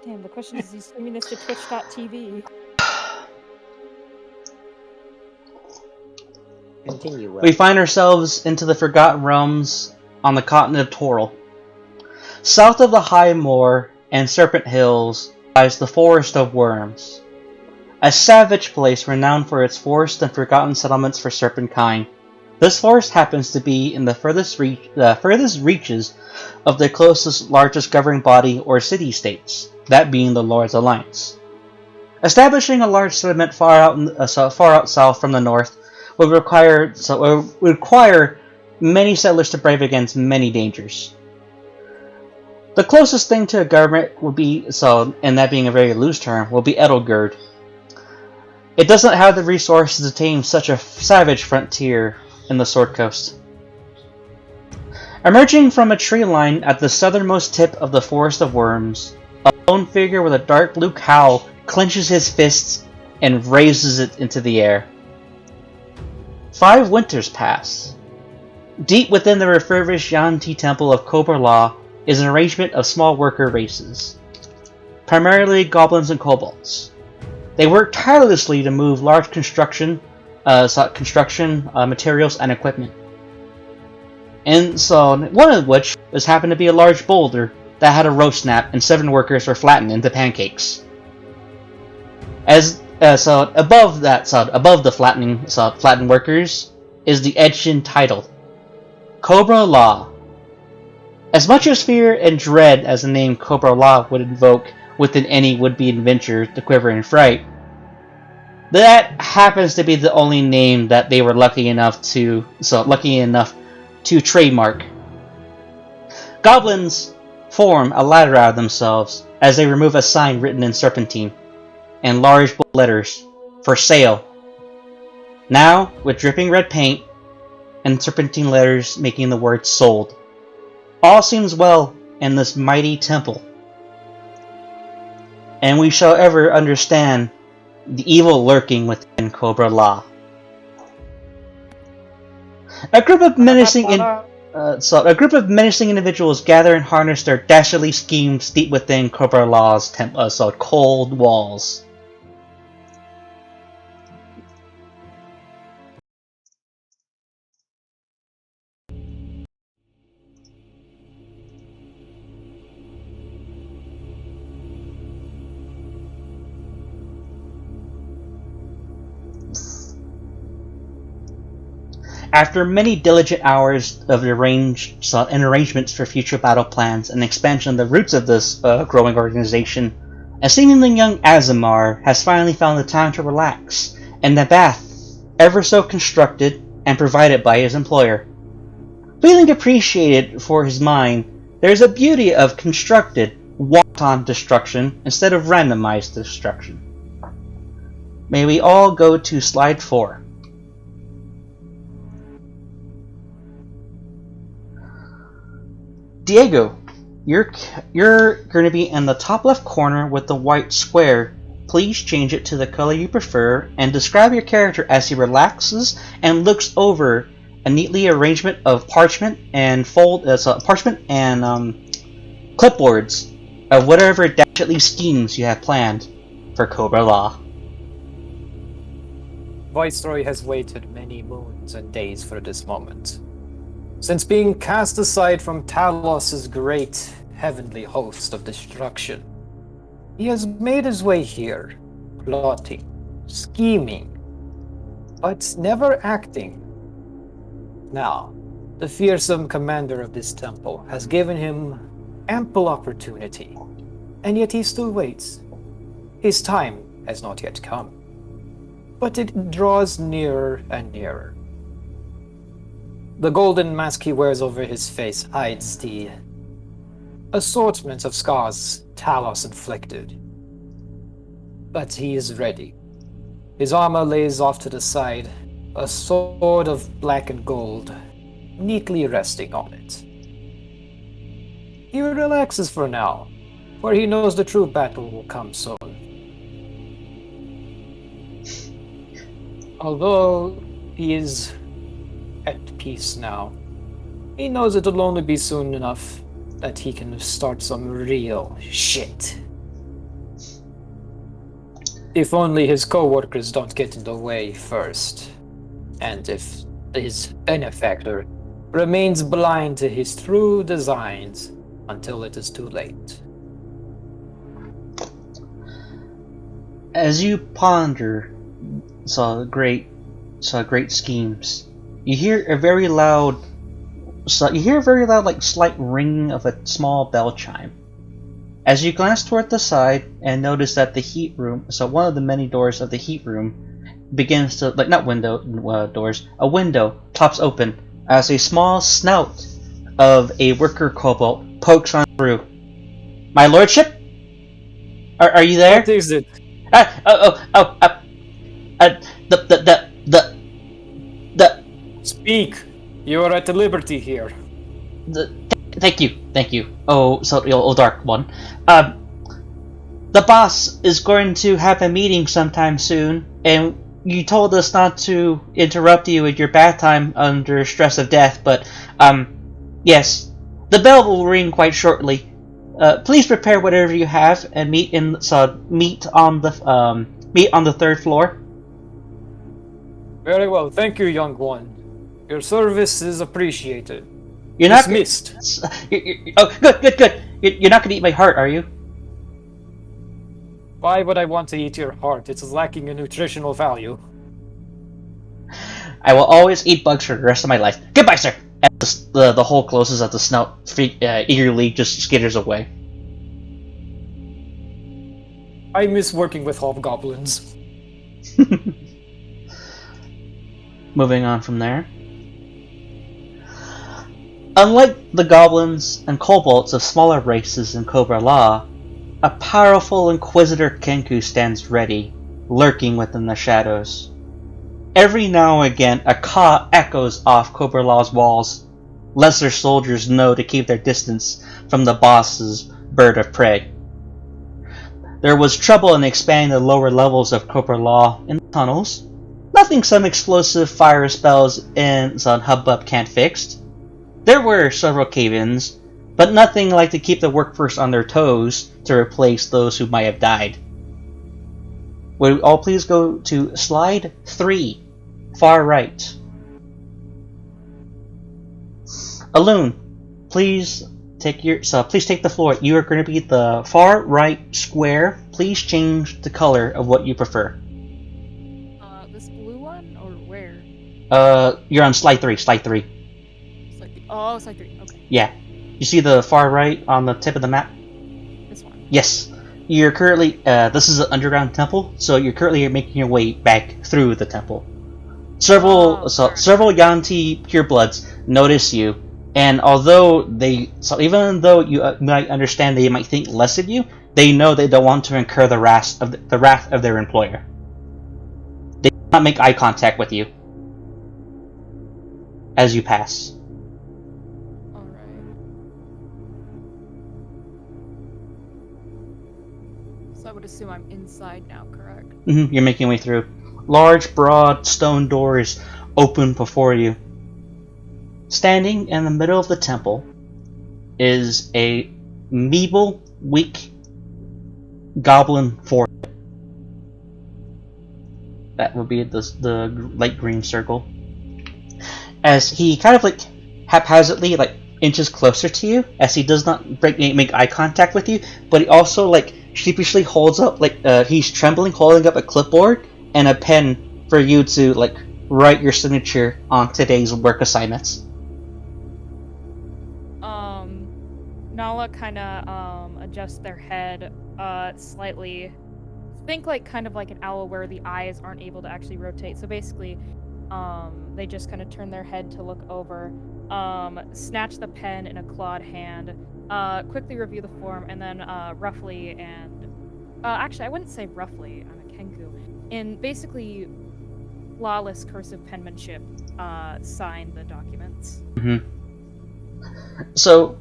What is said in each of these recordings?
Damn, the question is he streaming this to twitch.tv? Continue, Will. We find ourselves into the Forgotten Realms on the continent of Toril. South of the high Moor and Serpent Hills lies the Forest of Wyrms, a savage place renowned for its forest and forgotten settlements for serpent kind. This forest happens to be in the furthest reaches of the closest, largest governing body or city-states, that being the Lord's Alliance. Establishing a large settlement far out south from the north would require many settlers to brave against many dangers. The closest thing to a government would be, and that being a very loose term, will be Elturgard. It doesn't have the resources to tame such a savage frontier in the Sword Coast. Emerging from a tree line at the southernmost tip of the Forest of Wyrms, a lone figure with a dark blue cowl clenches his fists and raises it into the air. 5 winters pass. Deep within the refurbished Yanti temple of Cobra-La is an arrangement of small worker races, primarily goblins and kobolds. They work tirelessly to move large construction materials and equipment. And so, one of which was happened to be a large boulder that had a roast snap and 7 workers were flattened into pancakes. Above the flattened workers is the etched title, Cobra-La. As much as fear and dread as the name Cobra-La would invoke within any would-be adventurer to quiver in fright, that happens to be the only name that they were lucky enough to trademark. Goblins form a ladder out of themselves as they remove a sign written in Serpentine and large bold letters, "For sale." Now, with dripping red paint and Serpentine letters making the word "sold." All seems well in this mighty temple, and we shall ever understand the evil lurking within Cobra-La. A group of menacing individuals gather and harness their dastardly schemes deep within Cobra-La's cold walls. After many diligent hours of arrangements for future battle plans and expansion of the roots of this growing organization, a seemingly young Azamar has finally found the time to relax in the bath ever so constructed and provided by his employer. Feeling appreciated for his mind, there is a beauty of constructed, wanton destruction instead of randomized destruction. May we all go to slide 4. Diego, you're going to be in the top left corner with the white square. Please change it to the color you prefer and describe your character as he relaxes and looks over a neatly arrangement of parchment and clipboards of whatever dastardly schemes you have planned for Cobra-La. Viceroy has waited many moons and days for this moment. Since being cast aside from Talos's great heavenly host of destruction, he has made his way here, plotting, scheming, but never acting. Now, the fearsome commander of this temple has given him ample opportunity, and yet he still waits. His time has not yet come, but it draws nearer and nearer. The golden mask he wears over his face hides the assortment of scars Talos inflicted. But he is ready. His armor lays off to the side, a sword of black and gold neatly resting on it. He relaxes for now, for he knows the true battle will come soon. Although he is at peace now, he knows it'll only be soon enough that he can start some real shit. If only his co-workers don't get in the way first. And if his benefactor remains blind to his true designs until it is too late. As you ponder great schemes, you hear a very loud, like slight ringing of a small bell chime. As you glance toward the side and notice that the heat room, one of the many doors of the heat room begins to, a window pops open as a small snout of a worker kobold pokes on through. My lordship? Are you there? What is it? The Speak! You are at liberty here. Thank you. Oh, Dark One. The boss is going to have a meeting sometime soon, and you told us not to interrupt you at your bath time under stress of death, but, yes. The bell will ring quite shortly. Please prepare whatever you have and meet on the third floor. Very well, thank you, young one. Your service is appreciated. You're not dismissed. Oh, good. You're not gonna eat my heart, are you? Why would I want to eat your heart? It's lacking in nutritional value. I will always eat bugs for the rest of my life. Goodbye, sir. As the hole closes, as the snout eagerly just skitters away. I miss working with hobgoblins. Moving on from there. Unlike the goblins and kobolds of smaller races in Cobra-La, a powerful Inquisitor Kenku stands ready, lurking within the shadows. Every now and again, a caw echoes off Cobra-La's walls. Lesser soldiers know to keep their distance from the boss's bird of prey. There was trouble in expanding the lower levels of Cobra-La in the tunnels. Nothing some explosive fire spells and some hubbub can't fix. There were several cave-ins, but nothing like to keep the workforce on their toes to replace those who might have died. Would we all please go to slide 3, far right. Alun, please take the floor. You are going to be the far right square. Please change the color of what you prefer. This blue one or where? You're on slide 3. Slide 3. Oh, slide 3. Okay. Yeah. You see the far right on the tip of the map? This one. Yes. You're currently, this is an underground temple, so you're currently making your way back through the temple. Several Yanti purebloods notice you, and even though you might understand they might think less of you, they know they don't want to incur the wrath of their employer. They do not make eye contact with you as you pass. So I would assume I'm inside now, correct? You're making your way through. Large, broad stone doors open before you. Standing in the middle of the temple is a meeble, weak goblin fort. That would be the light green circle. As he kind of haphazardly inches closer to you, as he does not make eye contact with you, but he also sheepishly holds up he's trembling, holding up a clipboard and a pen for you to write your signature on today's work assignments. Nala kind of adjusts their head slightly. Think kind of like an owl where the eyes aren't able to actually rotate. So basically, they just kind of turn their head to look over, snatch the pen in a clawed hand, quickly review the form, and then roughly and actually I wouldn't say roughly, I'm a Kenku, in basically flawless cursive penmanship, sign the documents. So,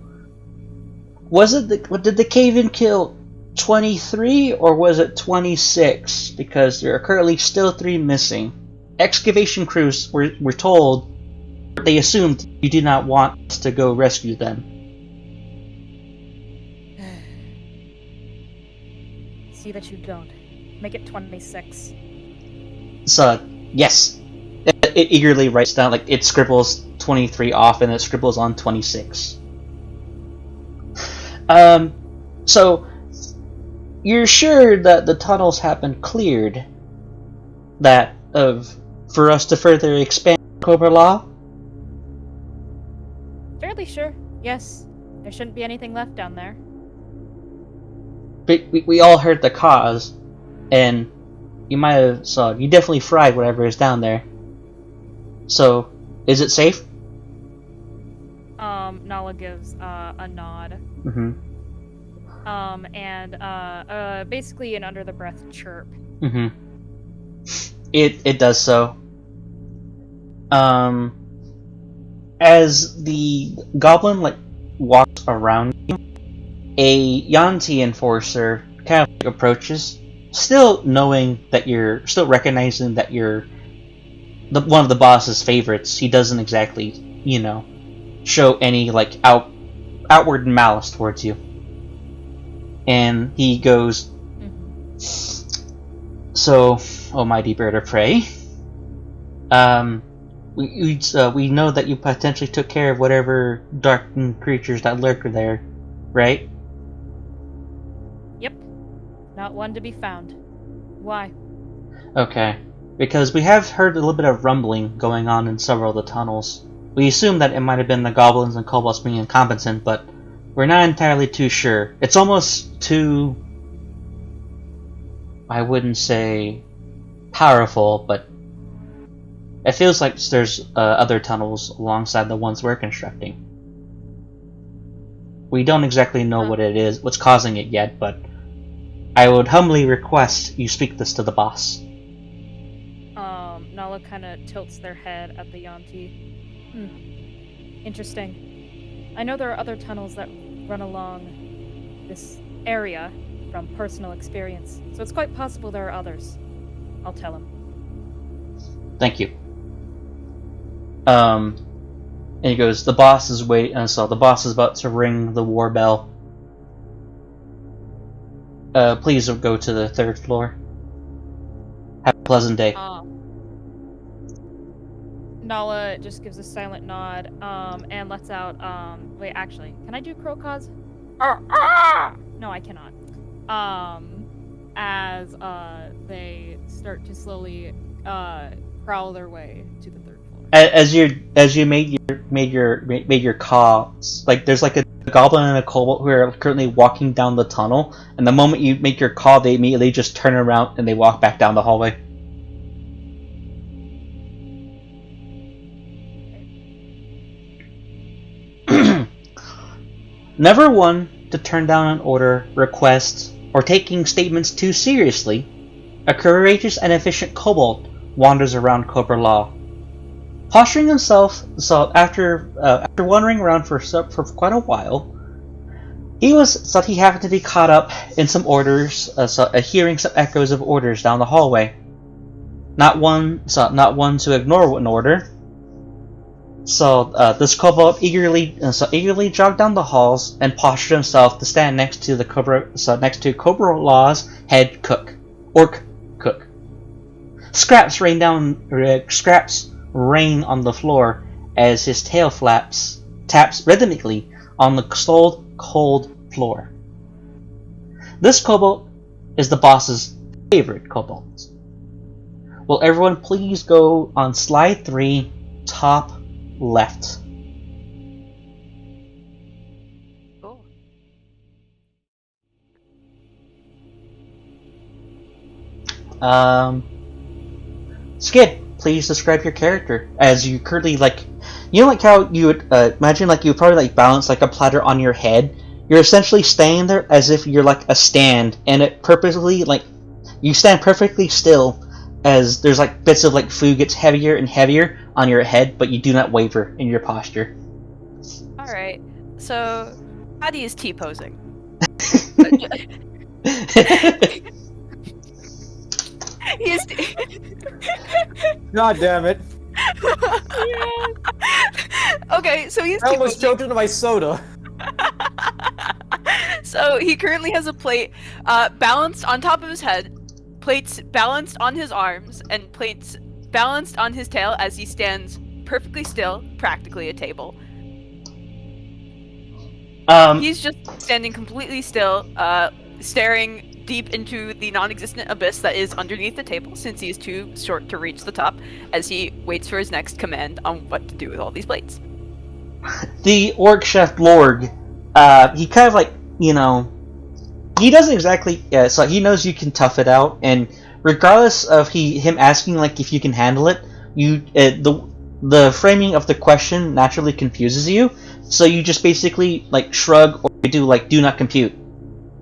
did the cave-in kill 23 or was it 26? Because there are currently still 3 missing. Excavation crews were told, they assumed you do not want us to go rescue them. See that you don't. Make it 26. So, yes. It eagerly writes down, like, it scribbles 23 off and it scribbles on 26. So, you're sure that the tunnels have been cleared for us to further expand Cobra-La? Fairly sure. Yes. There shouldn't be anything left down there. We all heard the cause, and you might have saw you definitely fried whatever is down there. So, is it safe? Nala gives a nod. Mm-hmm. And basically an under the breath chirp. Mm-hmm. It does so. As the goblin walks around you, a Yanti enforcer kind of approaches, still recognizing that you're one of the boss's favorites. He doesn't exactly, show any outward malice towards you. And he goes, "So, oh mighty bird of prey, we know that you potentially took care of whatever dark creatures that lurk there, right?" Yep. Not one to be found. Why? Okay. Because we have heard a little bit of rumbling going on in several of the tunnels. We assume that it might have been the goblins and kobolds being incompetent, but we're not entirely too sure. It's almost too, I wouldn't say powerful, but it feels like there's other tunnels alongside the ones we're constructing. We don't exactly know what it is, what's causing it yet, but I would humbly request you speak this to the boss. Nala kind of tilts their head at the Yanti. Interesting. I know there are other tunnels that run along this area from personal experience, so it's quite possible there are others. I'll tell him. Thank you. And he goes, the boss is the boss is about to ring the war bell. Please go to the 3rd floor. Have a pleasant day. Nala just gives a silent nod, and lets out, wait, actually, can I do crow caws? No, I cannot. As, they start to slowly, prowl their way to the 3rd floor. As you made your calls, there's a goblin and a kobold who are currently walking down the tunnel, and the moment you make your call, they immediately just turn around and they walk back down the hallway. Never one to turn down an order, request, or taking statements too seriously, a courageous and efficient kobold wanders around Cobra-La. Posturing himself, after wandering around for quite a while, he thought he happened to be caught up in some orders, hearing some echoes of orders down the hallway. Not one to ignore an order. So this kobold eagerly jogged down the halls and postured himself to stand next to Cobra-La's head cook, orc cook. Scraps rain on the floor as his tail taps rhythmically on the cold floor. This kobold is the boss's favorite kobold. Will everyone please go on slide 3, top left. Cool. Skid, please describe your character as you currently how you would imagine you would probably balance a platter on your head. You're essentially staying there as if you're a stand, and it purposely you stand perfectly still as there's bits of food gets heavier and heavier on your head, but you do not waver in your posture. Alright, so Paddy is T-posing. He is God damn it. Okay, so he's I almost T-posing. choked into my soda. So he currently has a plate balanced on top of his head, plates balanced on his arms and plates balanced on his tail as he stands perfectly still, practically a table. He's just standing completely still, staring deep into the non-existent abyss that is underneath the table, since he is too short to reach the top, as he waits for his next command on what to do with all these plates. The orc chef Lorg, he kind of like, he doesn't exactly, so he knows you can tough it out, and regardless of him asking like if you can handle it, the framing of the question naturally confuses you, so you just basically like shrug or do like do not compute.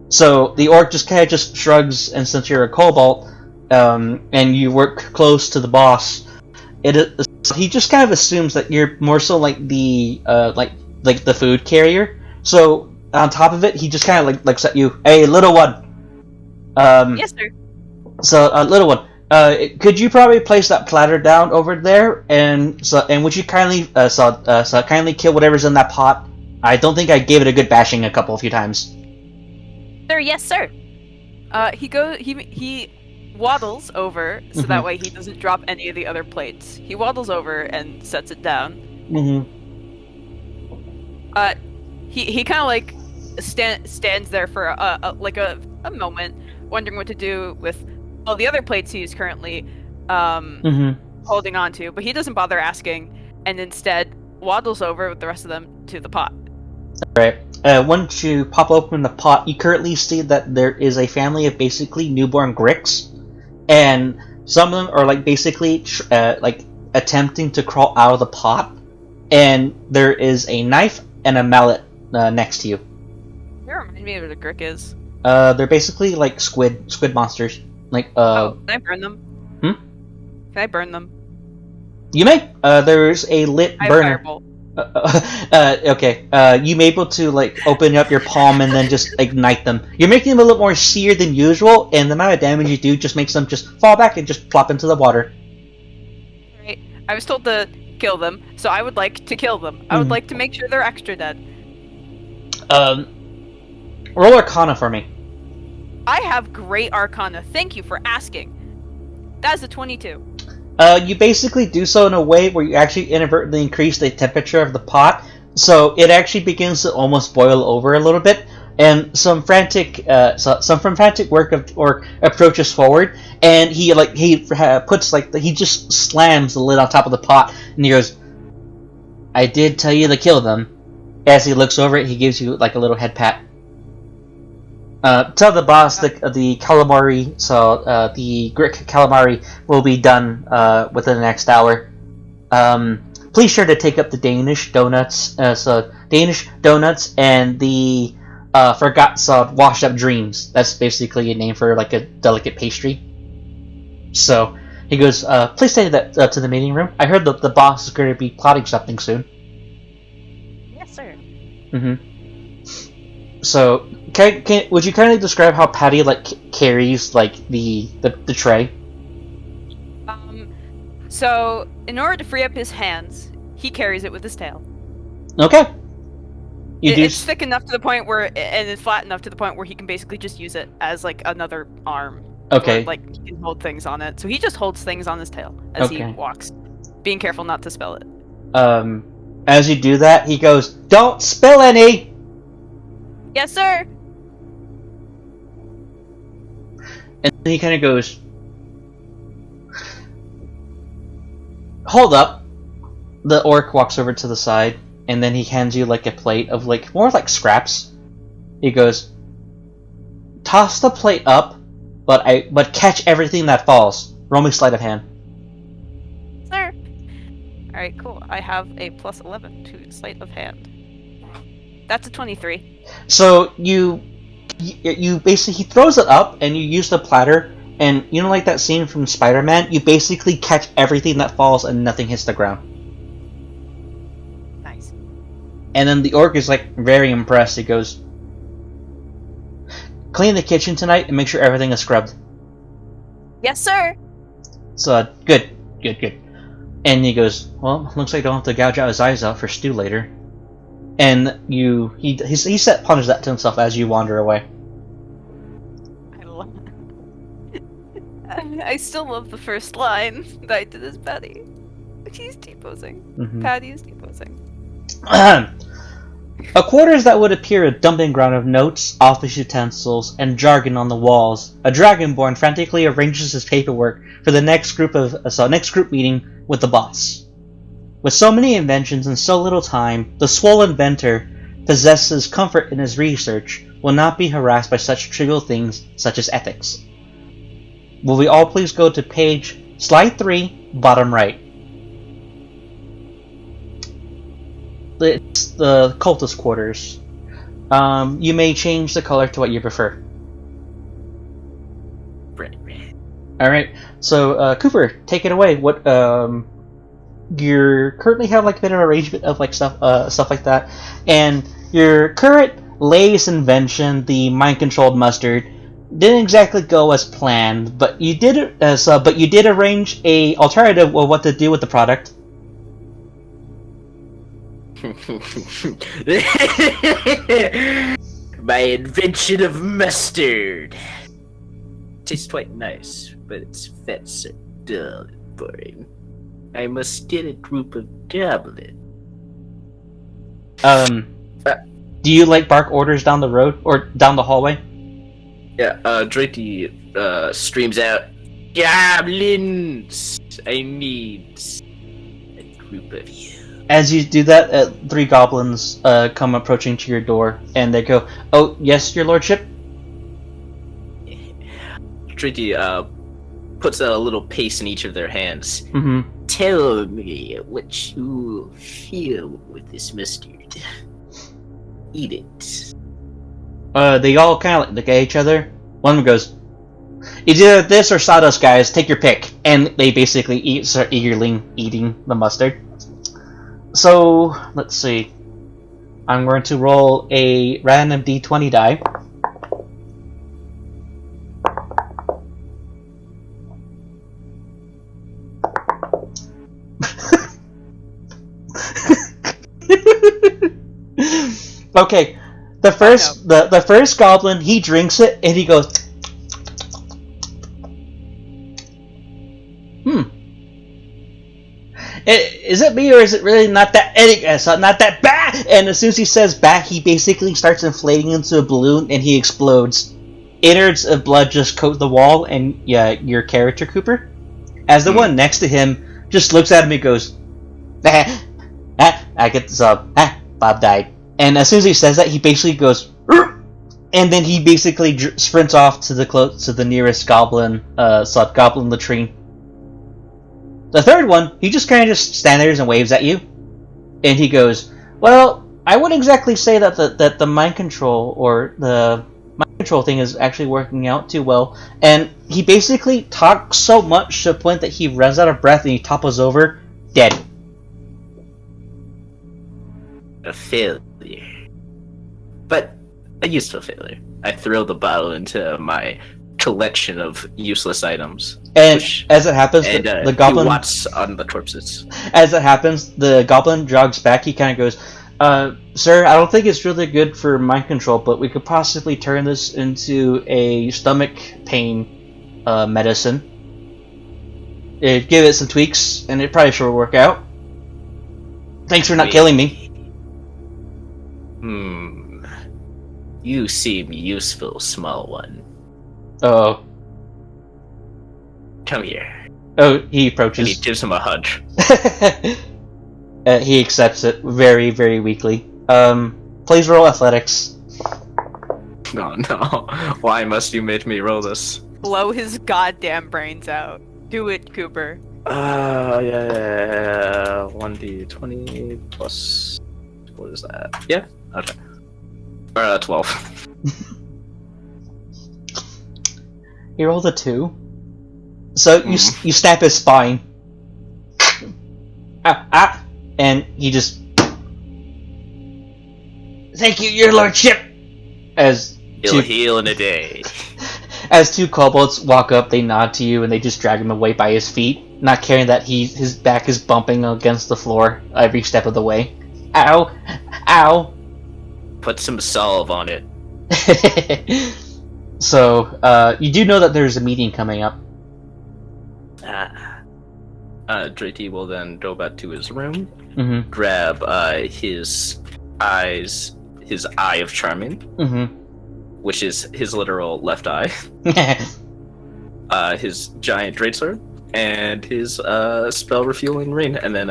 So the orc just kind of just shrugs, and since you're a kobold, and you work close to the boss, he just kind of assumes that you're more so like the like the food carrier. So on top of it, he just kind of like looks at you, "Hey, little one." Yes, sir. So, little one, could you probably place that platter down over there, and would you kindly kindly kill whatever's in that pot? I don't think I gave it a good bashing a few times. Sir, yes, sir. He waddles over so that way he doesn't drop any of the other plates. He waddles over and sets it down. He kind of like stands there for a moment, wondering what to do with all the other plates he's currently holding on to, but he doesn't bother asking, and instead waddles over with the rest of them to the pot. Alright. Once you pop open the pot, you currently see that there is a family of basically newborn gricks, and some of them are like basically like attempting to crawl out of the pot, and there is a knife and a mallet next to you. You remind me of what a grick is. They're basically like squid monsters. Like can I burn them? Hmm? Can I burn them? You may. There's a lit burner. Fireball. Okay. You may able to like open up your palm and then just ignite them. You're making them a little more seared than usual, and the amount of damage you do just makes them just fall back and just plop into the water. Right. I was told to kill them, so I would like to kill them. I would like to make sure they're extra dead. Roll Arcana for me. I have great Arcana. Thank you for asking. That is a 22. You basically do so in a way where you actually inadvertently increase the temperature of the pot, so it actually begins to almost boil over a little bit, and some frantic work of orc approaches forward, and he just slams the lid on top of the pot, and he goes, "I did tell you to kill them." As he looks over it, he gives you like a little head pat. Tell the boss the calamari, the Grick calamari will be done within the next hour. Please sure to take up the Danish donuts, Danish donuts and the washed up dreams. That's basically a name for like a delicate pastry. So he goes, please take that to the meeting room. I heard that the boss is going to be plotting something soon. Yes, sir. So, would you kindly describe how Patty like carries like the tray? So in order to free up his hands, he carries it with his tail. Okay. It's thick enough to the point where, and it's flat enough to the point where he can basically just use it as like another arm. Okay. Or, like he can hold things on it. So he just holds things on his tail as he walks, being careful not to spill it. As you do that, he goes, "Don't spill any." Yes, sir. And then he kind of goes, "Hold up." The orc walks over to the side, and then he hands you like a plate of like more like scraps. He goes, "Toss the plate up, but catch everything that falls. Roll me sleight of hand." Sir. All right, cool. I have a plus 11 to sleight of hand. That's a 23. So you basically, he throws it up, and you use the platter, and you know like that scene from Spider-Man, you basically catch everything that falls and nothing hits the ground. Nice. And then the orc is like very impressed. He goes, "Clean the kitchen tonight and make sure everything is scrubbed." Yes, sir. So good. And he goes, "Well, looks like I don't have to gouge out his eyes out for stew later." And he ponders that to himself as you wander away. I love I still love the first line that I did as Patty. He's T-posing. Mhm. Patty is T-posing. A quarters that would appear a dumping ground of notes, office utensils, and jargon on the walls. A dragonborn frantically arranges his paperwork for the next group meeting with the boss. With so many inventions and so little time, the swollen inventor possesses comfort in his research, will not be harassed by such trivial things such as ethics. Will we all please go to slide 3, bottom right. It's the cultist quarters. You may change the color to what you prefer. Alright, so Cooper, take it away. What you currently have like a bit of arrangement of like stuff like that, and your current latest invention, the mind-controlled mustard, didn't exactly go as planned, but you did arrange a alternative of what to do with the product. My invention of mustard. Tastes quite nice, but its fats are dull and boring. I must get a group of goblins. Do you like bark orders down the road or down the hallway? Yeah, Drake streams out, "Goblins! I need a group of you." As you do that, 3 goblins come approaching to your door, and they go, "Oh, yes, your lordship?" Drake puts a little paste in each of their hands. Mm-hmm. Tell me what you feel with this mustard. Eat it. They all kind of look at each other. One of them goes, "It's either this or sawdust, guys. Take your pick." And they basically start eagerly eating the mustard. So, let's see. I'm going to roll a random d20 die. Okay, the first goblin, he drinks it and he goes, Is it me or is it really not that? It's not that bad. And as soon as he says "bad," he basically starts inflating into a balloon and he explodes. Innards of blood just coat the wall, and yeah, your character Cooper, as the one next to him, just looks at him and goes, "I get this up. Bob died." And as soon as he says that, he basically goes, and then he basically sprints off to the nearest goblin, goblin latrine. The third one, he just kind of just stands there and waves at you, and he goes, "Well, I wouldn't exactly say that the mind control or the mind control thing is actually working out too well." And he basically talks so much to the point that he runs out of breath and he topples over, dead. A failure. But a useful failure. I throw the bottle into my collection of useless items. And as it happens, the goblin watches on the corpses. As it happens, the goblin jogs back. He kind of goes, "Sir, I don't think it's really good for mind control, but we could possibly turn this into a stomach pain medicine. Give it some tweaks, and it probably should work out. Thanks for not killing me." You seem useful, small one. Oh. Come here. Oh, he approaches. And he gives him a hug. He accepts it very, very weakly. Please roll athletics. No. Why must you make me roll this? Blow his goddamn brains out. Do it, Cooper. Yeah. 1d20 plus... What is that? Yeah? Okay. 12. He rolled a 2. So you snap his spine. And he just... "Thank you, your lordship!" As He'll heal in a day. As 2 kobolds walk up, they nod to you and they just drag him away by his feet, not caring that his back is bumping against the floor every step of the way. Ow! Ow! Put some salve on it. So, you do know that there's a meeting coming up. JT will then go back to his room, Mm-hmm. grab his eye of charming, Mm-hmm. which is his literal left eye, his giant greatsword, and his spell refueling ring, and then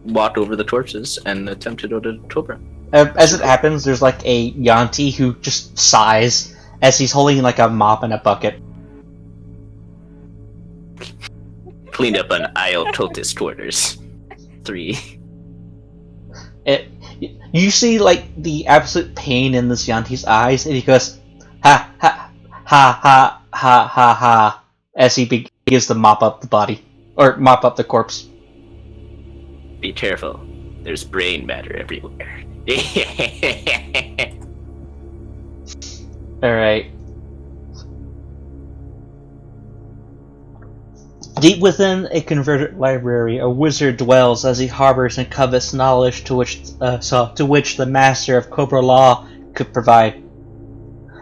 walk over the torches and attempt to go to Cobra. As it happens, there's like a Yanti who just sighs as he's holding like a mop and a bucket. Clean up an Isle cultist quarters. 3. You see like the absolute pain in this Yanti's eyes, and he goes, ha ha ha ha ha ha ha, as he begins to mop up the body, or mop up the corpse. Be careful. There's brain matter everywhere. Alright. Deep within a converted library, a wizard dwells as he harbors and covets knowledge to which the master of Cobra-La could provide.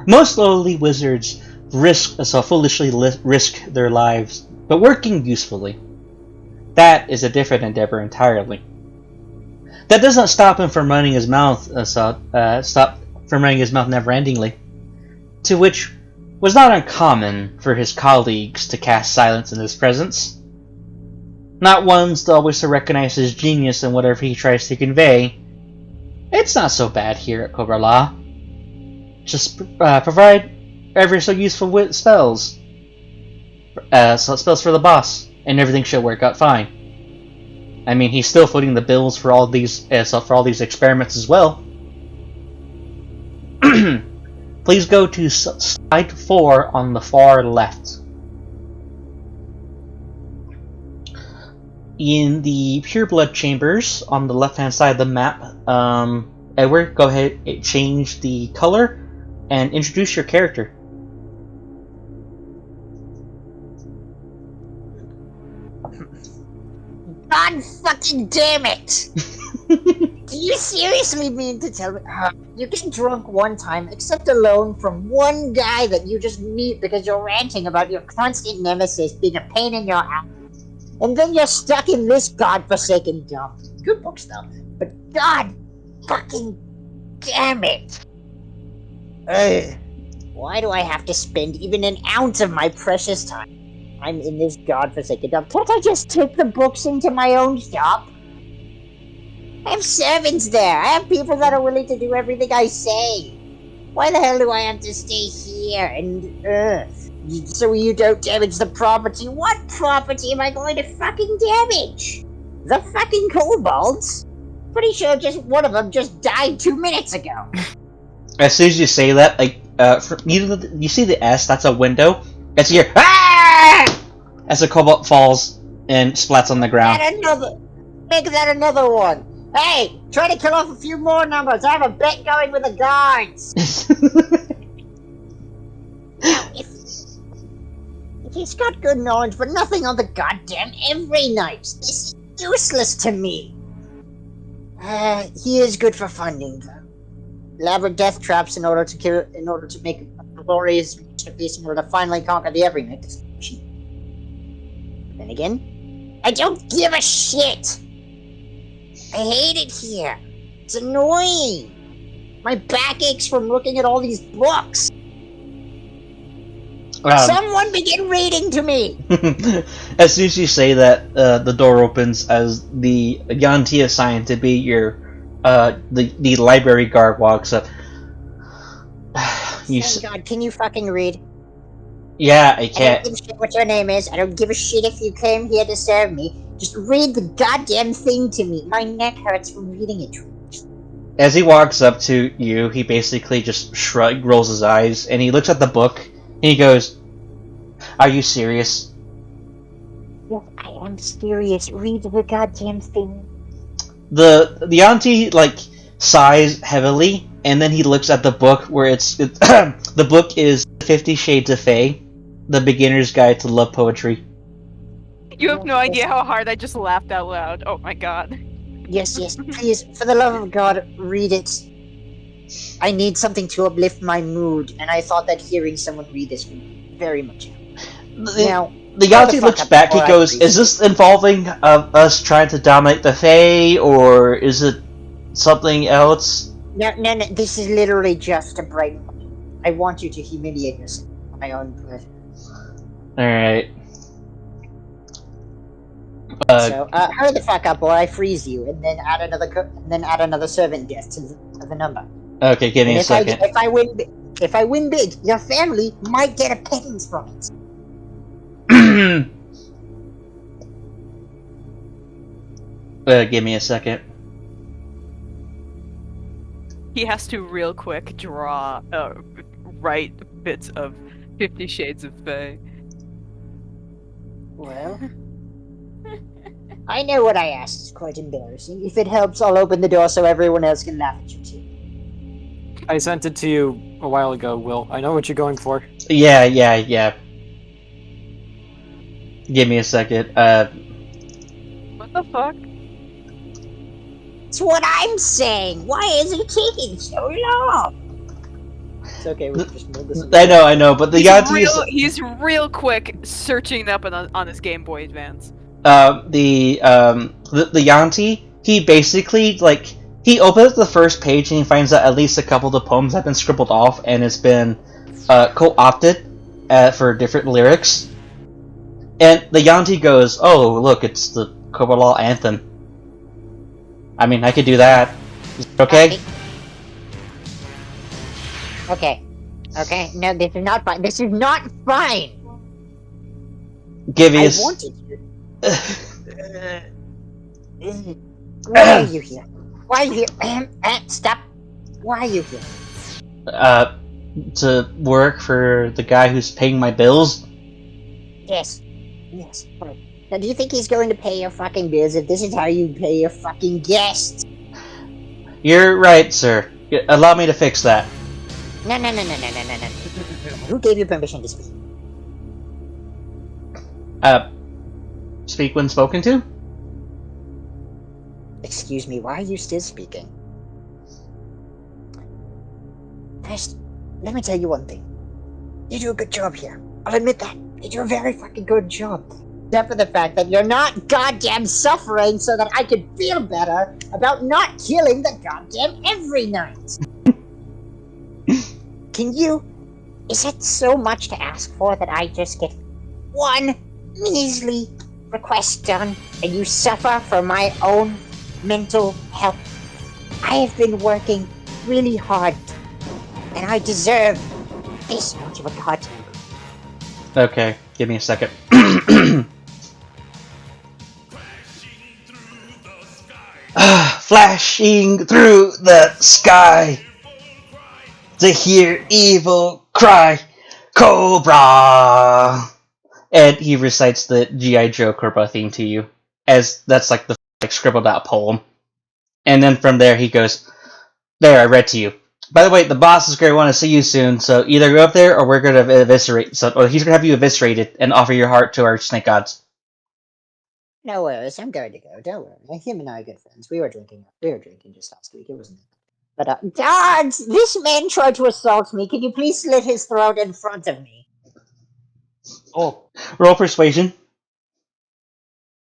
Most lowly wizards foolishly risk their lives, but working usefully. That is a different endeavor entirely. That doesn't stop him from running his mouth, never-endingly, to which was not uncommon for his colleagues to cast silence in his presence. Not ones to always to recognize his genius in whatever he tries to convey. It's not so bad here at Cobra-La. Just provide ever so useful spells. Spells for the boss, and everything should work out fine. I mean, he's still footing the bills for all these experiments as well. Please go to slide 4 on the far left. In the Pure Blood Chambers on the left-hand side of the map, Edward, go ahead and change the color and introduce your character. God fucking damn it! Do you seriously mean to tell me you get drunk one time, except alone from one guy that you just meet because you're ranting about your constant nemesis being a pain in your ass, and then you're stuck in this godforsaken dump? Good books though, but god fucking damn it! Why do I have to spend even an ounce of my precious time? I'm in this godforsaken dump. Can't I just take the books into my own shop? I have servants there. I have people that are willing to do everything I say. Why the hell do I have to stay here and, so you don't damage the property? What property am I going to fucking damage? The fucking kobolds? Pretty sure just one of them just died 2 minutes ago. As soon as you say that, like, you see the S, that's a window. It's here, as a kobold falls and splats on the ground. Make that another one. Hey, try to kill off a few more numbers. I have a bet going with the guards. Now, if he's got good knowledge, but nothing on the goddamn every night. This is useless to me. He is good for funding, though. Elaborate death traps in order to make a glorious masterpiece in order to finally conquer the every night. Then again, I don't give a shit. I hate it here. It's annoying. My back aches from looking at all these books. Someone begin reading to me. As soon as you say that, the door opens as the Yanti assigned to be your the library guard walks up. Thank God, can you fucking read? Yeah, I can't. I don't give a shit what your name is. I don't give a shit if you came here to serve me. Just read the goddamn thing to me. My neck hurts from reading it. As he walks up to you, he basically just rolls his eyes, and he looks at the book, and he goes, "Are you serious?" Yes, I am serious. Read the goddamn thing. The auntie, like, sighs heavily, and then he looks at the book where it's the book is 50 Shades of Fae, the beginner's guide to love poetry. You have no idea how hard I just laughed out loud. Oh my god. Yes, please, for the love of God, read it. I need something to uplift my mood, and I thought that hearing someone read this would very much help. Now, The Shut the Yanti fuck looks up back, he before I goes, freeze is this involving us trying to dominate the Fae, or is it something else? No, this is literally just a brain. I want you to humiliate yourself for my own pleasure. Alright. So, hurry the fuck up, or I freeze you, and then add another servant death to the number. Okay, give me And a if second. if I win big, your family might get a pittance from it. Give me a second. He has to real quick draw, write bits of 50 Shades of Fae. Well, I know what I asked is quite embarrassing. If it helps, I'll open the door so everyone else can laugh at you too. I sent it to you a while ago, Will. I know what you're going for. Yeah. Give me a second. What the fuck? That's what I'm saying! Why is it taking so long? It's okay, we can just move this. I know, but the Yanti is... He's real quick searching up on his Game Boy Advance. The Yanti, he basically, like, he opens the first page and he finds that at least a couple of the poems have been scribbled off and it's been co-opted for different lyrics. And the Yanti goes, oh, look, it's the Cobra-La anthem. I mean, I could do that. Okay? Okay. No, this is not fine. This is not fine! Give me I a... wanted you. Why are you here? Why are you here? Stop. Why are you here? To work for the guy who's paying my bills? Yes. Right. Now, do you think he's going to pay your fucking bills if this is how you pay your fucking guests? You're right, sir. Allow me to fix that. No. Who gave you permission to speak? Speak when spoken to? Excuse me, why are you still speaking? First, let me tell you one thing. You do a good job here. I'll admit that. You do a very fucking good job. Except for the fact that you're not goddamn suffering so that I could feel better about not killing the goddamn every night. Is it so much to ask for that I just get one measly request done and you suffer for my own mental health? I have been working really hard and I deserve this much of a cut. Okay, give me a second. Flashing through the sky to hear evil cry, Cobra! And he recites the G.I. Joe Cobra theme to you, as that's like the scribbled out poem. And then from there he goes, there, I read to you. By the way, the boss is going to want to see you soon, so either go up there or we're going to eviscerate, or he's going to have you eviscerated and offer your heart to our snake gods. No worries, I'm going to go. Don't worry. Him and I are good friends. We were drinking just last week. It wasn't. But guards! This man tried to assault me. Can you please slit his throat in front of me? Oh, roll persuasion.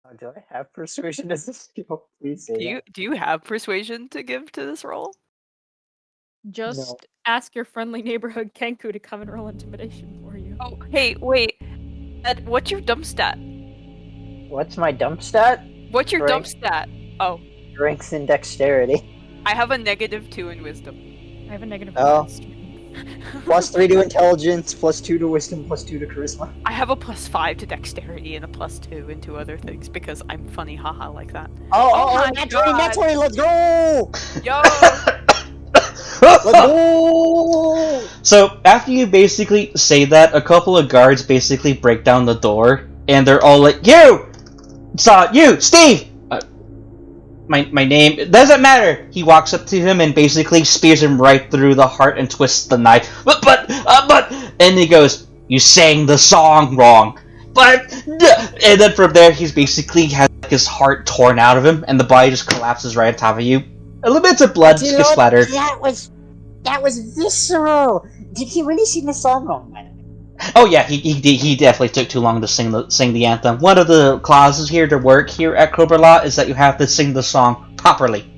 Oh, do I have persuasion as a skill? Please say Do you have persuasion to give to this roll? Just ask your friendly neighborhood Kenku to come and roll intimidation for you. Oh, hey, wait. Ed, what's your dump stat? What's my dump stat? What's your dump stat? Oh. Strength and dexterity. I have a -2 in wisdom. I have a negative. Oh. +3 to intelligence, +2 to wisdom, +2 to charisma. I have a +5 to dexterity and a +2 and 2 other things because I'm funny, haha, like that. Oh, naturally, let's go! Yo! Let's go! So, after you basically say that, a couple of guards basically break down the door, and they're all like, you! Steve! My name, it doesn't matter! He walks up to him and basically spears him right through the heart and twists the knife. But, and he goes, you sang the song wrong. And then from there, he's basically has his heart torn out of him, and the body just collapses right on top of you. A little bit of blood gets splattered. That was visceral! Did he really sing the song wrong, by the way? Oh yeah, he definitely took too long to sing the anthem. One of the clauses here to work here at Cobra-La is that you have to sing the song properly.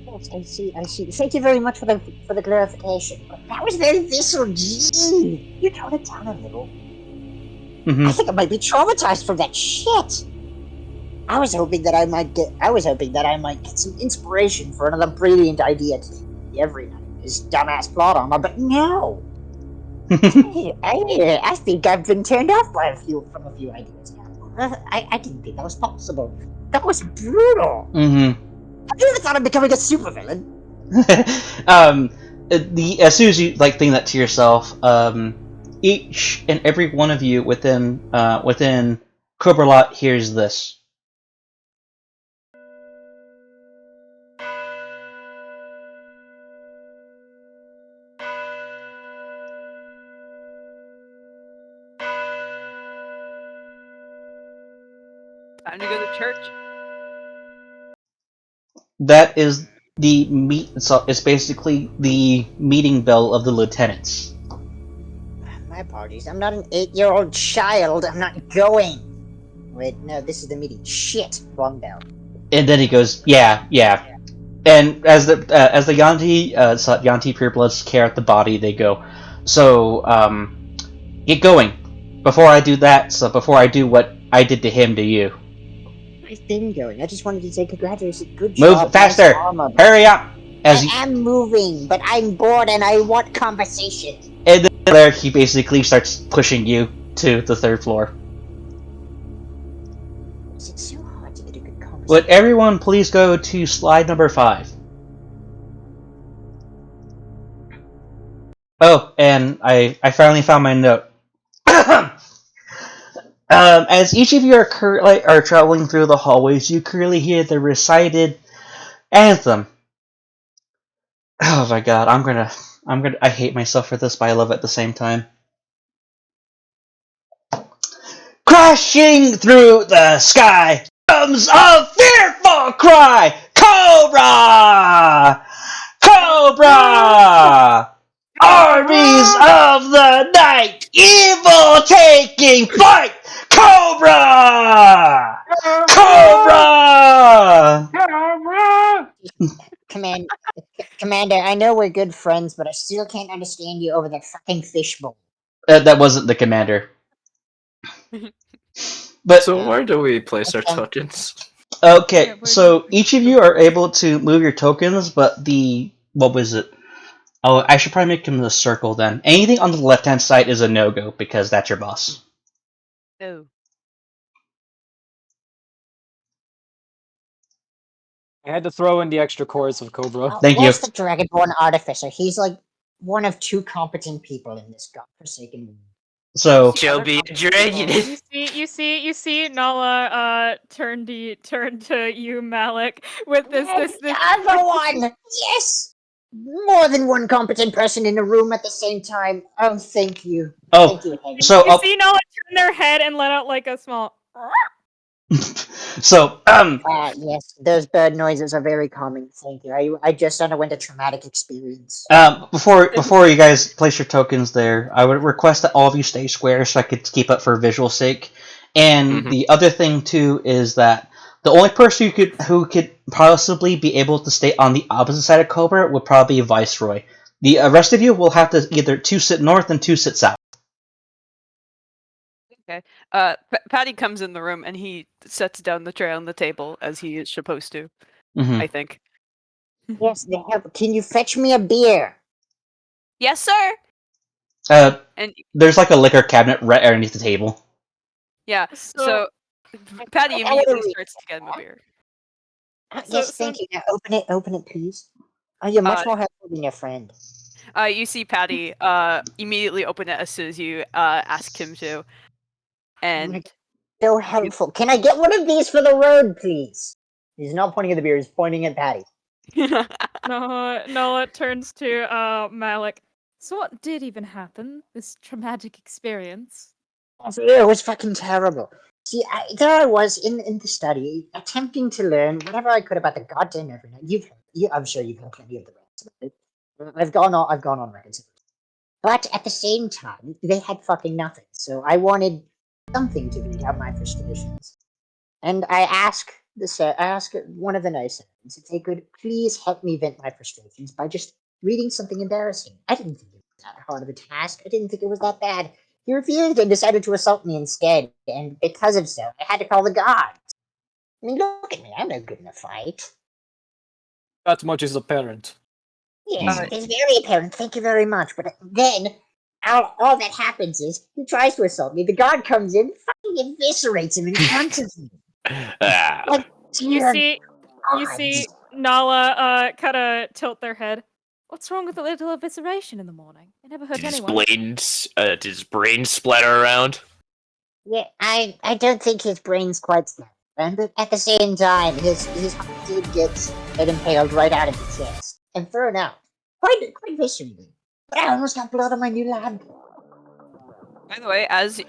Yes, I see. Thank you very much for the clarification. But that was very visceral. Gee, you tone it down a little. I think I might be traumatized from that shit. I was hoping that I might get some inspiration for another brilliant idea to do every night. This dumbass plot armor, but no. I think I've been turned off by a few ideas now. I didn't think that was possible. That was brutal. Have you ever thought of becoming a supervillain? As soon as you think that to yourself, each and every one of you within Cobra-La hears this. Time to go to church. That is the So it's basically the meeting bell of the lieutenants. My apologies. I'm not an 8-year-old child. I'm not going. Wait, no, this is the meeting. Shit, wrong bell. And then he goes, yeah. And as the Yanti purebloods care at the body, they go, so get going. Before I do that, so before I do what I did to him to you. I've been going. I just wanted to say congratulations. Good Move job. faster! Nice armor. Hurry up! I am moving, but I'm bored and I want conversation. And then there he basically starts pushing you to the 3rd floor. Is it so hard to get a good conversation? Would everyone please go to slide number 5? Oh, and I finally found my note. As each of you are traveling through the hallways, you clearly hear the recited anthem. Oh my god, I hate myself for this, but I love it at the same time. Crashing through the sky comes a fearful cry! Cobra! Cobra! Armies of the night! Evil taking flight! Cobra! Cobra! Commander, I know we're good friends, but I still can't understand you over that fucking fishbowl. That wasn't the commander. But So where do we place our tokens? okay, Yeah, so each of you are able to move your tokens, but what was it? Oh, I should probably make him the circle then. Anything on the left-hand side is a no-go because that's your boss. No. I had to throw in the extra cores of Cobra. Thank you. Where's the Dragonborn Artificer? He's like one of 2 competent people in this godforsaken. So She'll be a dragon. You see, Nala turned to you, Malik, with this. Other one! Yes! More than one competent person in a room at the same time. Oh, thank you. Oh, Thank you, Hagen. so You see Nala turn their head and let out like a small. so Yes, those bird noises are very calming. Thank you. I just underwent a traumatic experience. before you guys place your tokens there, I would request that all of you stay square so I could keep up for visual sake. And the other thing too is that the only person who could possibly be able to stay on the opposite side of Cobra would probably be Viceroy. The rest of you will have to either 2 sit north and 2 sit south. Okay. Patty comes in the room and he sets down the tray on the table as he is supposed to. I think. Yes, can you fetch me a beer? Yes, sir. And there's like a liquor cabinet right underneath the table. Yeah. So Patty immediately starts to get him a beer. Yes, thank you. Now open it, please. Oh, you're much more helpful than your friend. You see Patty immediately open it as soon as you ask him to. And so helpful. Can I get one of these for the road, please? He's not pointing at the beer, he's pointing at Patty. Nola turns to Malik. So what did even happen? This traumatic experience? It was fucking terrible. See, there I was in the study, attempting to learn whatever I could about the goddamn Evernight. I'm sure you've heard plenty of the rest of it. I've gone on record. But at the same time, they had fucking nothing. So I wanted something to vent out my frustrations. And I asked one of the nice servants if they could please help me vent my frustrations by just reading something embarrassing. I didn't think it was that hard of a task. I didn't think it was that bad. He refused and decided to assault me instead, and because of so, I had to call the guards. I mean, look at me. I'm no good in a fight. That much is apparent. Yes, it's very apparent. Thank you very much. But then, all that happens is he tries to assault me. The guard comes in, fucking eviscerates him in front of me. Like, You dear see, you gods. see Nala kind of tilt their head. What's wrong with a little evisceration in the morning? It never hurt anyone. Did his brain splatter around? Yeah, I don't think his brain's quite snapped. But at the same time, his heart did get impaled right out of his chest and thrown out quite viscerally. But I almost got blood on my new lab. By the way, as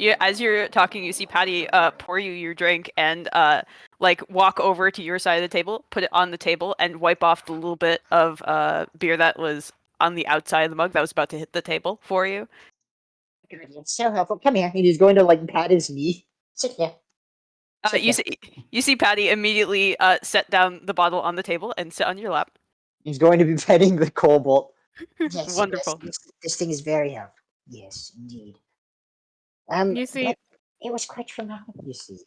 you're talking, you see Patty pour you your drink and like walk over to your side of the table, put it on the table, and wipe off the little bit of beer that was on the outside of the mug that was about to hit the table for you. It's so helpful. Come here. And he's going to like pat his knee. Sit here. You see Patty immediately set down the bottle on the table and sit on your lap. He's going to be petting the cobalt. Yes, Wonderful. Yes, this thing is very helpful. Yes, indeed. You see, but it was quite traumatic. You see,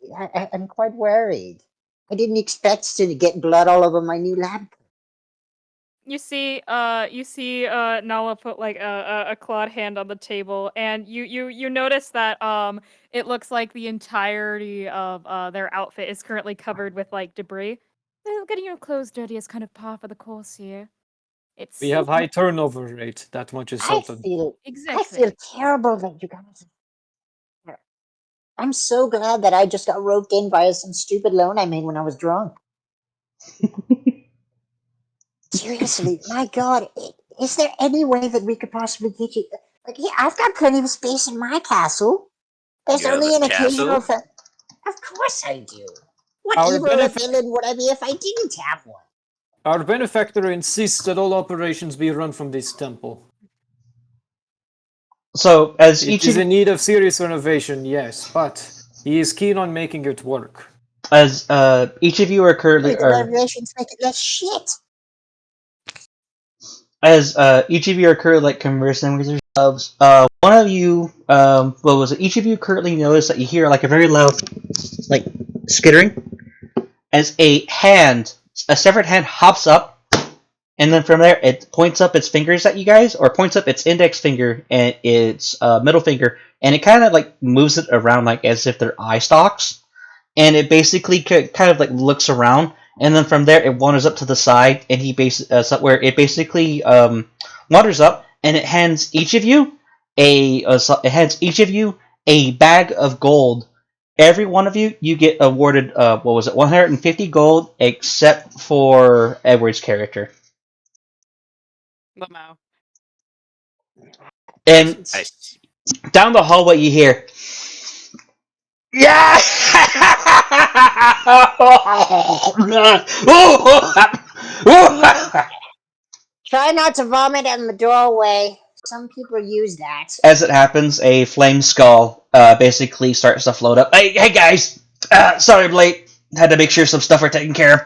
I'm quite worried. I didn't expect to get blood all over my new lab. you see Nala put like a clawed hand on the table, and you notice that it looks like the entirety of their outfit is currently covered with like debris. Getting your clothes dirty is kind of par for the course here. It's We have high turnover rate. That much is I certain. feel exactly. terrible that you guys. I'm so glad that I just got roped in by some stupid loan I made when I was drunk. Seriously, my God, is there any way that we could possibly get you? Like, yeah, I've got plenty of space in my castle. There's You have only a an occasional. castle? Of course I do. What Our evil of a benefit- villain would I be if I didn't have one? Our benefactor insists that all operations be run from this temple. So, as It each is of in need of serious renovation, yes, but he is keen on making it work. each of you are currently The renovations make it less shit. as each of you are currently like conversing with yourselves. One of you, what was it? Each of you currently notice that you hear like a very loud, like skittering, as a severed hand hops up. And then from there, it points up its fingers at you guys, or points up its index finger and its middle finger, and it kind of like moves it around like as if they're eye stalks. And it basically kind of like looks around, and then from there, it wanders up to the side, and where it basically wanders up, and it hands each of you a bag of gold. Every one of you, you get awarded 150 gold, except for Edward's character. Wow. And Nice. down the hallway, you hear, yeah. Try not to vomit in the doorway. Some people use that. As it happens, a flame skull basically starts to float up. Hey guys! Sorry I'm late. Had to make sure some stuff are taken care of.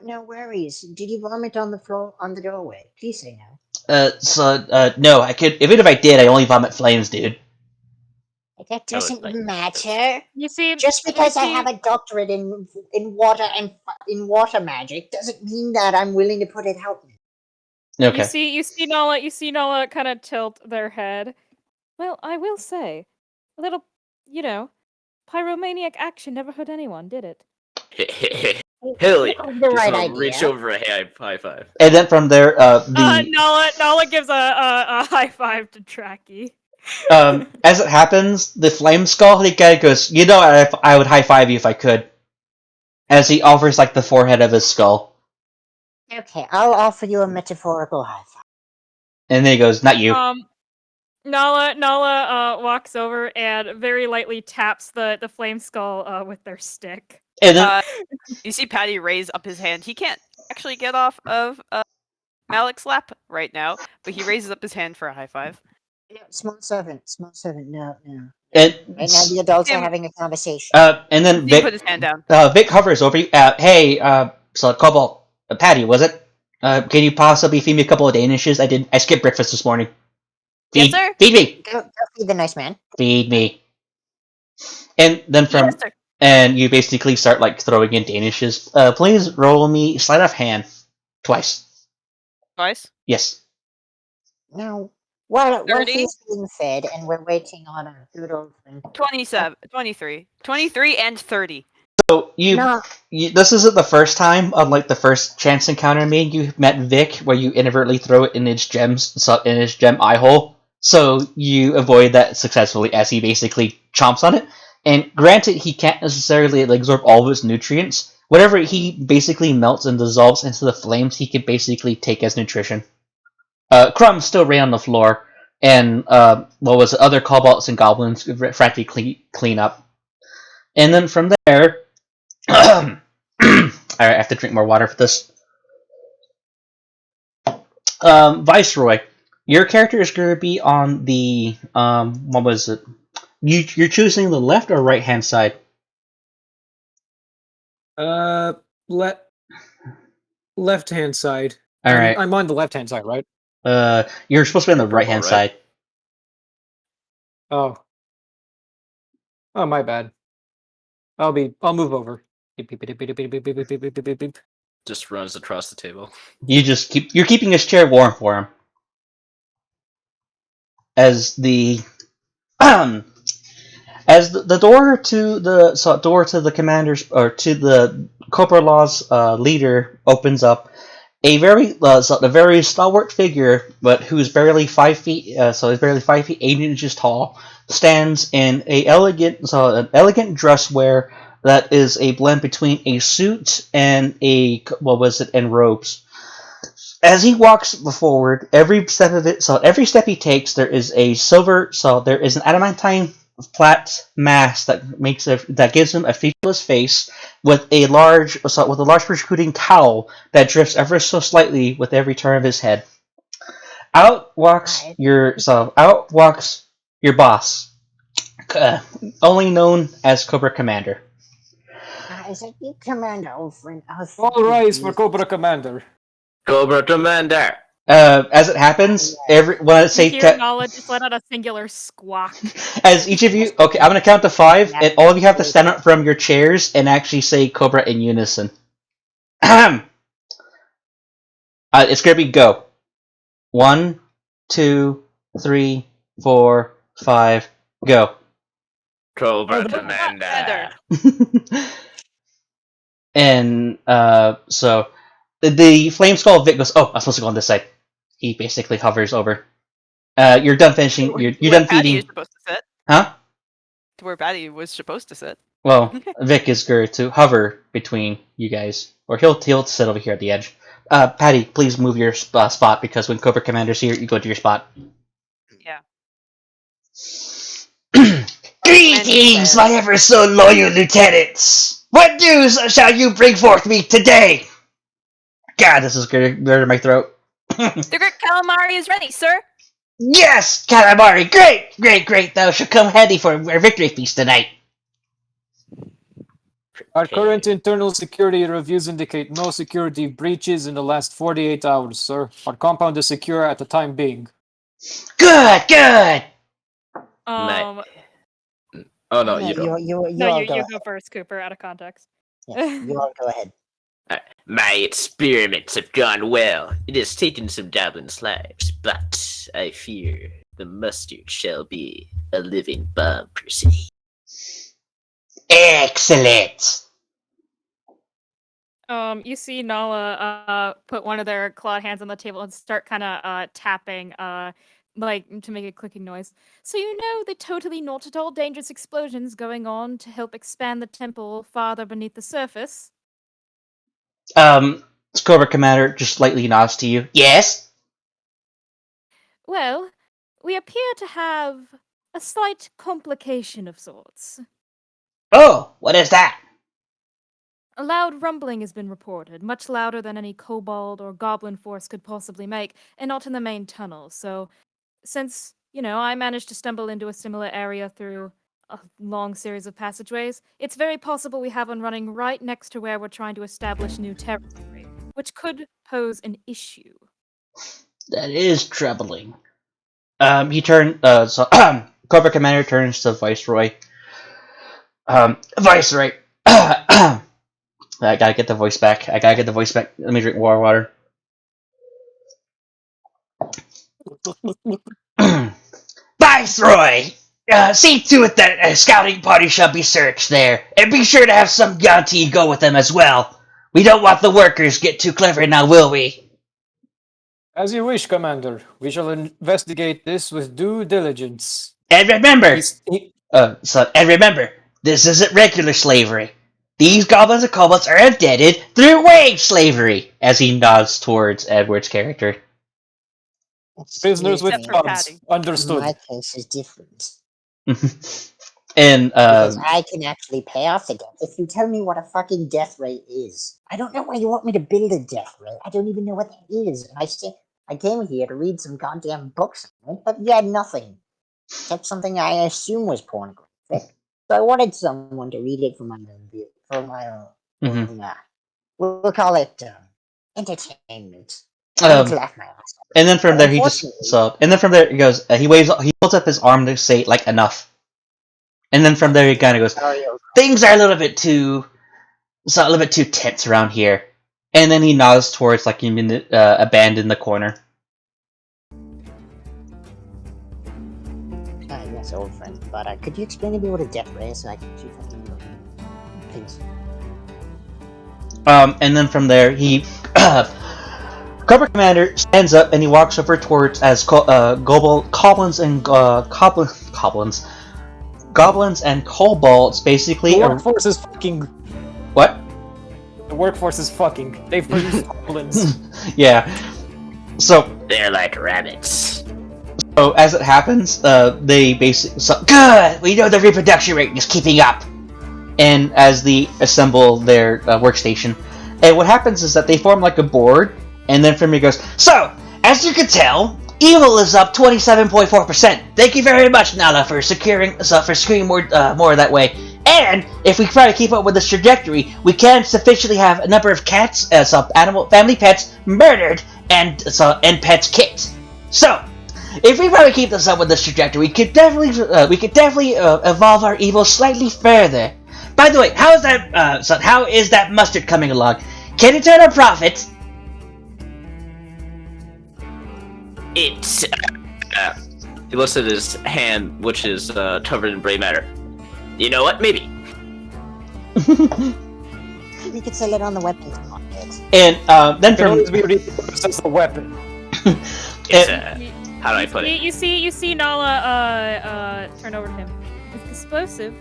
No worries. Did you vomit on the floor on the doorway? Please say no. No, I could. Even if I did, I only vomit flames, dude. That doesn't like- matter. You see, Just because I see- have a doctorate in water and in water magic doesn't mean that I'm willing to put it out. Okay. you see Nala kind of tilt their head. Well, I will say, a little, pyromaniac action never hurt anyone, did it? Hell yeah. The right Just idea. reach over a high five. And then from there, Nala gives a high five to Tracky. as it happens, the flame skull, the guy goes, you know, I would high five you if I could. As he offers like the forehead of his skull. Okay, I'll offer you a metaphorical high five. And then he goes, not you. Nala walks over and very lightly taps the flame skull with their stick. And then, You see Patty raise up his hand. He can't actually get off of Malik's lap right now, but he raises up his hand for a high five. Yeah, small servant, no. And Right now the adults are Tim- having a conversation. and then He put his hand down. Vic hovers over you. Hey, so Cobalt, Patty, was it? Can you possibly feed me a couple of Danishes? I skipped breakfast this morning. Yes, sir. Feed me. Go feed the nice man. Feed me. And then Yes, sir. and you basically start like throwing in Danishes. Please roll me sleight of hand twice. Twice. Yes. Now, while 30? he's being fed and we're waiting on our good old friend. 27, 23. 23 and 30. So No, this isn't the first time, unlike the first chance encounter me, you met Vic, where you inadvertently throw it in his gem eye hole. So you avoid that successfully as he basically chomps on it. And granted, he can't necessarily absorb all of its nutrients. Whatever he basically melts and dissolves into the flames, he can basically take as nutrition. Crumbs still lay on the floor, and other kobolds and goblins frantically clean up. And then from there, Alright, I have to drink more water for this. Viceroy, your character is going to be on the what was it? You're choosing the left or right hand side? Left hand side. All right. I'm on the left hand side, right? You're supposed to be on the right hand right? side. Oh. Oh, my bad. I'll move over. Beep, beep, beep, beep, beep, beep, beep, beep, beep, beep, beep, beep. Just runs across the table. You're keeping his chair warm for him. As the as the door to the commander's or to the Cobra-La's leader opens up, a very stalwart figure, but who's barely 5 feet, is barely 5 feet 8 inches tall, stands in an elegant dress wear that is a blend between a suit and and robes. As he walks forward, every step he takes, there is an adamantine flat mass that gives him a featureless face with a large protruding cowl that drifts ever so slightly with every turn of his head. Out walks your boss, only known as Cobra Commander. is that you, Commander, old friend? All rise for Cobra Commander. Cobra Commander! As it happens, when I say You hear Nala just let out a singular squawk. as each of you, okay, I'm gonna count to 5, and all of you have to stand up from your chairs and actually say Cobra in unison. It's gonna be go. 1, 2, 3, 4, 5, go. Cobra Commander! And so the flame skull Vic goes, "Oh, I'm supposed to go on this side." He basically hovers over. You're done finishing. You're done Patty feeding. is supposed to sit. Huh? To where Patty was supposed to sit. Well, Vic is going to hover between you guys, or he'll sit over here at the edge. Patty, please move your spot, because when Cobra Commander's here, you go to your spot. Yeah. Greetings, my ever so loyal lieutenants! What news shall you bring forth me today? God, this is going to murder my throat. The great calamari is ready, sir. Yes, calamari, great! Thou shalt come handy for our victory feast tonight. Our current internal security reviews indicate no security breaches in the last 48 hours, sir. Our compound is secure at the time being. Good! Oh no, you don't. You go first, Cooper, out of context. Yeah, you all go ahead. My experiments have gone well. It has taken some goblins' lives, but I fear the mustard shall be a living bomb per se. Excellent! You see Nala put one of their clawed hands on the table and start kind of tapping, like to make a clicking noise. So you know the totally not at all dangerous explosions going on to help expand the temple farther beneath the surface. Cobra Commander just slightly nods to you. Yes? Well, we appear to have a slight complication of sorts. Oh, what is that? A loud rumbling has been reported, much louder than any kobold or goblin force could possibly make, and not in the main tunnel. So, since, I managed to stumble into a similar area through a long series of passageways, it's very possible we have one running right next to where we're trying to establish new territory, which could pose an issue. That is troubling. Cobra Commander turns to Viceroy. Viceroy! I gotta get the voice back. Let me drink more water. Viceroy! See to it that a scouting party shall be searched there, and be sure to have some Yanti go with them as well. We don't want the workers get too clever now, will we? As you wish, Commander. We shall investigate this with due diligence. And remember, this isn't regular slavery. These goblins and kobolds are indebted through wage slavery, as he nods towards Edward's character. Prisoners with Except for jobs. Patty. Understood. My case is different. And Because I can actually pay off the debt. If you tell me what a fucking death rate is, I don't know why you want me to build a death rate. I don't even know what that is. And I came here to read some goddamn books, but you had nothing. Except something I assume was pornographic. So I wanted someone to read it for my own view. We'll call it entertainment. I need to laugh my ass off. And then from there he goes. He holds up his arm to say like enough. And then from there he kind of goes, things are a little bit too tense around here. And then he nods towards like a band in the corner. Yes, old friend. But could you explain to me what a death ray is so I can shoot something? Please. And then from there he Cobra Commander stands up and he walks over towards as goblins and kobolds basically. The workforce is fucking. What? The workforce is fucking. They've produced goblins. Yeah. So They're like rabbits. So as it happens, they basically good. We know the reproduction rate is keeping up, and as they assemble their workstation, and what happens is that they form like a board, and then from here goes. So as you can tell, evil is up 27.4%. Thank you very much, Nala, for securing more that way. And if we try to keep up with this trajectory, we can sufficiently have a number of cats, family pets murdered, and pets kicked. So. If we try to keep this up with this trajectory, we could definitely evolve our evil slightly further. By the way, how is that mustard coming along? Can it turn a profit? It's. He looks at his hand, which is covered in gray matter. You know what? Maybe. We could sell it on the weapons market. And then Can from always be repurposed as a weapon. How do I put it? You see Nala turn over to him. It's explosive.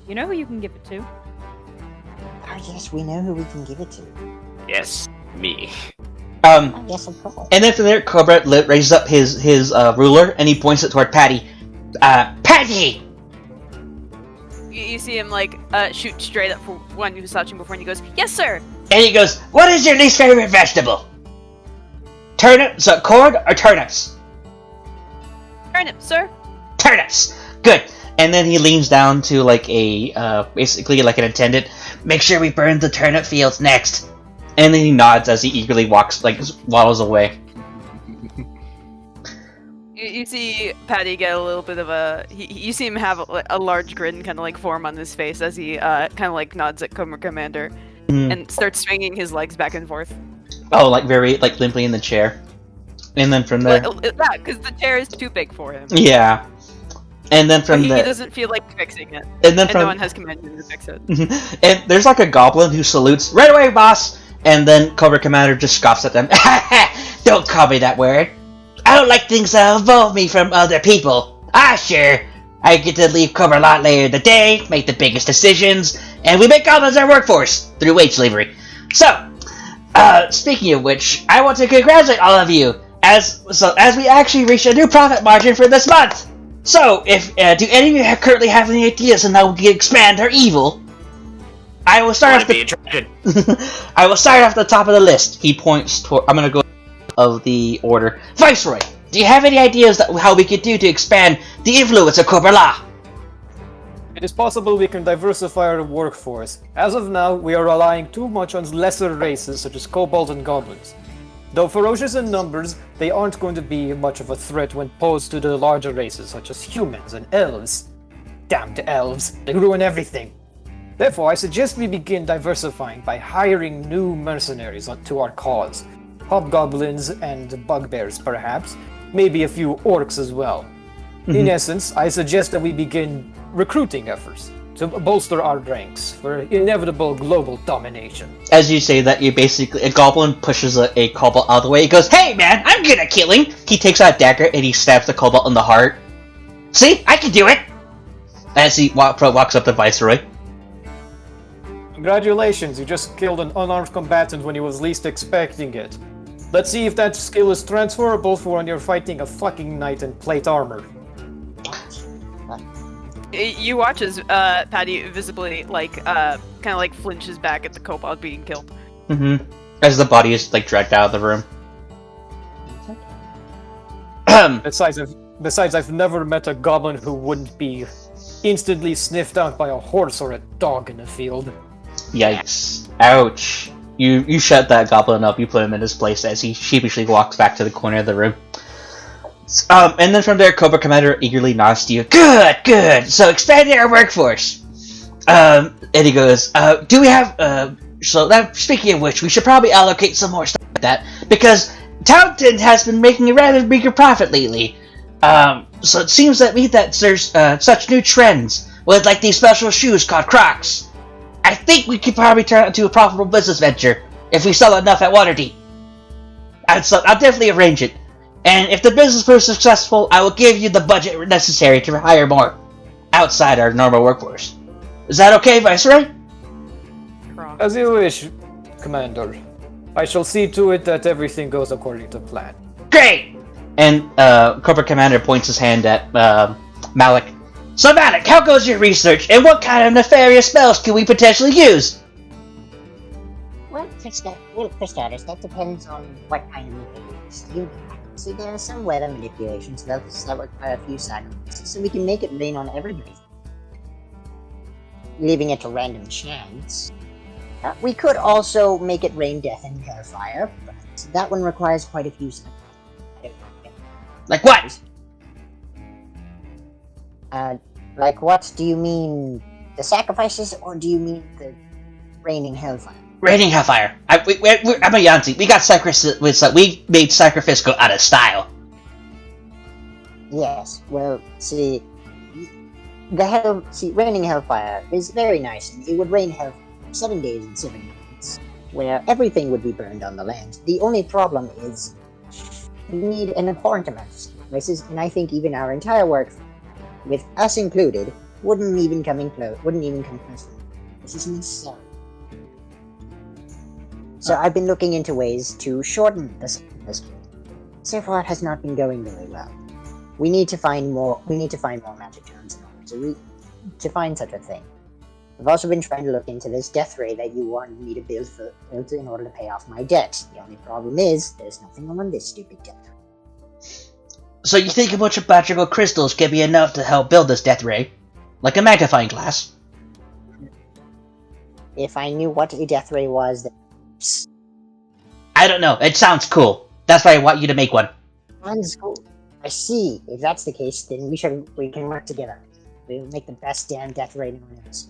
You know who you can give it to. Oh yes, we know who we can give it to. Yes, me. Oh yes, of course. And then from there, Cobra raises up his ruler and he points it toward Patty. Patty! You see him like shoot straight up for one who's touching before, and he goes, "Yes, sir." And he goes, "What is your least favorite vegetable? Corn or turnips?" Turnip, sir. Turnips. Good. And then he leans down to like basically like an attendant. Make sure we burn the turnip fields next. And then he nods as he eagerly waddles away. You see Patty get a little bit of a. You see him have a large grin kind of like form on his face as he kind of like nods at Cobra Commander and starts swinging his legs back and forth. Oh, like very like limply in the chair. And then from there, yeah, because the chair is too big for him. yeah. And then from he there, doesn't feel like fixing it, and then from no one has commanded him to fix it. and there's like a goblin who salutes right away, boss. And then Cobra Commander just scoffs at them. Don't call me that word. I don't like things that involve me from other people. Sure. I get to leave Cobra-La later in the day, make the biggest decisions, and we make goblins our workforce through wage slavery. So, speaking of which, I want to congratulate all of you as we actually reached a new profit margin for this month. So, if do any of you currently have any ideas on how we can expand our evil? I will start Want off to be the. attracted? I will start off the top of the list. He points toward. I'm gonna go of the order. Viceroy, do you have any ideas that how we could do to expand the influence of Cobra-La? It is possible we can diversify our workforce. As of now, we are relying too much on lesser races such as kobolds and goblins. Though ferocious in numbers, they aren't going to be much of a threat when posed to the larger races such as humans and elves. Damn the elves, they ruin everything. Therefore, I suggest we begin diversifying by hiring new mercenaries to our cause. Hobgoblins and bugbears, perhaps. Maybe a few orcs as well. In essence, I suggest that we begin recruiting efforts to bolster our ranks for inevitable global domination. As you say that, you basically a goblin pushes a kobold out of the way. He goes, "Hey man, I'm good at killing." He takes out a dagger and he stabs the kobold in the heart. See, I can do it. As he walks up to Viceroy. Congratulations, you just killed an unarmed combatant when he was least expecting it. Let's see if that skill is transferable for when you're fighting a fucking knight in plate armor. You watch as Patty visibly kind of like flinches back at the kobold being killed. As the body is like dragged out of the room. Besides, I've never met a goblin who wouldn't be instantly sniffed out by a horse or a dog in the field. Yikes! Ouch! You shut that goblin up. You put him in his place as he sheepishly walks back to the corner of the room. And then from there, Cobra Commander eagerly nods to you. Good, good. So expanding our workforce. And he goes, do we have? So that speaking of which, we should probably allocate some more stuff like that because Taunton has been making a rather bigger profit lately. So it seems that there's such new trends with like these special shoes called Crocs. I think we could probably turn it into a profitable business venture if we sell enough at Waterdeep. I'll definitely arrange it. And if the business proves successful, I will give you the budget necessary to hire more outside our normal workforce. Is that okay, Viceroy? As you wish, Commander. I shall see to it that everything goes according to plan. Great! And Cobra Commander points his hand at Malik. So Malik, how goes your research, and what kind of nefarious spells can we potentially use? Well, for starters, that depends on what kind of manipulations you have. See, there are some weather manipulations that require a few sacrifices, so we can make it rain on everybody. Leaving it to random chance. We could also make it rain death and hellfire, but that one requires quite a few sacrifices. Like what? Like what? Do you mean the sacrifices, or do you mean the raining hellfire? Raining hellfire. I'm a Yanzi. We got we made sacrifice go out of style. Yes. Well, see, raining hellfire is very nice, and it would rain hell 7 days and 7 nights, where everything would be burned on the land. The only problem is we need an important amount of sacrifices, and I think even our entire work, with us included, wouldn't even come close. This is necessary. So I've been looking into ways to shorten the sacrifice period. So far, it has not been going very well. We need to find more magic terms in order to find such a thing. I've also been trying to look into this death ray that you wanted me to build in order to pay off my debt. The only problem is, there's nothing on this stupid death ray. So you think a bunch of magical crystals can be enough to help build this death ray? Like a magnifying glass? If I knew what a death ray was, then... I don't know, it sounds cool. That's why I want you to make one. Sounds cool. I see. If that's the case, then we can work together. We'll make the best damn death ray known as.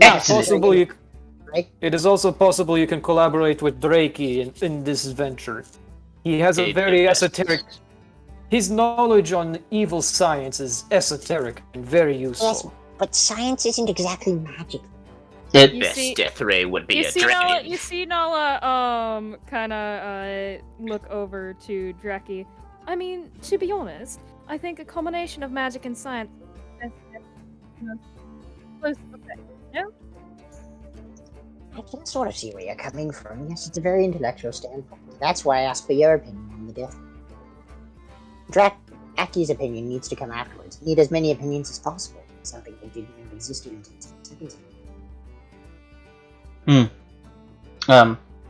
It is also possible you can collaborate with Drakey in this venture. He has a very esoteric... His knowledge on evil science is esoteric and very useful. Yes, but science isn't exactly magic. The best death ray would be a dragon. You see Nala, kinda, look over to Dreki. I mean, to be honest, I think a combination of magic and science... Yeah? I can sort of see where you're coming from. Yes, it's a very intellectual standpoint. That's why I asked for your opinion on the death. Aki's opinion needs to come afterwards. Need as many opinions as possible. Something that didn't even exist until 10 seconds ago.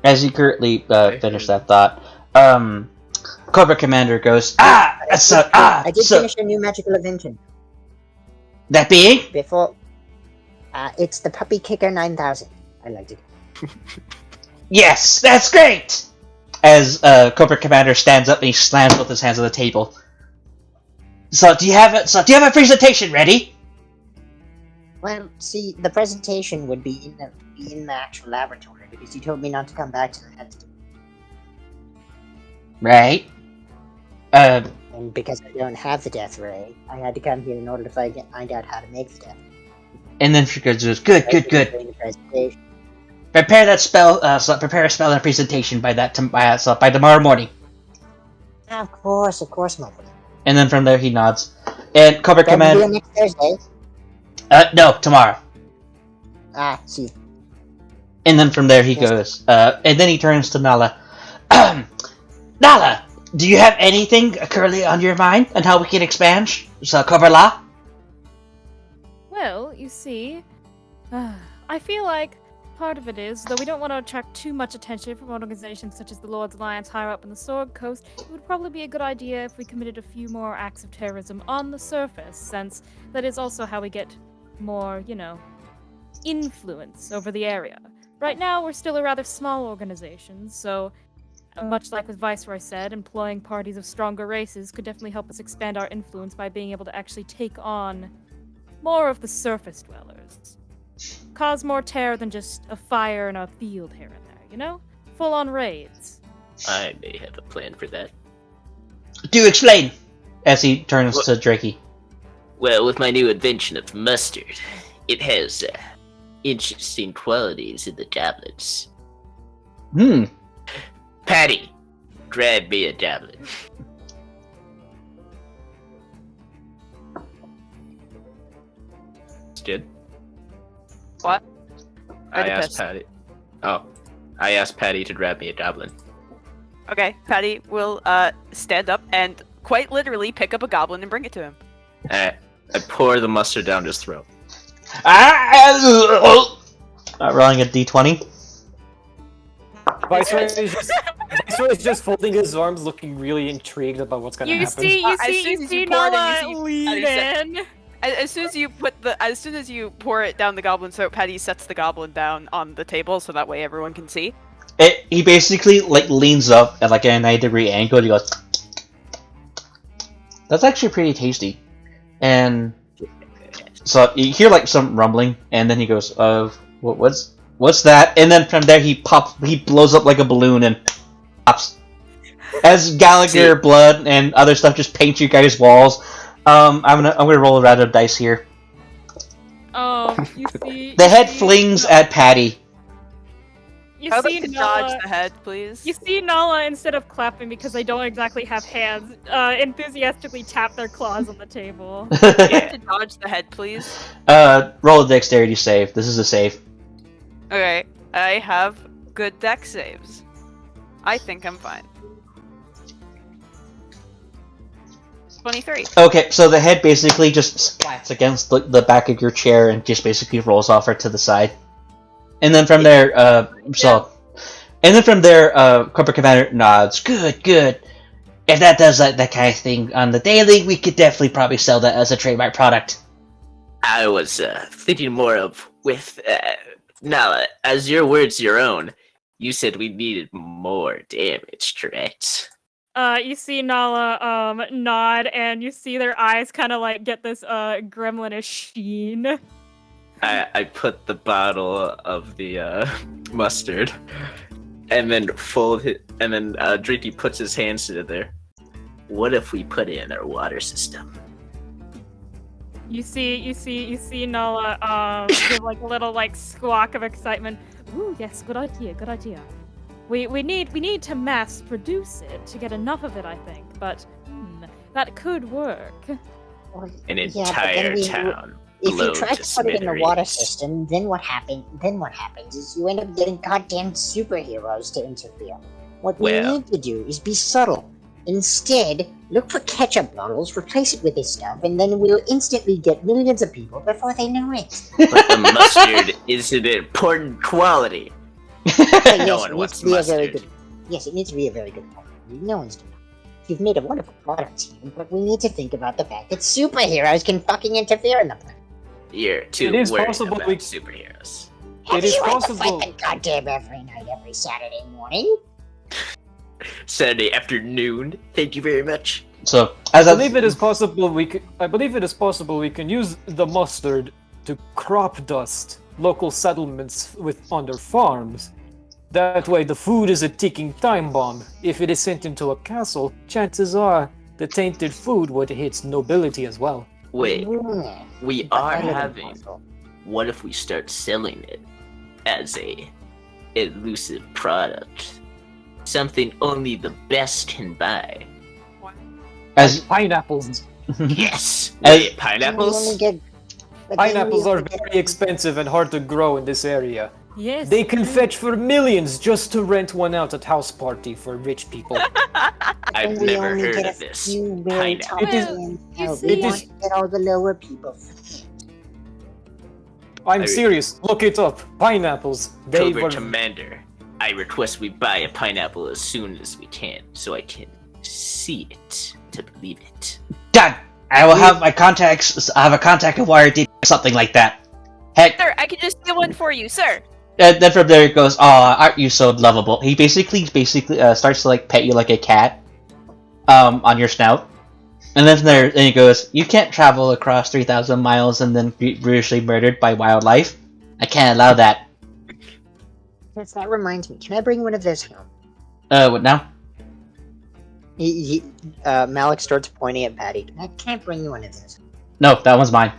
As you currently finish that thought, Cobra Commander goes, I did so finish a new magical invention. that being? Before, it's the Puppy Kicker 9000. I liked it. Yes, that's great! As Cobra Commander stands up and he slams both his hands on the table. So do you have a presentation ready? Well, see, the presentation would be in the actual laboratory because you told me not to come back to that. Right. And because I don't have the death ray, I had to come here in order to find out how to make the death. And then she goes, good. During the presentation. Prepare that spell. Prepare a spell and a presentation by tomorrow morning. Of course, my friend. And then from there he nods. And Cobra Can we do it Commander. next Thursday? No, tomorrow. See. And then from there he goes. And then he turns to Nala. Nala, do you have anything currently on your mind on how we can expand? So Cobra-La? Well, you see, I feel like part of it is, though we don't want to attract too much attention from organizations such as the Lord's Alliance higher up in the Sword Coast, it would probably be a good idea if we committed a few more acts of terrorism on the surface, since that is also how we get more, influence over the area. Right now, we're still a rather small organization, so much like what Viceroy said, employing parties of stronger races could definitely help us expand our influence by being able to actually take on more of the surface dwellers. Cause more terror than just a fire in a field here and there, Full-on raids. I may have a plan for that. Do explain! As he turns to Drakey. Well, with my new invention of mustard, it has interesting qualities in the tablets. Patty, grab me a tablet. Did. What? I asked Patty. Oh, I asked Patty to grab me a goblin. Okay, Patty will stand up and quite literally pick up a goblin and bring it to him. I pour the mustard down his throat. Rolling a d20. Viceroy is just folding his arms, looking really intrigued about what's gonna happen. You see Nala lean in. As soon as you pour it down the goblin's throat, Patty sets the goblin down on the table so that way everyone can see. He basically leans up at a 90-degree angle and he goes, that's actually pretty tasty. And so you hear some rumbling, and then he goes, what's that? And then from there he blows up like a balloon and pops. As Gallagher blood and other stuff just paint you guys' walls. I'm gonna roll a round of dice here. You see. The head flings at Patty. I'd like to dodge the head, please. You see Nala, instead of clapping because they don't exactly have hands, enthusiastically tap their claws on the table. To dodge the head, please. Roll a dexterity save. This is a save. Okay, I have good dex saves. I think I'm fine. 23. Okay, so the head basically just splats against the back of your chair and just basically rolls off to the side. And then from there, Cobra Commander nods. Good. If that does that kind of thing on the daily, we could definitely probably sell that as a trademark product. I was thinking more of with Nala, as your words your own. You said we needed more damage, correct? You see Nala nod, and you see their eyes kind of get this gremlinish sheen. I put the bottle of the mustard, and then fold it, and then Drinky puts his hands to there. What if we put it in our water system? You see Nala give a little squawk of excitement. Ooh, yes, good idea. We need to mass produce it to get enough of it, I think. But that could work. An entire town. If you try to put it in the water system, then what happens is you end up getting goddamn superheroes to interfere. What we need to do is be subtle. Instead, look for ketchup bottles, replace it with this stuff, and then we'll instantly get millions of people before they know it. But the mustard is an important quality. No one wants mustard. Yes, it needs to be a very good quality. No one's doing it. You've made a wonderful product, Steven, but we need to think about the fact that superheroes can fucking interfere in the plan. You're too It is worried possible about we- superheroes. Have It is you had to possible- fight the goddamn every night, every Saturday morning? Saturday afternoon. Thank you very much. So, I believe it is possible we can use the mustard to crop dust local settlements on their farms. That way, the food is a ticking time bomb. If it is sent into a castle, chances are the tainted food would hit nobility as well. Wait, Yeah. we But are I live in having. Moscow. What if we start selling it as a elusive product? Something only the best can buy. as Pineapples. Yes! As- Wait, pineapples? Pineapples are very expensive and hard to grow in this area. Yes. They can fetch for millions just to rent one out at house party for rich people. I've never heard of this. Pineapple. It is- you see- it is- Get all the lower people. I'm serious. Look it up. Pineapples. They Cobra were. Commander, I request we buy a pineapple as soon as we can, so I can see it to believe it. God, I will have my contacts. I have a contact of wire deep, something like that. Heck, Sir, I can just steal one for you, sir. and then from there it goes. Aw, aren't you so lovable? He basically starts to like pet you like a cat, on your snout, and then from there, and he goes, "You can't travel across 3,000 miles and then be brutally murdered by wildlife. I can't allow that." Yes, that reminds me. Can I bring one of those home? What now? Malik starts pointing at Patty. I can't bring you one of those. No, that one's mine.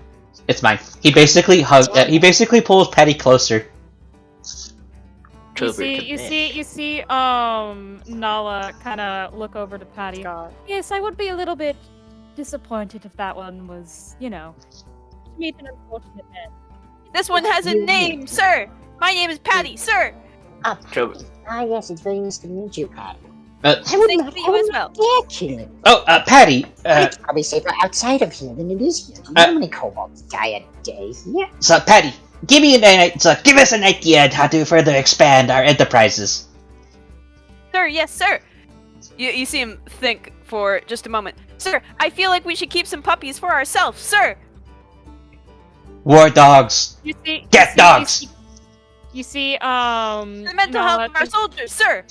It's mine. He basically he basically pulls Patty closer. You Cobra see, Nala kind of look over to Patty. Yes, I would be a little bit disappointed if that one was, made an unfortunate end. This one has a name, sir. My name is Patty, sir. Cobra. Yes, it's very nice to meet you, Patty. Uh, I would Nice not, to meet I you would as not well. dare kill it. Oh, Patty. It's probably safer outside of here than it is here. Do you know how many kobolds die a day here? So Patty, give us an idea on how to further expand our enterprises. Sir, yes, sir. You see him think for just a moment. Sir, I feel like we should keep some puppies for ourselves, sir. War dogs. Get dogs. You see, The mental Nala health of our soldiers, sir.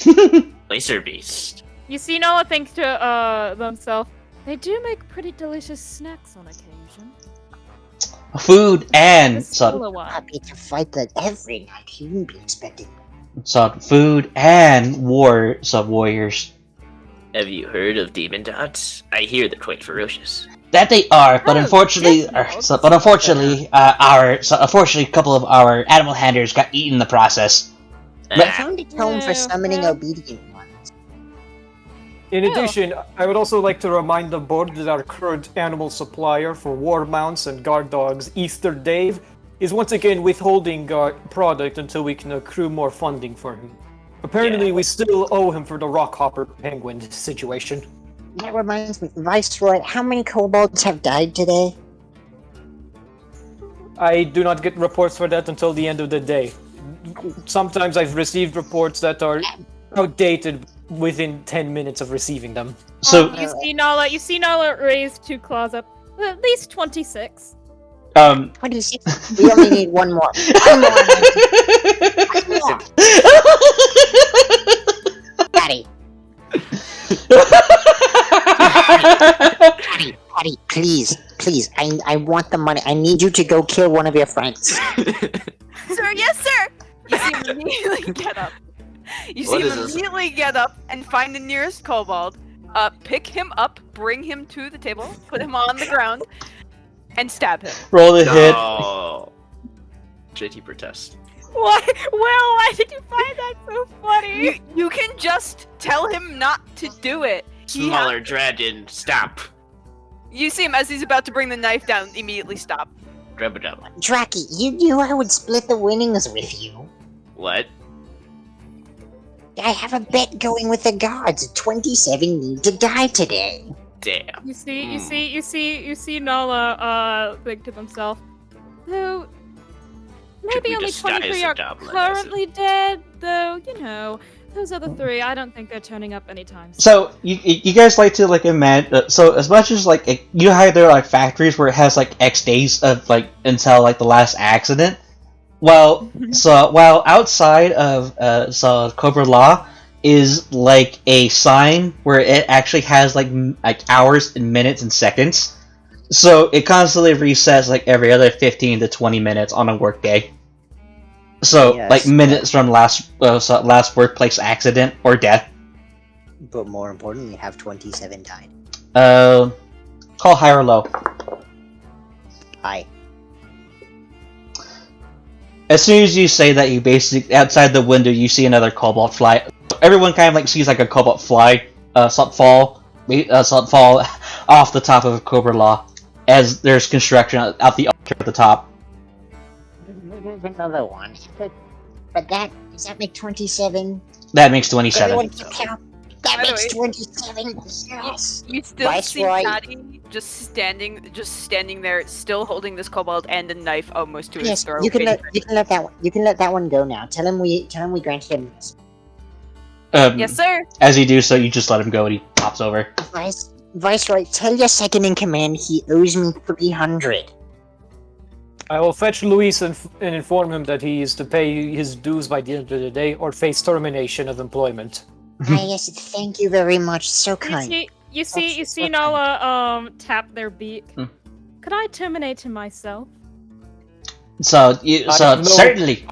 Laser Beast. You see Nala think to themselves, they do make pretty delicious snacks on occasion. Food and The smaller one. Happy to fight that every night. You wouldn't be expecting. food and warriors. Have you heard of demon dogs? I hear they're quite ferocious. That they are, but Oh, unfortunately, definitely. unfortunately, a couple of our animal handlers got eaten in the process. I found a tome Yeah, for summoning yeah. obedient ones. In Yeah. addition, I would also like to remind the board that our current animal supplier for war mounts and guard dogs, Easter Dave, is once again withholding product until we can accrue more funding for him. Apparently, we still owe him for the Rockhopper Penguin situation. That reminds me, Viceroy, how many kobolds have died today? I do not get reports for that until the end of the day. Sometimes I've received reports that are outdated within 10 minutes of receiving them. So, You see Nala raise two claws up. At least 26. 26. We only need one more. One more. One more. Patty. Patty, please. I want the money. I need you to go kill one of your friends. Sir, yes, sir. You see him immediately get up. You see What him is this? immediately get up and find the nearest kobold, pick him up, bring him to the table, put him on the ground, and stab him. roll the hit. No. JT protest. Why? Well, why did you find that so funny? You can just tell him not to do it. Smaller dragon, stop. You see him as he's about to bring the knife down, immediately stop. Grab it up. Draki, you knew I would split the winnings with you. What? I have a bet going with the guards. 27 need to die today. Damn. You see Nala think to himself, though maybe we only disguise 23 the are goblin as currently dead, though, those other 3, I don't think they're turning up anytime soon. So you guys like to like imagine. So as much as like you have their like factories where it has like X days of like until like the last accident. Well, while outside of Cobra-La is like a sign where it actually has like hours and minutes and seconds. So it constantly resets like every other 15 to 20 minutes on a workday. So Yes, like minutes from last workplace accident or death. But more importantly, have 27 died. Call high or low. Hi. As soon as you say that, you basically outside the window you see another cobalt fly. Everyone kind of like sees like a cobalt fly, fall off the top of Cobra-La as there's construction out the altar at the top. There's another one. But does that make 27? That makes 27. Everyone keep count. That By the makes way- 27. Yes. You still see Viceroy. Patty just standing there, still holding this kobold and a knife almost to his Yes, throat. you can waiting let that one. You can let that one go now. Tell him we granted him. Yes, sir. As you do so, you just let him go and he pops over. Viceroy, tell your second in command he owes me 300. I will fetch Luis and inform him that he is to pay his dues by the end of the day or face termination of employment. Yes, thank you very much. So You kind. see so Nala tap their beak. Hmm. Could I terminate him myself? So No, certainly.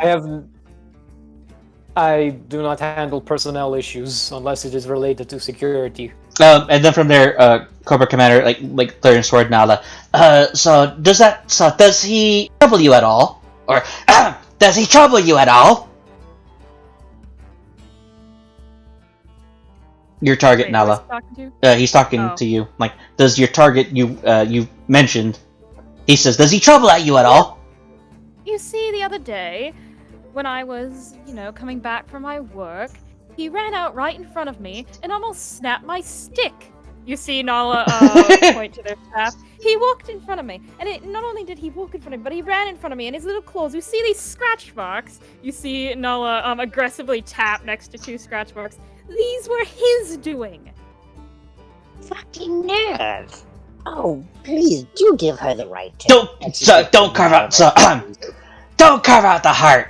I do not handle personnel issues unless it is related to security. And then from there, Cobra Commander like turns toward Nala. Does he trouble you at all? Or does he trouble you at all? Your target, Wait, Nala. who's he talking to? He's talking Oh. to you. Like, does your target you mentioned? He says, does he trouble at you at all? You see, the other day, when I was, coming back from my work, he ran out right in front of me and almost snapped my stick. You see Nala point to their staff. He walked in front of me, and not only did he walk in front of me, but he ran in front of me, and his little claws. You see these scratch marks. You see Nala aggressively tap next to 2 scratch marks. These were his doing. Fucking nerve. Oh, please do give her the right to. Don't carve out, don't carve out the heart.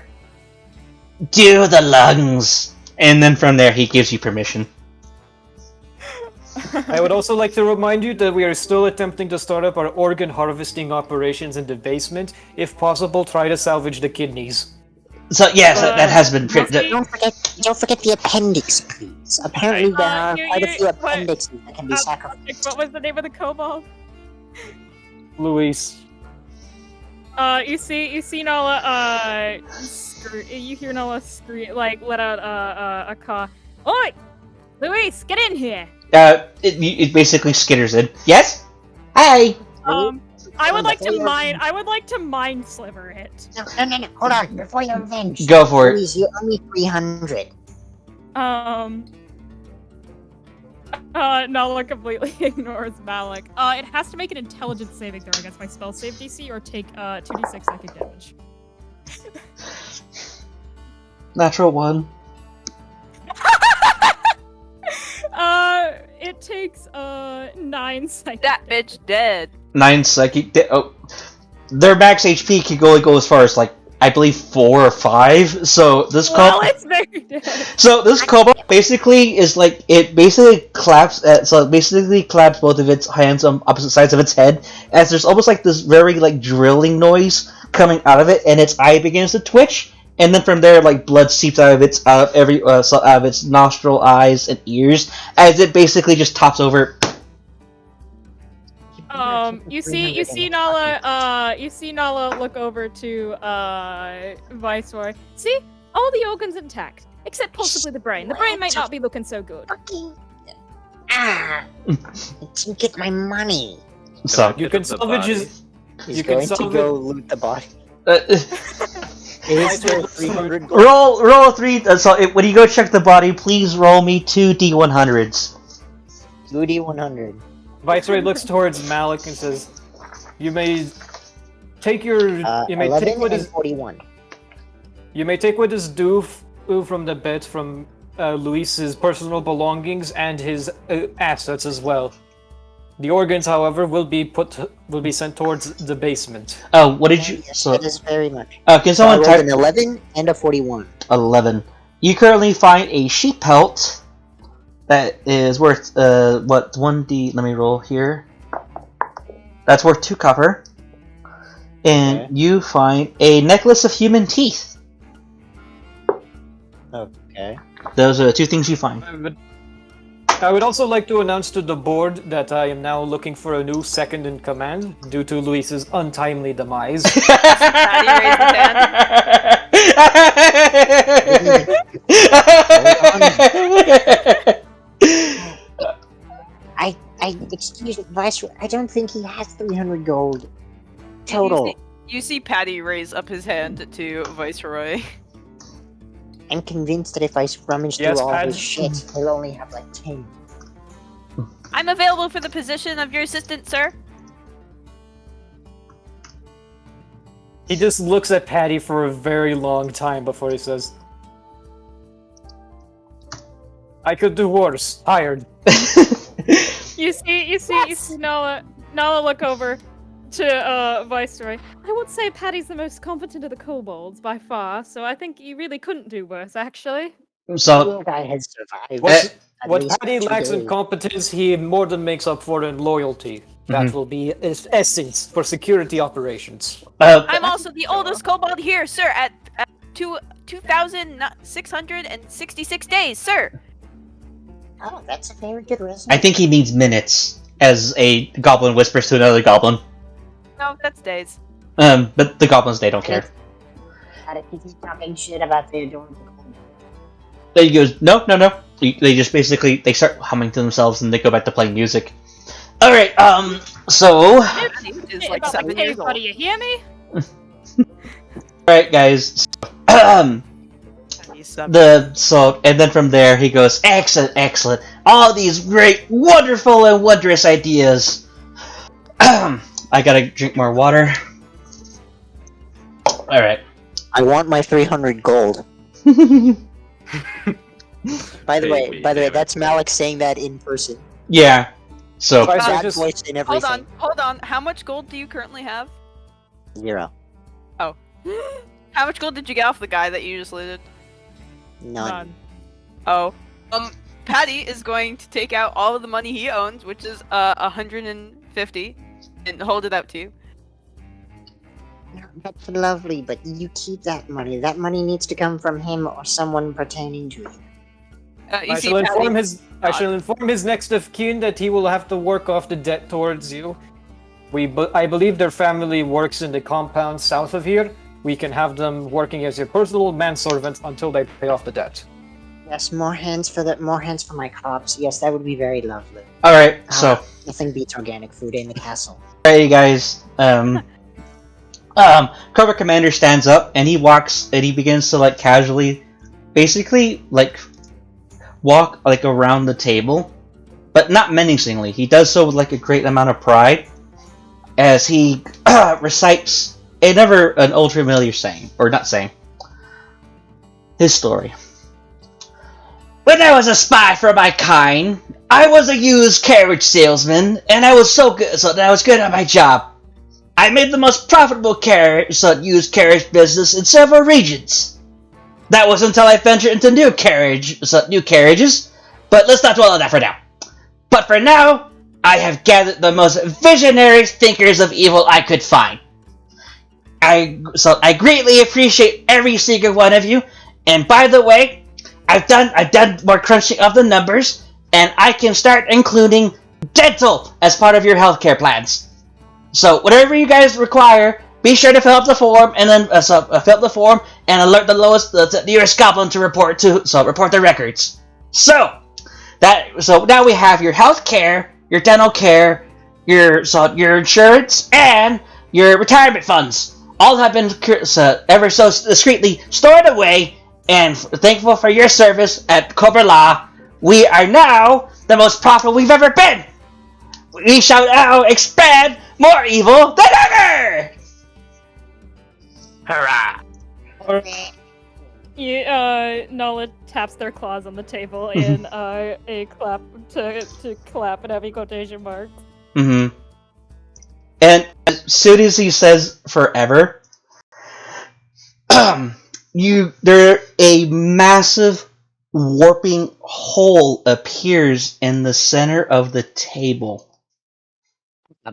Do the lungs, and then from there he gives you permission. I would also like to remind you that we are still attempting to start up our organ harvesting operations in the basement. If possible, try to salvage the kidneys. So yes, that has been. Don't forget the appendix, please. Apparently there are quite a few appendixes that can be sacrificed. What was the name of the kobold? Luis. You see Nala, you hear Nala scream, let out a caw. Oi! Luis, get in here! It basically skitters in. Yes. Hi. I would like to mind sliver it. No. Hold on. Before you're avenged. Go for it. Please, you owe me 300. Nala completely ignores Malik. It has to make an intelligence saving throw against my spell save DC or take 2d6 psychic damage. Natural 1. It takes 9 psychic. That bitch dead. 9 psychic. Their max HP can only go as far as I believe 4 or 5. So this It's very dead. So this cobalt basically is it basically claps both of its hands on opposite sides of its head, as there's almost this very drilling noise coming out of it, and its eye begins to twitch, and then from there blood seeps out of its nostril, eyes, and ears, as it basically just tops over. You see Nala look over to Viceroy. See, all the organs intact, except possibly the brain. The brain might not be looking so good. Fucking. I didn't get my money. So You can salvage his. He's You can going to salvage- go loot the body. Is there 300 gold? Roll a 3. When you go check the body, please roll me 2 D100s. 2D100. Viceroy looks towards Malik and says, "You may take your. You may 11 take what and is. 41. You may take what is due from the bit from Luis's personal belongings and his assets as well. The organs, however, will be sent towards the basement." Oh, what did you? Yes, So, that is very much. can So I someone rolled type an 11 and a 41. 11? You currently find a sheep pelt that is worth 1D. Let me roll here. That's worth 2 copper. And Okay. you find a necklace of human teeth. Okay. Those are the 2 things you find. I would also like to announce to the board that I am now looking for a new second in command due to Luis's untimely demise. Patty raised his Excuse me, Viceroy, I don't think he has 300 gold. Total. You see Patty raise up his hand to Viceroy. I'm convinced that if I rummage Yes, through all Pat. his shit, he'll only have like 10. I'm available for the position of your assistant, sir. He just looks at Patty for a very long time before he says, "I could do worse. Hired." You see Nala look over to Viceroy. I would say Patty's the most competent of the kobolds by far, so I think you really couldn't do worse, actually. So, Little guy has survived. What least Patty 2 lacks in days. competence, he more than makes up for in loyalty. That will be his essence for security operations. I'm also the oldest kobold here, sir, at 2,666 days, sir. Oh, that's a very good resume. I think he means minutes, as a goblin whispers to another goblin. No, that's days. But the goblins, they don't care. Gotta keep talking shit about the adorable. Then he goes, no. They just basically, they start humming to themselves and they go back to playing music. Alright, so... Patty is like 7 years old. Buddy, you hear me? Alright, guys. He's 7. And then from there he goes, excellent. All these great, wonderful, and wondrous ideas. I gotta drink more water. Alright. I want my 300 gold. By the way, that's Malik saying that in person. Yeah. So, That just- voice and everything. Hold on. How much gold do you currently have? 0. How much gold did you get off the guy that you just looted? None. Oh. Patty is going to take out all of the money he owns, which is 150, and hold it out to you. That's lovely, but you keep that money. That money needs to come from him or someone pertaining to him. You I see shall Patty. inform his next of kin that he will have to work off the debt towards you. I believe their family works in the compound south of here. We can have them working as your personal manservant until they pay off the debt. Yes, more hands for my crops. Yes, that would be very lovely. alright, so, Nothing beats organic food in the castle. alright, guys. Cobra Commander stands up and he walks and he begins to casually, basically walk around the table, but not menacingly. He does so with a great amount of pride, as he recites an ultra familiar saying, or not saying, his story. When I was a spy for my kind, I was a used carriage salesman, and I was so good that I was good at my job. I made the most profitable used carriage business in several regions. That was until I ventured into new carriages, but let's not dwell on that for now. But for now, I have gathered the most visionary thinkers of evil I could find. I greatly appreciate every single one of you, and by the way, I've done more crunching of the numbers, and I can start including dental as part of your healthcare plans. So whatever you guys require, be sure to fill up the form, and then alert the nearest goblin to report the records. So now we have your health care, your dental care, your insurance, and your retirement funds all have been ever so discreetly stored away, and thankful for your service at Cobra-La, we are now the most profitable we've ever been! We shall now expand more evil than ever! Hurrah! Nala taps their claws on the table in a clap to clap and having quotation marks. Mm-hmm. And as soon as he says forever, a massive warping hole appears in the center of the table.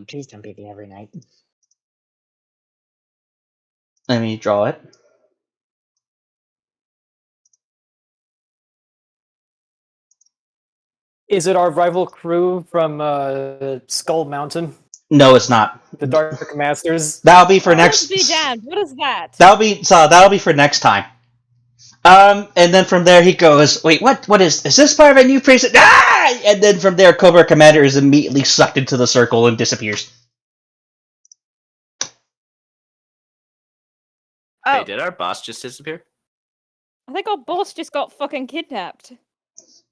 Please don't be there every night. Let me draw it. Is it our rival crew from Skull Mountain? No, it's not. The Dark Masters? That'll be for Let's next. be damned. What is that? That'll be for next time. And then from there he goes, wait, what is this part of a new precinct? Ah! And then from there, Cobra Commander is immediately sucked into the circle and disappears. Oh, Hey, did our boss just disappear? I think our boss just got fucking kidnapped.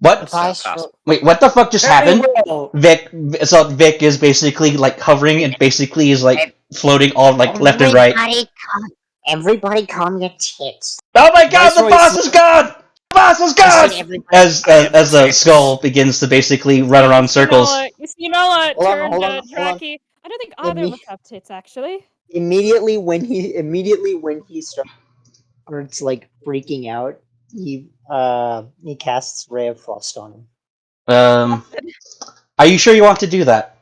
What? That's not possible. Wait, what the fuck just Very happened? well. Vic is basically like hovering and basically is like floating all like left and right. Everybody calm your tits. Oh my god, the Viceroy boss is gone! The boss is I said gone! everybody- As the skull begins to basically run around circles. You see Nala Hold on, turned hold on, hold on. Draki. I don't think either of us have tits, actually. Immediately when he starts like freaking out, he casts Ray of Frost on him. Are you sure you want to do that?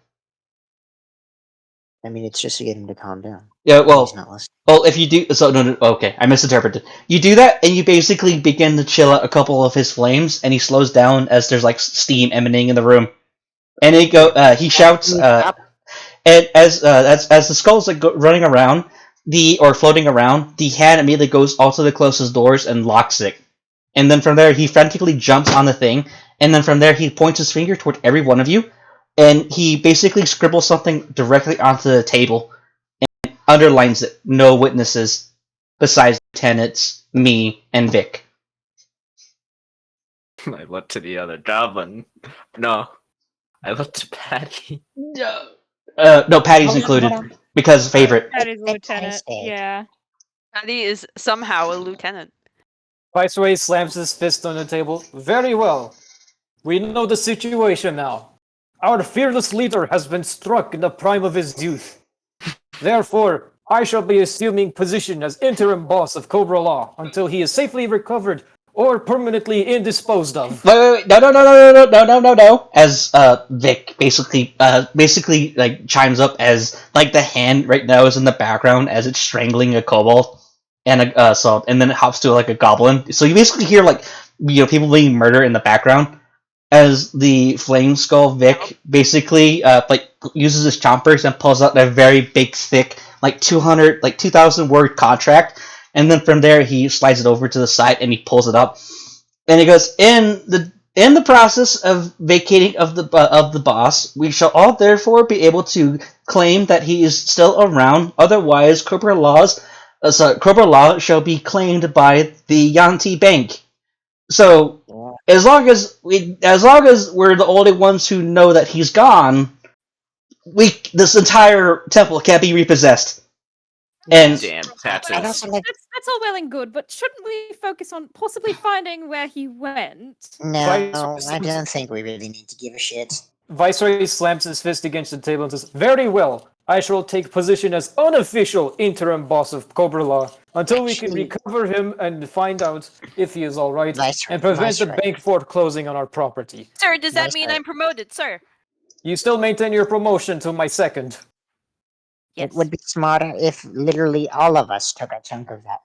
I mean, it's just to get him to calm down. Yeah, well, He's not listening. well, if you do, no, okay, I misinterpreted. You do that, and you basically begin to chill out a couple of his flames, and he slows down as there's like steam emanating in the room, and he shouts, and as the skull's like running around, or floating around, the hand immediately goes also to the closest doors and locks it, and then from there he frantically jumps on the thing, and then from there he points his finger toward every one of you, and he basically scribbles something directly onto the table. Underlines it. No witnesses besides lieutenants, me, and Vic. I looked to the other goblin. No, I looked to Patty. No, Patty's Hold on, included hold on. because favorite. That is That's lieutenant. nice. Yeah. Patty is somehow a lieutenant. Viceroy slams his fist on the table. Very well. We know the situation now. Our fearless leader has been struck in the prime of his youth. Therefore, I shall be assuming position as interim boss of Cobra-La until he is safely recovered or permanently indisposed of. Wait, no. As Vic basically like chimes up as like the hand right now is in the background as it's strangling a kobold and and then it hops to like a goblin. So you basically hear like people being murdered in the background as the flame skull Vic basically like uses his chompers and pulls out a very big thick like 2,000 word contract. And then from there, he slides it over to the side and he pulls it up. And he goes, in the process of vacating of the boss, we shall all therefore be able to claim that he is still around. Otherwise, Cobra-La shall be claimed by the Yanti Bank. So, as long as we're the only ones who know that he's gone, this entire temple can't be repossessed. And Damn, I'd Tatsu. also like That's all well and good, but shouldn't we focus on possibly finding where he went? no, Viceroy- I don't think we really need to give a shit. Viceroy slams his fist against the table and says, very well. I shall take position as unofficial interim boss of Cobra-La until we can Actually- recover him and find out if he is alright Viceroy, and prevent the Viceroy. bank foreclosing on our property. Sir, does that mean Viceroy. I'm promoted, sir? You still maintain your promotion to my second. Yes. It would be smarter if literally all of us took a chunk of that.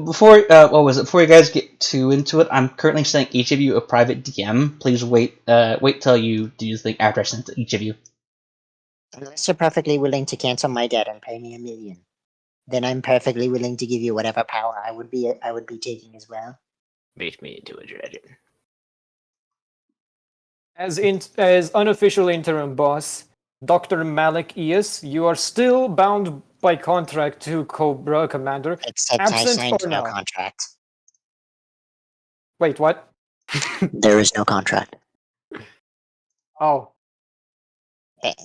before you guys get too into it, I'm currently sending each of you a private DM. Please wait till you do the thing after I send it to each of you. Unless you're perfectly willing to cancel my debt and pay me $1 million, then I'm perfectly willing to give you whatever power I would be taking as well. Make me into a dragon. As unofficial interim boss, Dr. Malik Ias, you are still bound by contract to Cobra Commander. Except I Absent signed for no now. contract. Wait, what? There is no contract. Oh,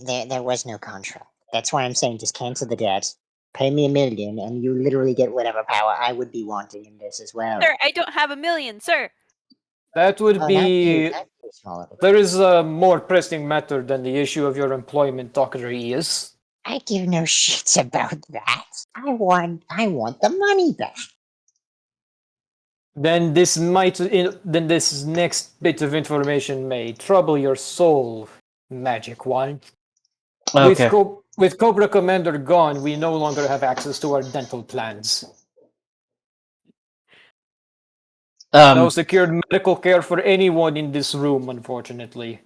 There was no contract. That's why I'm saying just cancel the debt, pay me $1 million, and you literally get whatever power I would be wanting in this as well. Sir, I don't have $1 million, sir. that would Oh, be. that'd be small of a- There is a more pressing matter than the issue of your employment, Dr. Eas. I give no shits about that. I want the money back. Then this next bit of information may trouble your soul, Magic One. Okay. With Cobra Commander gone, we no longer have access to our dental plans. No secured medical care for anyone in this room, unfortunately.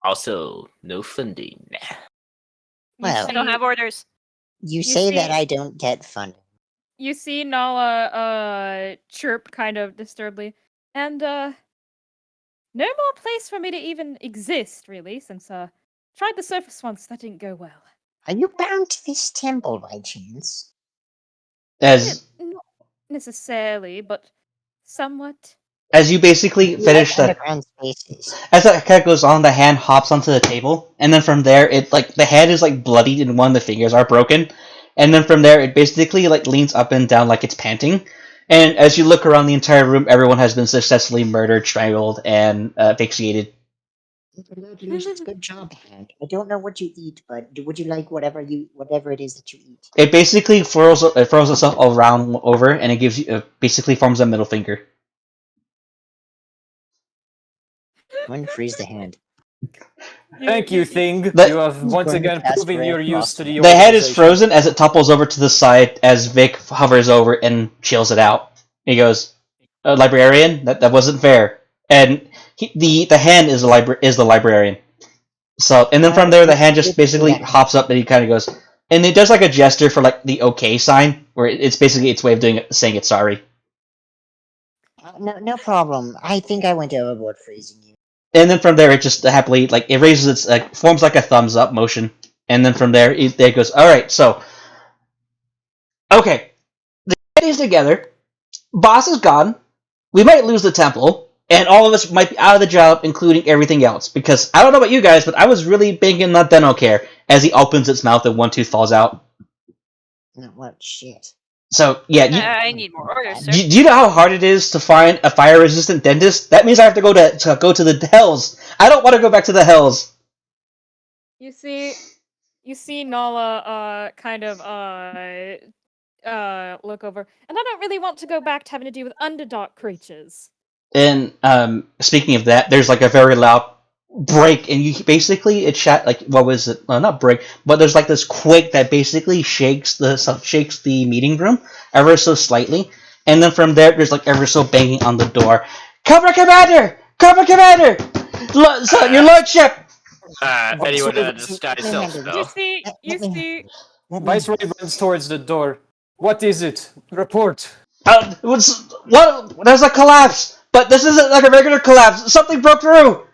Also, no funding. Well, I don't have orders. You say see- that I don't get funding. You see Nala chirp kind of disturbedly, and no more place for me to even exist, really, since tried the surface once, that didn't go well. Are you bound to this temple by chance? As Not necessarily, but somewhat. you basically You finish like that, underground spaces. as that kind of goes on, the hand hops onto the table, and then from there, it like the hand is like bloodied and one of the fingers are broken, and then from there, it basically like leans up and down like it's panting. And as you look around the entire room, everyone has been successfully murdered, strangled, and asphyxiated. Congratulations, good job, hand. I don't know what you eat, but would you like whatever it is that you eat? It basically throws itself around over, and it gives you basically forms a middle finger. I'm gonna freeze the hand. Thank you, Thing. The- You have Who's once going to again cast proven Ray your of use to Frost? the The head is organization. frozen as it topples over to the side as Vic hovers over and chills it out. He goes, "Librarian, that wasn't fair." And the hand is the librarian. So, and then from there, the hand just basically hops up and he kind of goes, and it does like a gesture for like the okay sign, where it's basically its way of doing it, saying it's sorry. No problem. I think I went overboard freezing you. And then from there, it just happily like it raises its forms like a thumbs up motion, and then from there, it goes, "All right, so okay, the head is together. Boss is gone. We might lose the temple, and all of us might be out of the job, including everything else. Because I don't know about you guys, but I was really banking on dental care." As he opens its mouth and one tooth falls out. No, what shit? So yeah, I need more orders, sir. do you know how hard it is to find a fire-resistant dentist? That means I have to go to the hells. I don't want to go back to the hells. You see Nala kind of look over, and I don't really want to go back to having to deal with underdark creatures. And speaking of that, there's like a very loud break, and you basically it like what was it? Well, not break, but there's like this quake that basically shakes the meeting room ever so slightly, and then from there there's like ever so banging on the door. Cobra Commander, Cobra Commander, your lordship. Anyone disguise self, You though. see Viceroy runs towards the door. What is it? Report. There's a collapse, but this isn't like a regular collapse. Something broke through.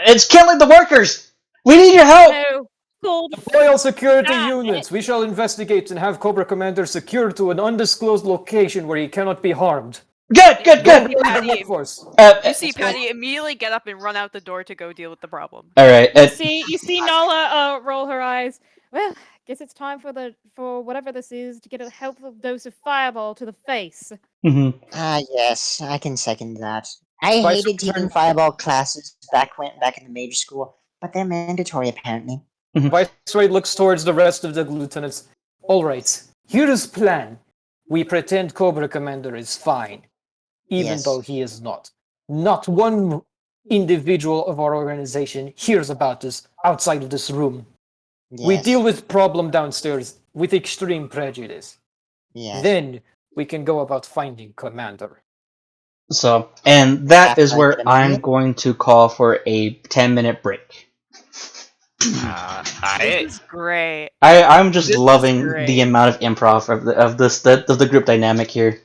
It's killing the workers. We need your help. no gold. Royal security Damn units. We shall investigate and have Cobra Commander secured to an undisclosed location where he cannot be harmed. Good. Go Patty. to the workforce. You see Patty immediately get up and run out the door to go deal with the problem. All right. You see Nala roll her eyes. Well, guess it's time for whatever this is to get a helpful dose of fireball to the face. Mhm. Yes, I can second that. I Vice hated taking President- fireball classes back in the major school, but they're mandatory apparently. Viceroy looks towards the rest of the lieutenants. All right, here's plan. We pretend Cobra Commander is fine, even Yes. though he is not. Not one individual of our organization hears about this outside of this room. We Yes. deal with problem downstairs with extreme prejudice. Yes. Then we can go about finding Commander. So, and that is Half where like a I'm minute? going to call for a 10-minute break. This is great. I'm just This is loving great. the amount of improv of the group dynamic here.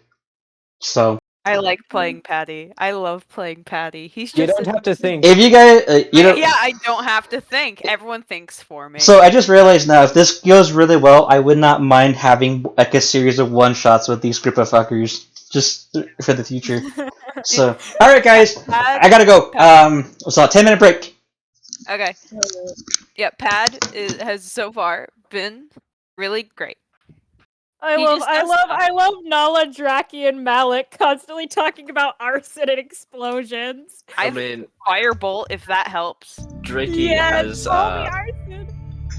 So. I like playing Patty. I love playing Patty. He's You just don't have to think. If you guys, yeah, I don't have to think. Everyone thinks for me. So I just realized now, if this goes really well, I would not mind having like a series of one shots with these group of fuckers, just for the future. So, all right, guys, I gotta go. So 10-minute break. Okay. Yeah, has so far been really great. I love Nala, Draki, and Malik constantly talking about arson and explosions. I mean, Firebolt, if that helps. Drakey has arson.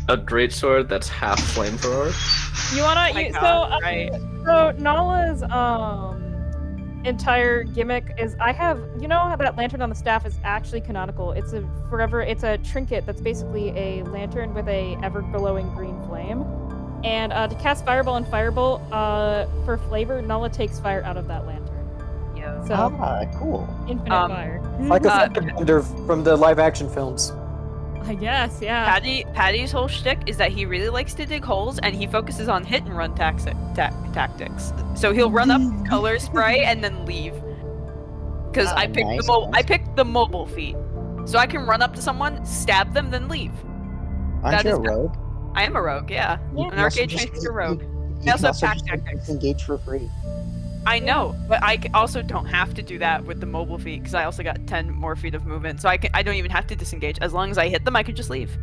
a great sword that's half flamethrower. You wanna? my You, God, so, right. so Nala's entire gimmick is I have, you know how that lantern on the staff is actually canonical. It's a trinket that's basically a lantern with a ever glowing green flame. And to cast Fireball and Firebolt, for flavor, Nala takes fire out of that lantern. Yeah. So Cool. infinite fire. Like a Thunder from the live action films. I guess, yeah. Patty's whole shtick is that he really likes to dig holes, and he focuses on hit and run tactics. So he'll run up, color spray, and then leave. Because I picked the mobile feat, so I can run up to someone, stab them, then leave. Aren't you a rogue? I am a rogue, yeah. You An can also arcade just- trained rogue. You also can also pack just tactics. engage for free. I know, but also don't have to do that with the mobile feat because I also got 10 more feet of movement, so I don't even have to disengage. As long as I hit them, I can just leave.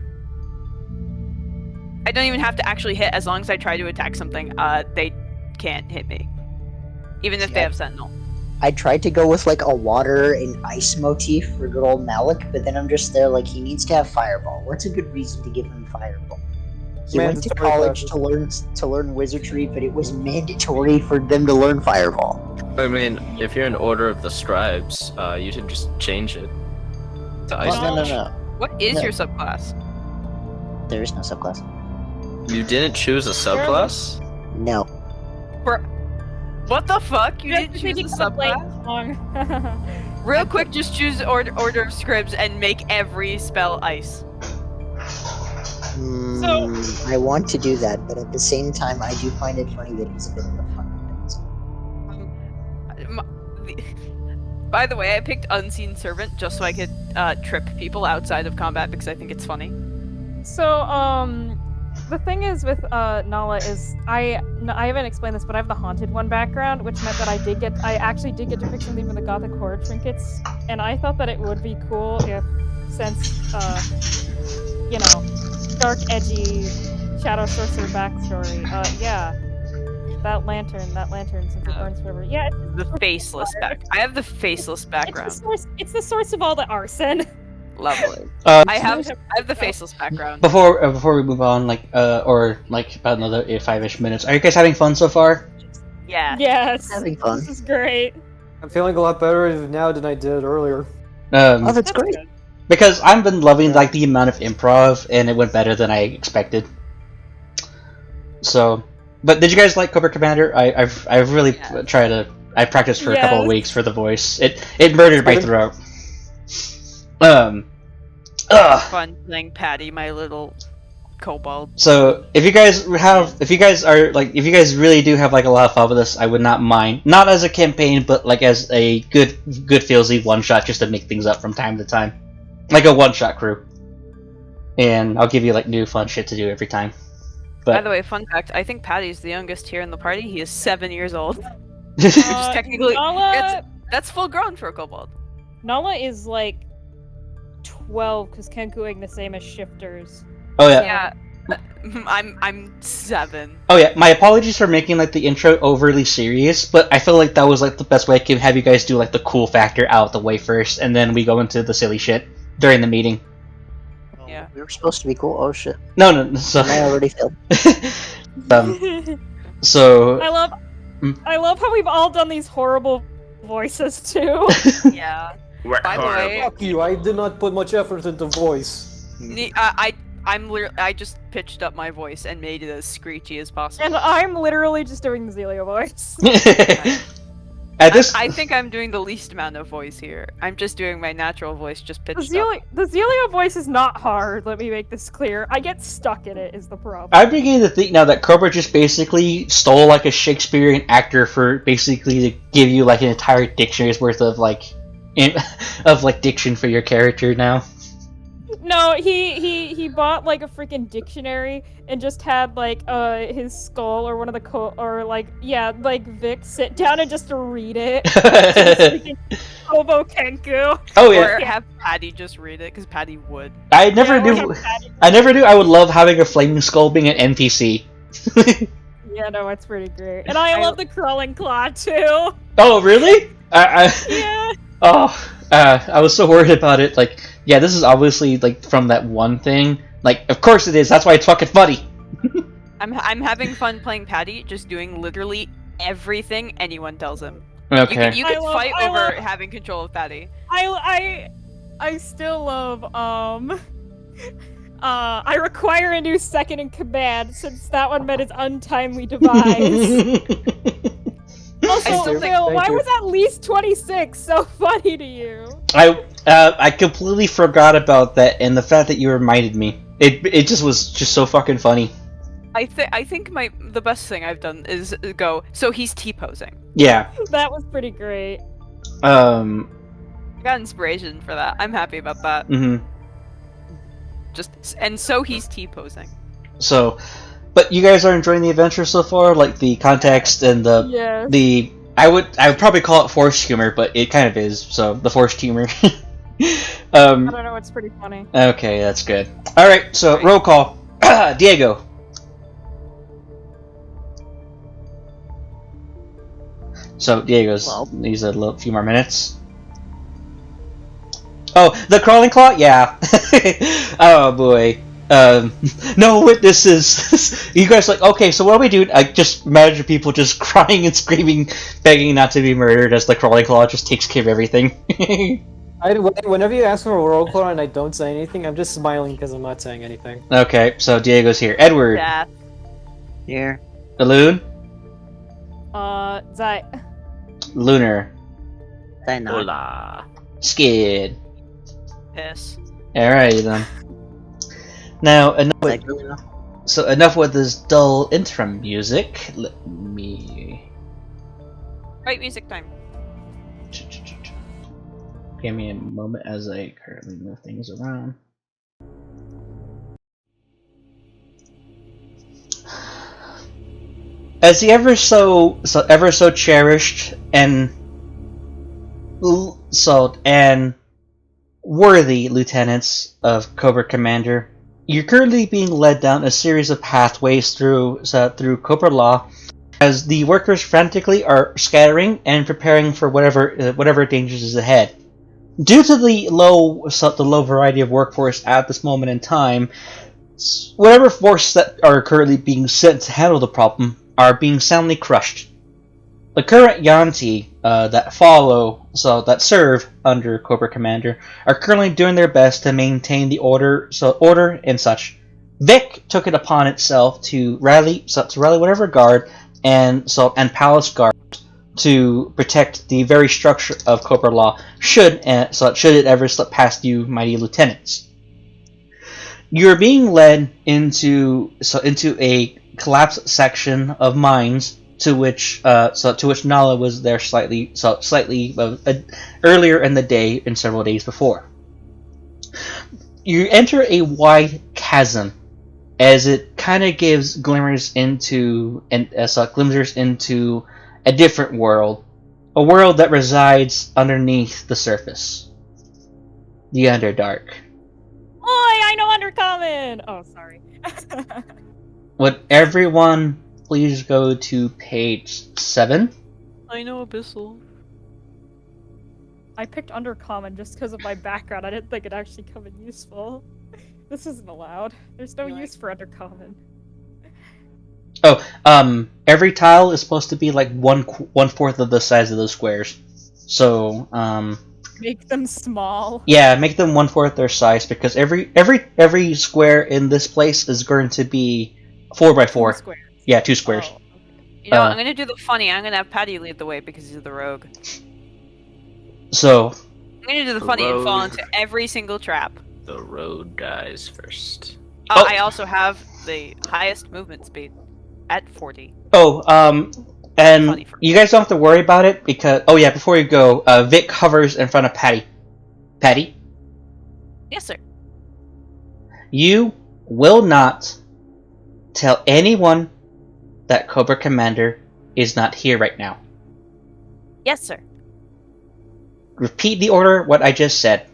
I don't even have to actually hit. As long as I try to attack something, they can't hit me, even if they have Sentinel. I tried to go with like a water and ice motif for good old Malik, but then I'm just there like he needs to have Fireball. What's a good reason to give him Fireball? He went to Mandatory college classes. to learn wizardry, but it was mandatory for them to learn Fireball. I mean, if you're in Order of the Scribes, you should just change it to Ice Well, Mage. no. What is No. your subclass? There is no subclass. You didn't choose a subclass? No. What the fuck? You You didn't have to choose a be playing subclass? song. Real quick, just choose Order of Scribes and make every spell ice. I want to do that, but at the same time, I do find it funny that he's a bit of a fucking By the way, I picked Unseen Servant just so I could trip people outside of combat because I think it's funny. So, the thing is with Nala is I haven't explained this, but I have the Haunted One background, which meant that I actually did get to pick something from the Gothic horror trinkets, and I thought that it would be cool if, since you know, dark, edgy Shadow Sorcerer backstory, yeah, that lantern, since it burns forever, yeah, The faceless I have the faceless background. it's the source of all the arson. Lovely. Uh, I have the faceless background. Before we move on, or about another 5-ish minutes, are you guys having fun so far? Yeah. Yes, Having fun. this is great. I'm feeling a lot better now than I did earlier. Oh, that's great. good. Because I've been loving like the amount of improv, and it went better than I expected. So, but did you guys like Cobra Commander? I've really tried to. I practiced for a couple of weeks for the voice. It murdered my throat. Fun playing Patty, my little kobold. So if you guys really do have like a lot of fun with this, I would not mind. Not as a campaign, but like as a good feelsy one shot, just to make things up from time to time, like a one shot crew. And I'll give you like new fun shit to do every time. By But the way, fun fact: I think Patty's the youngest here in the party. He is 7 years old, which is technically that's full grown for a kobold. Nala is like 12 because Kenkuig the same as shifters. oh yeah. Yeah, I'm 7. Oh yeah, my apologies for making like the intro overly serious, but I feel like that was like the best way I could have you guys do like the cool factor out the way first, and then we go into the silly shit during the meeting. Yeah. We were supposed to be cool. Oh shit. No. So, I already failed. so I love how we've all done these horrible voices too. Yeah. By the way- Fuck you, I did not put much effort into voice. I just pitched up my voice and made it as screechy as possible. And I'm literally just doing the Zelio voice. At this, I think I'm doing the least amount of voice here. I'm just doing my natural voice, just The pitched up. Zelia voice is not hard, let me make this clear. I get stuck in it, is the problem. I'm beginning to think now that Cobra just basically stole like a Shakespearean actor for basically to give you like an entire dictionary's worth of diction for your character now. No, he bought like a freaking dictionary and just had like his skull or one of the Vic sit down and just read it. Freaking Hobo Kenku. Oh Or yeah, have Patty just read it, because Patty would. I never Yeah, or knew. have Patty- I never knew I would love having a flaming skull being an NPC. Yeah, no, it's pretty great. And I love the crawling claw too. Oh really? Yeah. I was so worried about it. Like, yeah, this is obviously like from that one thing. Like, of course it is. That's why it's fucking funny. I'm having fun playing Patty, just doing literally everything anyone tells him. Okay. You can I fight love- over having control of Patty. I still love I require a new second in command since that one met its untimely demise. Also, still think- Phil, Thank why you. was at least 26 so funny to you? I completely forgot about that, and the fact that you reminded me. It just was just so fucking funny. I think the best thing I've done is go. So he's T-posing. Yeah. That was pretty great. I got inspiration for that. I'm happy about that. Mhm. So he's T-posing. So, but you guys are enjoying the adventure so far, like the context and Yes. I would probably call it forced humor, but it kind of is. So the forced humor. I don't know, it's pretty funny. Okay, that's good. All right, so roll call. Diego. So Diego's needs a few more minutes. Oh, the crawling claw? Yeah. Oh boy. No witnesses. You guys like, okay, so what do we do? I just imagine people just crying and screaming, begging not to be murdered as the crawling claw just takes care of everything. Whenever you ask for a roll call and I don't say anything, I'm just smiling because I'm not saying anything. Okay, so Diego's here. Edward. Yeah. Here. Balloon. Zai. Lunar. Then not. Hola. Skid. Piss. Alrighty then. Now, Like, really not. so enough with this dull interim music. Let me... Right, music time. Give me a moment as I currently move things around. As the ever so cherished and worthy lieutenants of Cobra Commander, you're currently being led down a series of pathways through Cobra-La, as the workers frantically are scattering and preparing for whatever dangers is ahead. Due to the low variety of workforce at this moment in time, whatever forces that are currently being sent to handle the problem are being soundly crushed. The current Yanti that serve under Cobra Commander are currently doing their best to maintain the order and such. Vic took it upon itself to rally whatever guard and palace guards to protect the very structure of Cobra-La should it ever slip past you, mighty lieutenants. You're being led into a collapsed section of mines to which Nala was there slightly earlier in the day and several days before. You enter a wide chasm as it kind of gives glimmers into a different world, a world that resides underneath the surface, the Underdark. Oi, I know Undercommon! Oh, sorry. Would everyone please go to page 7? I know Abyssal. I picked Undercommon just because of my background. I didn't think it'd actually come in useful. This isn't allowed. There's no use for Undercommon. Oh, every tile is supposed to be like one fourth of the size of those squares. So, Make them small. yeah, make them 1/4 their size, because every square in this place is going to be 4 by 4. 2 squares. Yeah, 2 squares. Oh, You know, I'm gonna do the funny. I'm gonna have Patty lead the way because he's the rogue. So, I'm gonna do the funny and fall into every single trap. The road dies first. Oh. I also have the highest movement speed at 40. And Funny for you guys don't have to worry about it because, oh yeah, before you go, Vic hovers in front of Patty. Patty, Yes, sir. you will not tell anyone that Cobra Commander is not here right now. Yes, sir. Repeat the order, what I just said.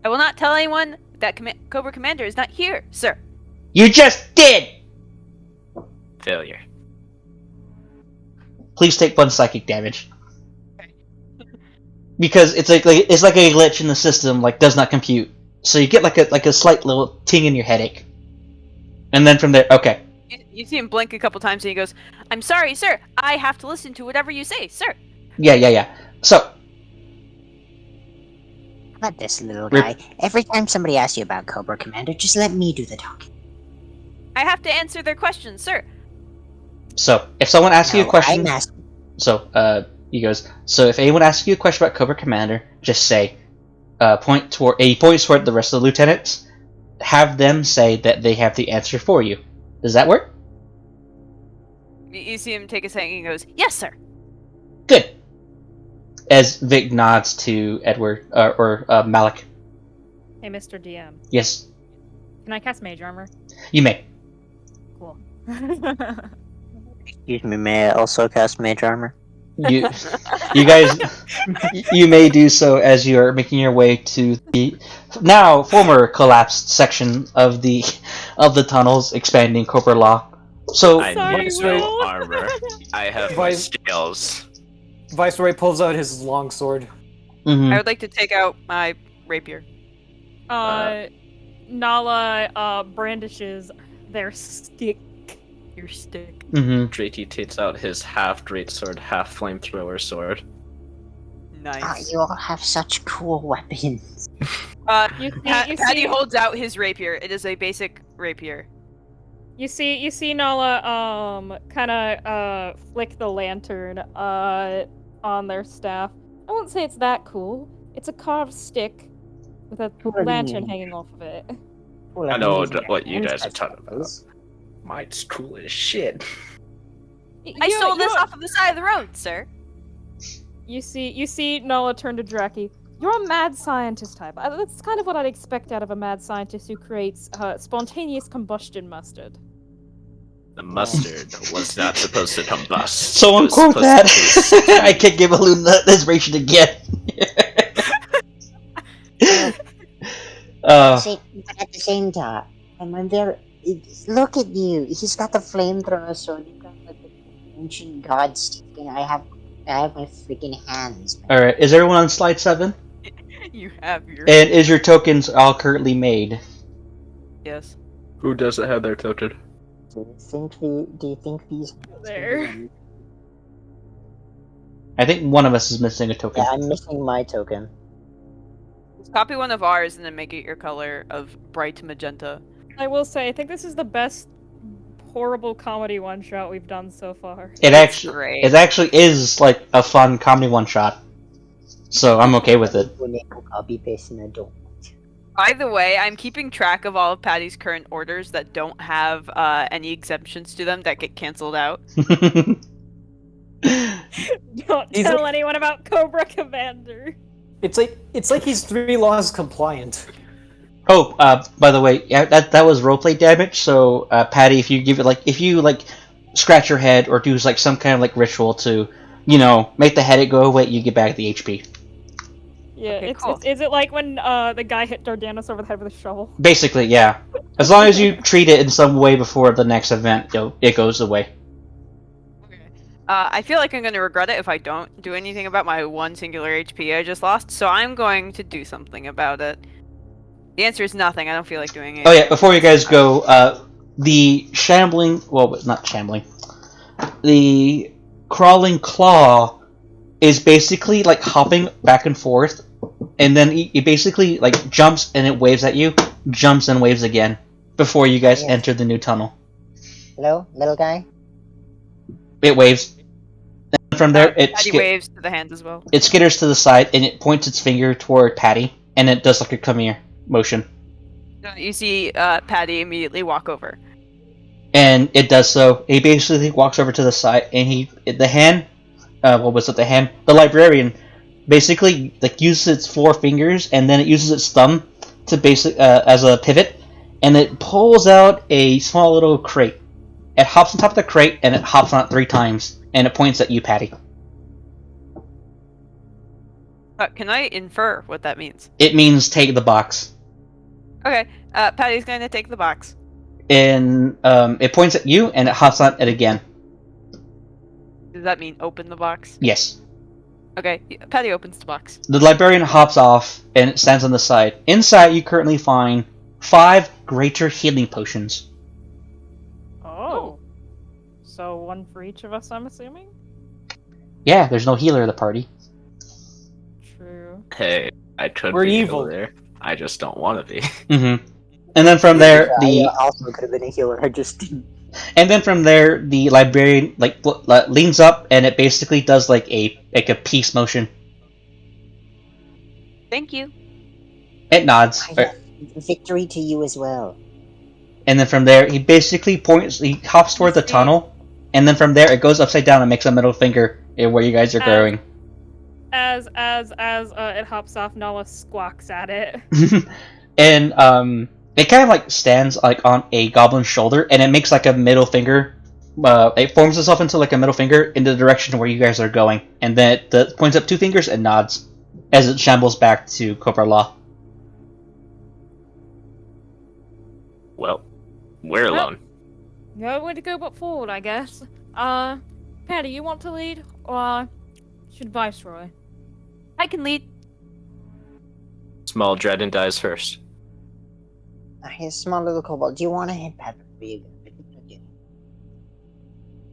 I will not tell anyone that Cobra Commander is not here, sir. You just did! Failure. Please take 1 psychic damage. Because it's like a glitch in the system, like does not compute. So you get like a slight little ting in your headache. And then from there, okay. You see him blink a couple times and he goes, "I'm sorry, sir. I have to listen to whatever you say, sir." Yeah. So, How about this, little guy? Every time somebody asks you about Cobra Commander, just let me do the talking. I have to answer their questions, sir. So, if someone asks you a question, I'm asking. he goes, so if anyone asks you a question about Cobra Commander, just say, points toward the rest of the lieutenants, have them say that they have the answer for you. Does that work? You see him take a second and he goes, "Yes, sir." Good. As Vic nods to Edward, or Malik. Hey, Mr. DM. Yes, Can I cast Mage Armor? you may. Cool. Excuse me, may I also cast Mage Armor? You guys, you may do so as you are making your way to the now former collapsed section of the tunnels expanding Cobra-La. So, I Sorry, need no Will. armor. I have my scales. Viceroy pulls out his longsword. mhm. I would like to take out my rapier. Nala brandishes their stick. Your stick. Drady takes out his half greatsword, half flamethrower sword. Nice. Ah, you all have such cool weapons. You see, Patty holds out his rapier. It is a basic rapier. You see Nala kind of flick the lantern on their staff. I won't say it's that cool. It's a carved stick with a lantern hanging off of it. I know what you guys are talking about. Mine's cool as shit. I stole this off of the side of the road, sir. You see Nala turn to Draki. You're a mad scientist type. That's kind of what I'd expect out of a mad scientist who creates spontaneous combustion mustard. The mustard was not supposed to combust. Someone It was quote supposed that. to taste- I can't give a loon this ration again. But at the same time, I'm very. Look at you. He's got the flamethrower sword. You've got like the ancient god stick, and I have my freaking hands. Man. All right, is everyone on slide 7? You have your. And is your tokens all currently made? Yes. Who doesn't have their token? Do you think these? There. I think one of us is missing a token. Yeah, I'm missing my token. Copy one of ours and then make it your color of bright magenta. I will say, I think this is the best horrible comedy one shot we've done so far. It Great. actually is like a fun comedy one shot, so I'm okay with it. Copy paste and I don't. By the way, I'm keeping track of all of Patty's current orders that don't have any exemptions to them that get canceled out. Don't tell anyone about Cobra Commander. It's like he's 3 laws compliant. Oh, by the way, yeah, that was roleplay damage. So, Patty, if you scratch your head or do like some kind of ritual to, make the headache go away, you get back the HP. Yeah, Okay, cool. is it like when the guy hit Dardanus over the head with a shovel? Basically, yeah. As long as you treat it in some way before the next event, it goes away. I feel like I'm going to regret it if I don't do anything about my 1 singular HP I just lost, so I'm going to do something about it. The answer is nothing. I don't feel like doing it. Oh yeah, before you guys go, the the crawling claw is basically like hopping back and forth, and then it basically jumps and it waves at you, jumps and waves again before you guys enter the new tunnel. Hello, little guy. It waves. And from there, Patty waves to the hands as well. it skitters to the side and it points its finger toward Patty, and it does like a come here motion. You see Patty immediately walk over. And it does so. He basically walks over to the side, and the librarian basically like uses its 4 fingers, and then it uses its thumb to as a pivot, and it pulls out a small little crate. It hops on top of the crate, and it hops on it 3 times, and it points at you, Patty. Can I infer what that means? It means take the box. Okay, Patty's going to take the box. And it points at you, and it hops on it again. Does that mean open the box? Yes. Okay, Patty opens the box. The librarian hops off, and it stands on the side. Inside, you currently find 5 greater healing potions. Oh. So one for each of us, I'm assuming? Yeah, there's no healer in the party. True. Hey, I could We're be evil. there. I just don't want to be. Mm-hmm. And then from there, I also could have been a healer. I just didn't. And then from there, the librarian leans up, and it basically does like a peace motion. Thank you. It nods. Victory to you as well. And then from there, he basically he hops toward the tunnel, and then from there, it goes upside down and makes a middle finger where you guys are going. As it hops off, Nala squawks at it. And it kind of like stands like on a goblin's shoulder, and it makes like a middle finger. It forms itself into like a middle finger in the direction where you guys are going, and then it points up 2 fingers and nods as it shambles back to Cobra-La. Well, we're alone. No way to go but forward, I guess. Patty, you want to lead, or should Viceroy? I can lead. Small Dredden dies first. Hey, small little kobold, do you want to head back before you go?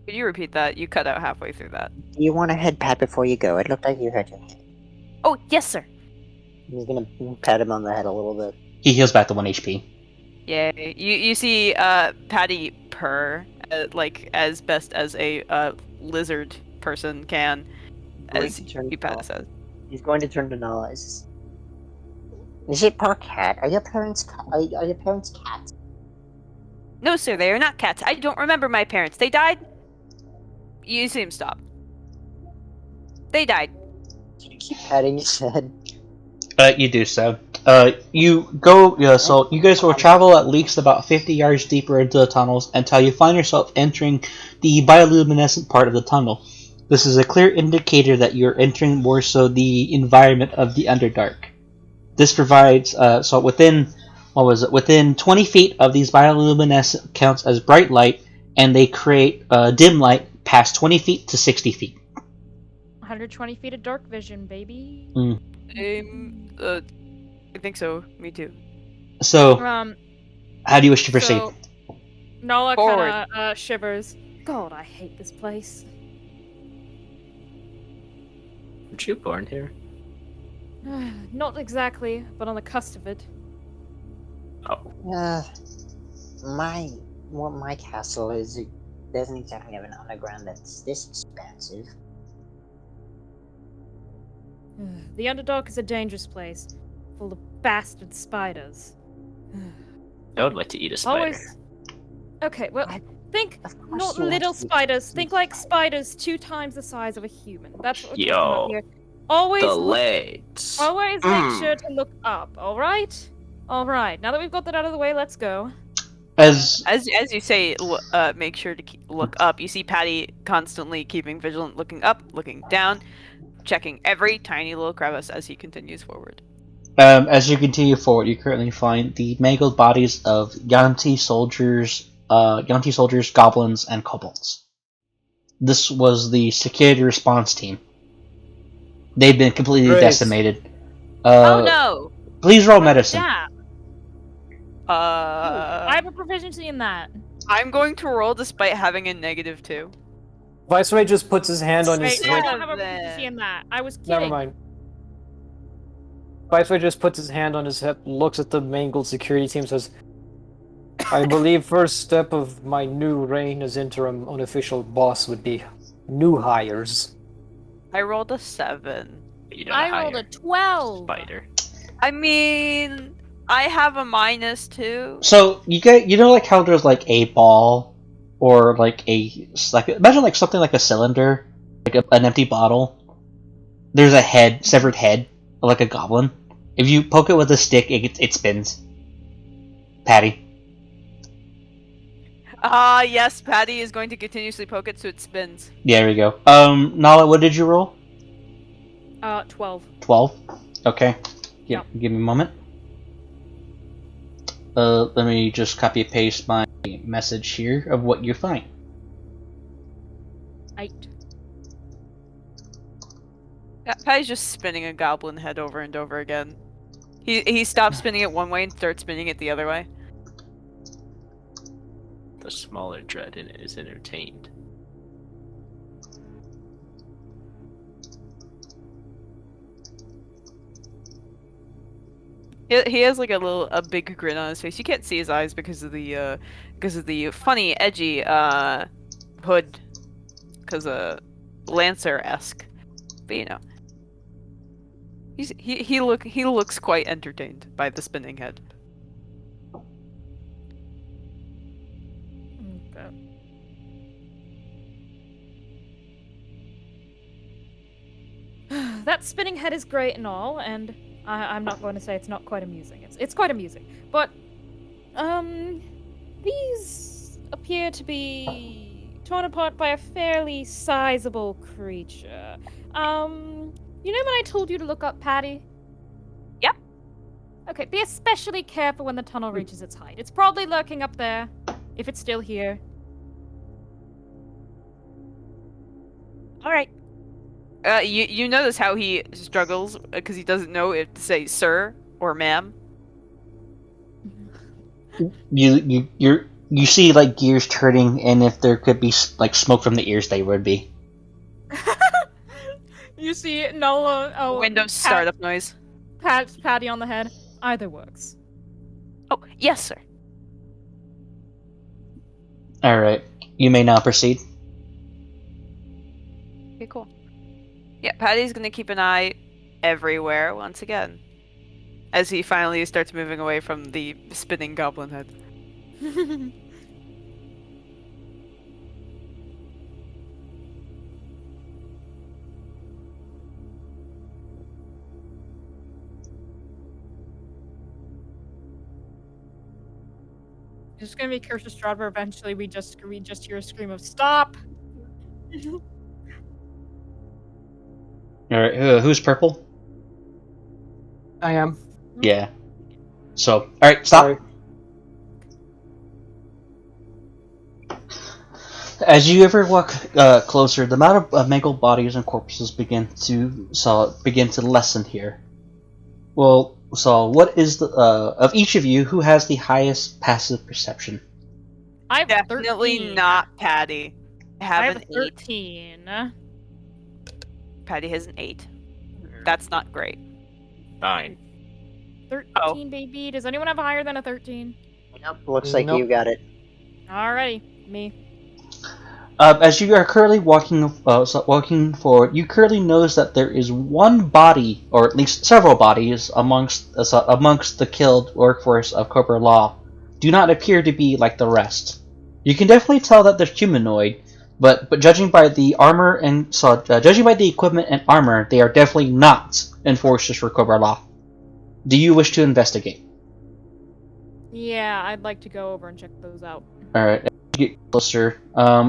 Could you repeat that? You cut out halfway through that. Do you want to head pat before you go? It looked like you hurt your head. Oh, yes, sir. I'm just gonna pat him on the head a little bit. He heals back to 1 HP. Yay. You see Patty purr, like, as best as a lizard person can, as he pats says. He's going to turn to Nala. Is it per cat? Are your parents cats? No, sir, they are not cats. I don't remember my parents. They died? You see him stop. They died. Keep patting his head. You do so. You go. So you guys will travel at least about 50 yards deeper into the tunnels until you find yourself entering the bioluminescent part of the tunnel. This is a clear indicator that you're entering more so the environment of the Underdark. This provides so within 20 feet of these bioluminescent counts as bright light, and they create dim light past 20 feet to 60 feet. 120 feet of dark vision, baby. I think so. Me too. So, how do you wish to proceed? So, Nala Forward. kind of shivers. God, I hate this place. Weren't you born here? Not exactly, but on the cusp of it. Oh. My castle is doesn't exactly have an underground that's this expansive. The Underdark is a dangerous place, full of bastard spiders. I would like to eat a spider. Always. Okay, well, think Of course not you want little to eat spiders. Think like spiders 2 times the size of a human. That's what we're talking Yo. about here. Always, The legs. always make sure to look up. All right. All right. Now that we've got that out of the way, let's go. As As you say, make sure to look up. You see Patty constantly keeping vigilant, looking up, looking down, checking every tiny little crevice as he continues forward. as you continue forward, you currently find the mangled bodies of Yanti soldiers, goblins, and kobolds. This was the security response team. They've been completely Great. decimated. Oh no! Please roll medicine. Yeah. I have a proficiency in that. I'm going to roll despite having a -2. Viceroy just puts his hand on his Wait, hip. I don't have a then. proficiency in that. I was kidding. Never mind. Viceroy just puts his hand on his hip, looks at the mangled security team, says, I believe first step of my new reign as interim unofficial boss would be new hires. I rolled a 7. You don't I rolled a hire 12. spider. I mean, I have a -2. So you know like how there's like a ball or like imagine like something like a cylinder, like an empty bottle. There's a head, severed head, like a goblin. If you poke it with a stick, it spins. Patty. Yes, Patty is going to continuously poke it so it spins. Yeah, there we go. Nala, what did you roll? 12. 12? Okay. Yep. Give me a moment. Let me just copy and paste my message here of what you find. 8. Patty's just spinning a goblin head over and over again. He stops spinning it one way and starts spinning it the other way. The smaller dread in it is entertained. He has like a big grin on his face. You can't see his eyes because of the funny edgy hood, because Lancer-esque. But you know, he looks quite entertained by the spinning head. Okay. That spinning head is great and all, and I'm not going to say it's not quite amusing. It's quite amusing, but these appear to be torn apart by a fairly sizable creature. You know when I told you to look up Patty? Yeah. Okay, be especially careful when the tunnel reaches its height. It's probably lurking up there, if it's still here. All right. You notice how he struggles because he doesn't know if to say sir or ma'am. You see like gears turning, and if there could be like smoke from the ears, they would be. You see Nola. Windows startup noise. Pat Patty on the head. Either works. Oh yes, sir. All right, you may now proceed. Okay, cool. Yeah, Patty's gonna keep an eye everywhere once again, as he finally starts moving away from the spinning goblin head. It's just gonna be Curse of Strahd, eventually we just hear a scream of stop. All right, who's purple? I am. Yeah. So, all right, stop. Sorry. As you ever walk closer, the amount of mangled bodies and corpses begin to lessen here. Well, so what is the of each of you who has the highest passive perception? I have Definitely 13. not Patty. I I have have an 8. 13. Patty has an 8. That's not great. 9. 13, baby. Does anyone have higher than a 13? Nope, looks like Nope. you got it. Alrighty, me. As you are currently walking forward, you currently notice that there is one body, or at least several bodies, amongst the killed workforce of Cobra-La. Do not appear to be like the rest. You can definitely tell that they're humanoid, but judging by the armor and judging by the equipment and armor, they are definitely not enforcers for Cobra-La. Do you wish to investigate? Yeah, I'd like to go over and check those out. All right. Get closer.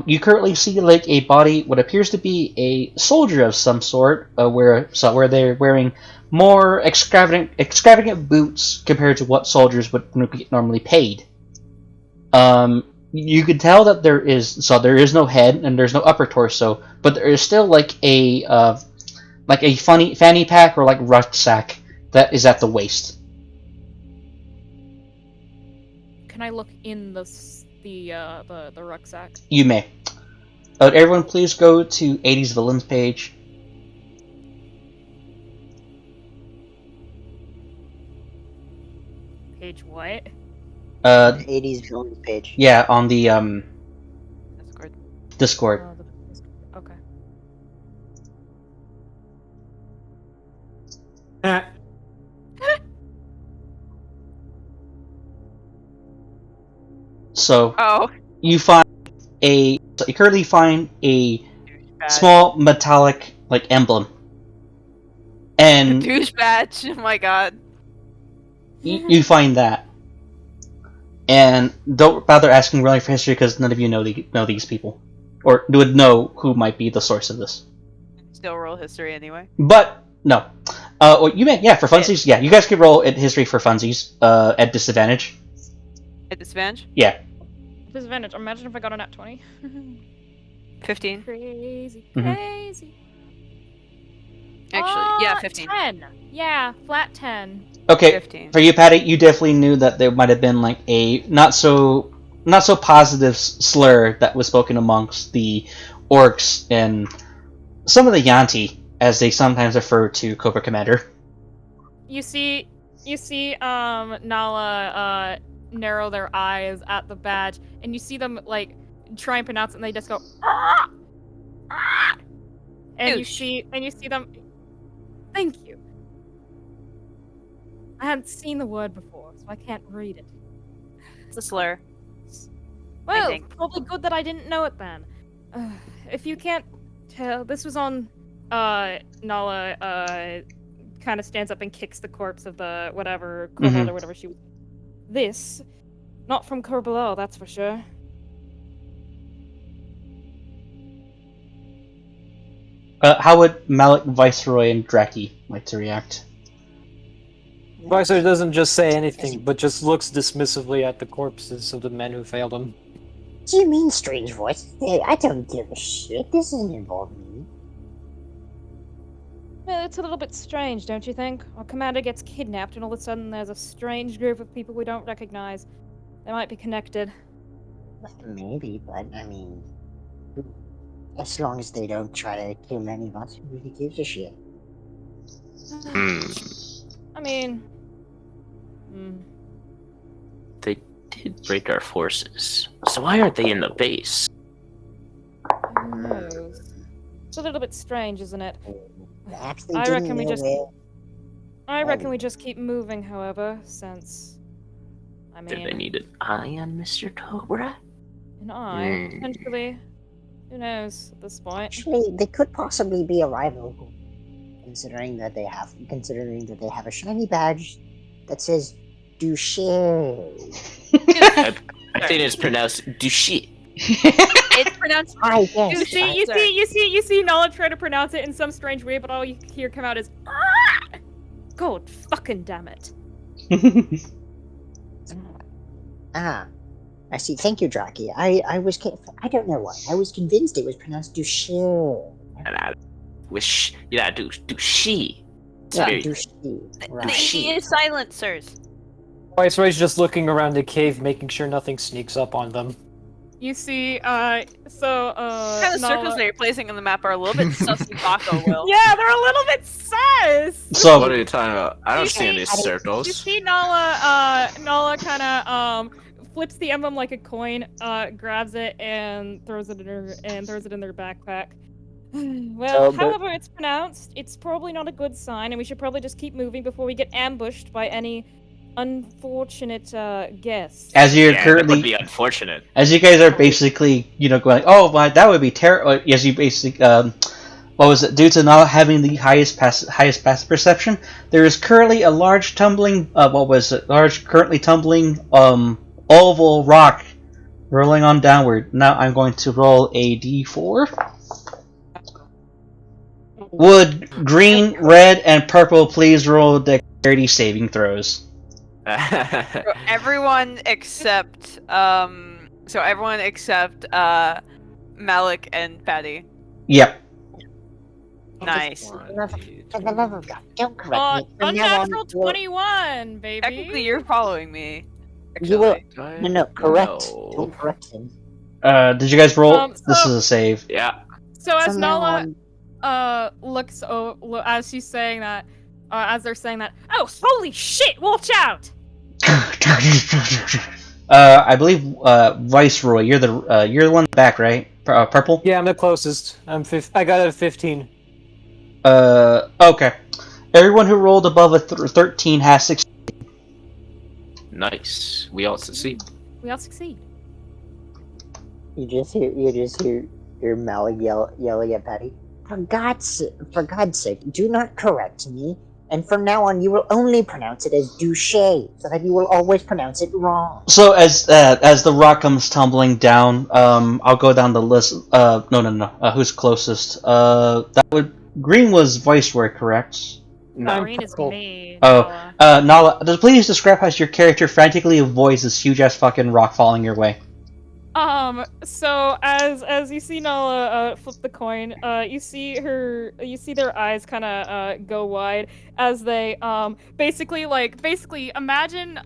You currently see like a body, what appears to be a soldier of some sort, where they're wearing more extravagant boots compared to what soldiers would be normally paid. You can tell that there is no head and there's no upper torso, but there is still like a funny fanny pack or like rucksack that is at the waist. Can I look in the rucksack? You may. Everyone, please go to 80s villains page. Page what? 80s villains page. Yeah, on the Discord. Discord. Okay. So Oh. you currently find a Bad. small metallic like emblem, and Douche badge. Oh my god. you find that. And don't bother asking really for history because none of you know these people, or would know who might be the source of this. Still roll history anyway. But no, well, you may for funsies. Yeah, you guys could roll at history for funsies. At disadvantage. At disadvantage? Yeah. Disadvantage. Imagine if I got a nat 20. 15. Crazy, Mhm. crazy. Actually, yeah, 15. 10. Yeah, flat 10. Okay. 15. For you, Patty, you definitely knew that there might have been like a not so positive slur that was spoken amongst the orcs and some of the Yanti, as they sometimes refer to Cobra Commander. You see Nala narrow their eyes at the badge, and you see them like try and pronounce it, and they just go "Ah! Ah!" and you Douche. see them. Thank you. I hadn't seen the word before, so I can't read it. It's a slur. Well, think. probably good that I didn't know it then. If you can't tell, this was on Nala kind of stands up and kicks the corpse of the whatever kobold or whatever she was. This, not from Cobra-La, that's for sure. How would Malik, Viceroy, and Draki like to react? Viceroy doesn't just say anything, but just looks dismissively at the corpses of the men who failed him. What do you mean, strange voice? Hey, I don't give a shit. This doesn't involve me. Well, it's a little bit strange, don't you think? Our commander gets kidnapped, and all of a sudden there's a strange group of people we don't recognize. They might be connected. Maybe, but I mean, as long as they don't try to kill any of us, who really gives a shit? I mean, They did break our forces. So why aren't they in the base? who knows? It's a little bit strange, isn't it? Perhaps they I didn't reckon we know just- where- I reckon we just keep moving, however, since I Did they mean, need an eye on Mr. Cobra? an eye potentially. Who knows at this point? Actually, they could possibly be a rival, considering that they have a shiny badge that says "Douche." I think it's pronounced douche. It's pronounced I guess. You see Nala try to pronounce it in some strange way, but all you hear come out is "Ah!" God fucking damn it. Ah, I see. Thank you, Draki. I don't know why. I was convinced it was pronounced "Douche." And I wish, yeah, douche. It's Yeah, very douche. the Right. E is silencers. Viceroy's just looking around the cave, making sure nothing sneaks up on them. You see, Kind of circles Nala- that you're placing on the map are a little bit sussy, Bako will. Yeah, they're a little bit sus. So What are you talking about? I don't You see any see- You circles. see Nala kind of flips the emblem like a coin, grabs it and throws it in their backpack. Well, but- however it's pronounced, it's probably not a good sign, and we should probably just keep moving before we get ambushed by any unfortunate guests. as you're Yeah, that currently, would be unfortunate. as you guys are basically, going, oh, well, that would be terrible. As you basically, what was it? Due to not having the highest pass perception, there is currently a large tumbling, currently tumbling, oval rock rolling on downward. Now I'm going to roll a d4. Would green, red, and purple please roll dexterity saving throws? So everyone except Malik and Patty. Yep. Nice. For the love of God, don't correct me. From now on, Unnatural 21, baby. Technically, you're following me. You will. Actually. No, correct. No. Don't correct him. Did you guys roll? This so- is a save. Yeah. So as From now Nala on, looks as she's saying that, as they're saying that, oh holy shit, watch out! I believe Viceroy, you're the one in the back, right? Purple. Yeah, I'm the closest. I got a 15. Okay. Everyone who rolled above a 13 has 6. Nice. We all succeed. We all succeed. You just hear Malik yelling at Patty. For God's sake, do not correct me. And from now on, you will only pronounce it as douche, so that you will always pronounce it wrong. So as the rock comes tumbling down, I'll go down the list. No. Who's closest? Green was Viceroy, correct? No. Green is purple. me. Oh, Nala, please describe how your character frantically avoids this huge ass fucking rock falling your way. So as you see Nala flip the coin, you see their eyes kind of go wide as they basically imagine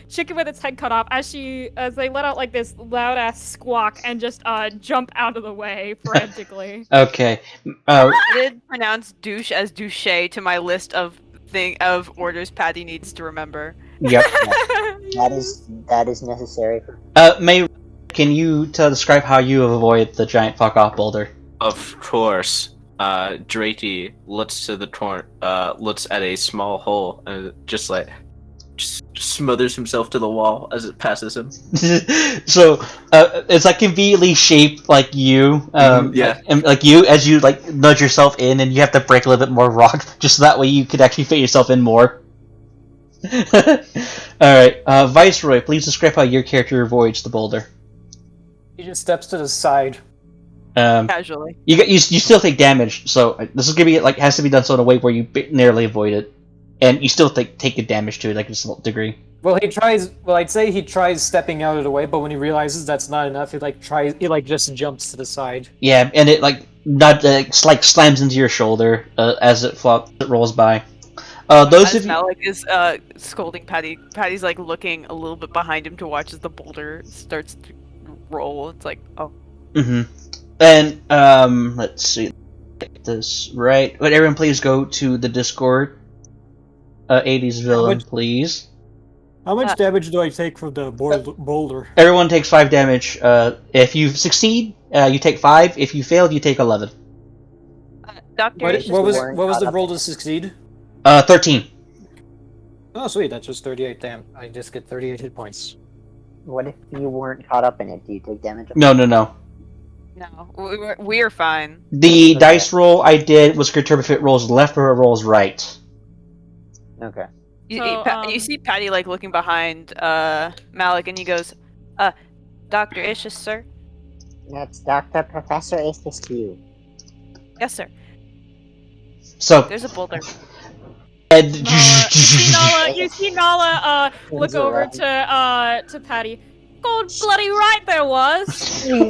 chicken with its head cut off as they let out like this loud ass squawk and just jump out of the way frantically. Okay. I did pronounce douche as douche to my list of orders Patty needs to remember. Yep. That is necessary. May, can you describe how you avoid the giant fuck off boulder? Of course. Drakey looks at a small hole and just smothers himself to the wall as it passes him. So it's like conveniently shaped like you, yeah, like you as you like nudge yourself in, and you have to break a little bit more rock, just so that way you could actually fit yourself in more. Alright, Viceroy, please describe how your character avoids the boulder. He just steps to the side. Casually. You still take damage, so this is gonna be has to be done so in a way where you narrowly avoid it, and you still take a damage to it, like a small degree. Well, I'd say he tries stepping out of the way, but when he realizes that's not enough, he just jumps to the side. Yeah, and it slams into your shoulder as it rolls by. Those of you. Malik is scolding Patty. Patty's like looking a little bit behind him to watch as the boulder starts to roll. It's like, oh. Mm-hmm. And let's see, get this right. But everyone, please go to the Discord. 80s villain, please. How much damage do I take from the boulder? Everyone takes 5 damage. If you succeed, you take 5. If you fail, you take 11. Doctor, What was the roll to succeed? 13. Oh, sweet. That's just 38. Damn, I just get 38 hit points. What if you weren't caught up in it? Do you take damage? No. No, we are fine. The dice roll I did was determine if it rolls left or it rolls right. Okay. You see Patty like looking behind Malik, and he goes, Dr. Ishis, sir? That's Dr. Professor Ishis to you. Yes, sir. So There's a boulder. You see Nala look over to Patty. God bloody right there was. I feel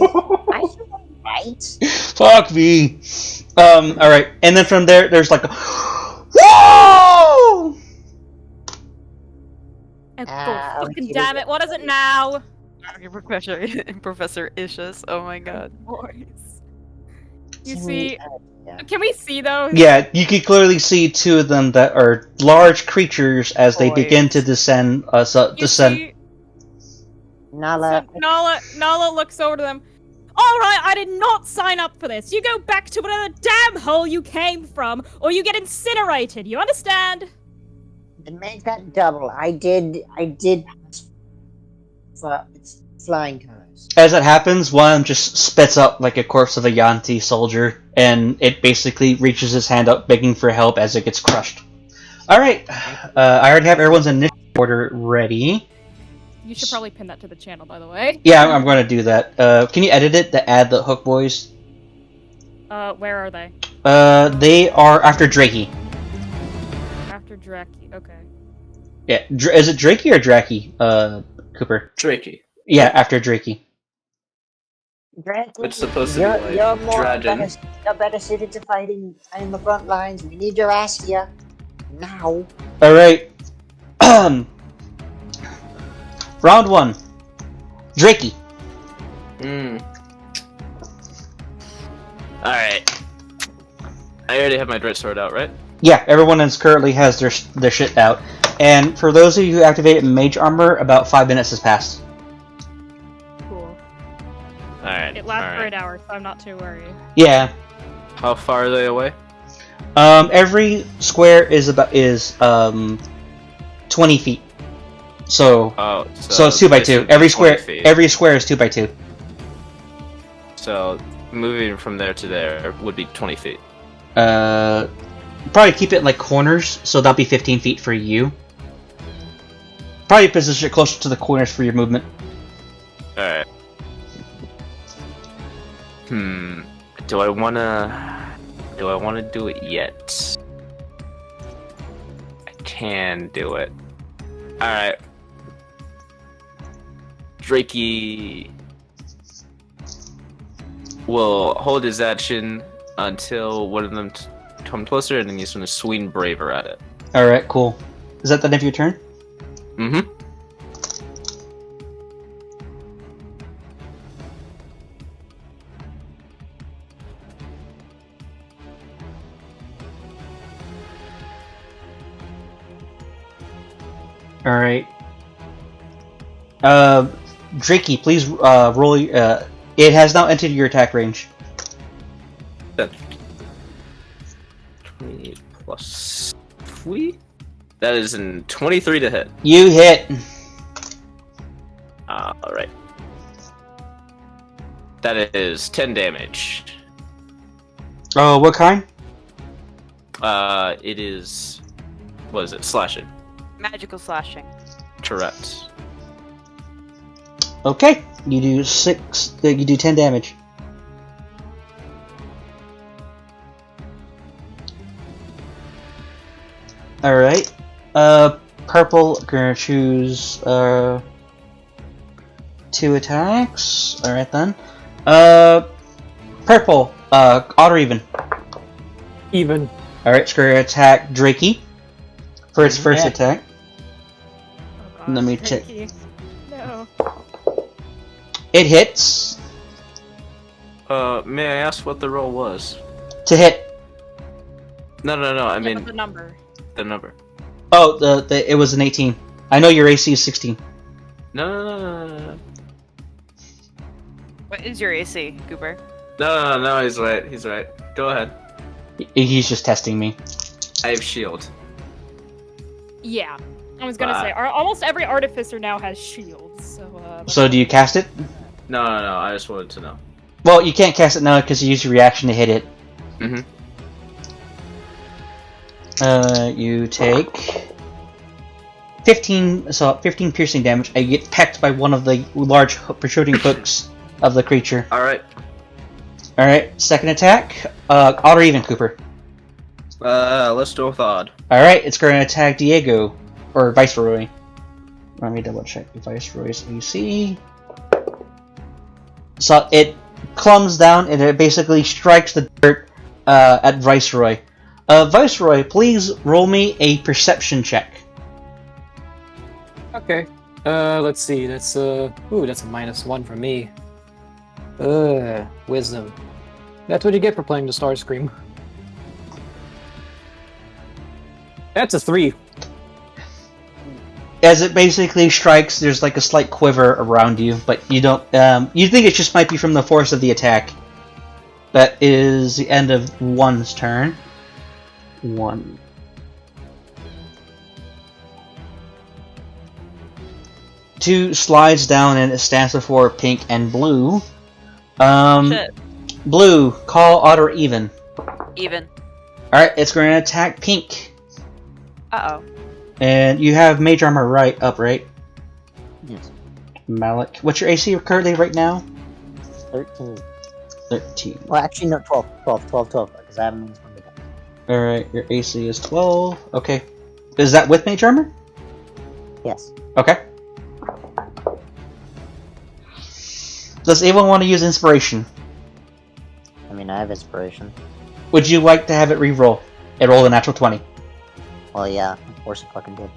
right. Fuck me. Alright, and then from there, there's like a whoa! Oh, God, fucking damn it! What is it now? Professor Ishis. Oh my god. Boys. You see? Can we see those? Yeah, you can clearly see 2 of them that are large creatures as they begin to descend. See, Nala. Nala looks over to them. Alright, I did not sign up for this. You go back to whatever damn hole you came from, or you get incinerated. You understand? And make that double. I did. Flying cars. As it happens, one of them just spits up like a corpse of a Yanti soldier, and it basically reaches his hand up begging for help as it gets crushed. Alright, I already have everyone's initial order ready. You should probably pin that to the channel, by the way. Yeah, I'm going to do that. Can you edit it to add the Hook Boys? Where are they? They are after Drakey. After Draki, okay. Yeah, is it Drakey or Draki, Cooper? Drakey. Yeah, after Drakey. It's supposed to be you're more Dragon. better suited to fighting in the front lines. We need your ass here. Now. Alright. Round 1. Drakey. Alright. I already have my dread sword out, right? Yeah, everyone currently has their shit out. And for those of you who activated Mage Armor, about 5 minutes has passed. Cool. Alright. It lasts for an hour, so I'm not too worried. Yeah. How far are they away? Every square is 20 feet. So so it's 2 by 2. Every square is 2 by 2. So moving from there to there would be 20 feet. Probably keep it in like corners, so that'll be 15 feet for you. Probably position it closer to the corners for your movement. Alright. Do I wanna do it yet? I can do it. Alright. Drakey will hold his action until one of them come closer, and then he's gonna swing Braver at it. Alright, cool. Is that the end of your turn? Mm-hmm. Alright. Drakey, please roll. It has now entered your attack range. 20 plus 3? That is in 23 to hit. You hit. Alright. That is 10 damage. Oh, what kind? It is... What is it? Slashing. Magical slashing. Tourette. Okay, you do 6. You do 10 damage. All right. Purple gonna choose 2 attacks. All right then. Purple. Odd or even? Even. All right, it's gonna attack Drakey for its first attack. Oh, God, Let me check. Drakey. No. It hits. May I ask what the roll was? To hit. No, I Yeah, mean but the number. the number. Oh, it was an 18. I know your AC is 16. No. What is your AC, Goober? No, he's right. Go ahead. He's just testing me. I have shield. Yeah. I was gonna say, almost every artificer now has shields, so So do you cast it? No, I just wanted to know. Well, you can't cast it now because you use your reaction to hit it. Mm-hmm. You take 15 piercing damage. And you get pecked by one of the large protruding hooks of the creature. Alright. Alright, second attack. Odd or even, Cooper? Let's go with odd. Alright, it's going to attack Diego. Or Viceroy. Let me double check the Viceroy's AC. So it clumps down and it basically strikes the dirt at Viceroy. Viceroy, please roll me a perception check. Okay. Let's see. That's that's a -1 for me. Wisdom. That's what you get for playing the Starscream. That's a 3. As it basically strikes, there's like a slight quiver around you, but you don't. You think it just might be from the force of the attack. That is the end of one's turn. 1. Two slides down and it stands before Pink and Blue. Shit. Blue, call odd or even. Even. Alright, it's going to attack Pink. Uh-oh. And you have Mage Armor up, right? Yes. Malik. What's your AC currently right now? 13. 13. Well, actually, no, 12, because I haven't used one of them. Alright, your AC is 12. Okay. Is that with Mage Armor? Yes. Okay. Does anyone want to use Inspiration? I mean, I have inspiration. Would you like to have it re-roll? It rolled a natural 20. Well, yeah, of course it fucking did.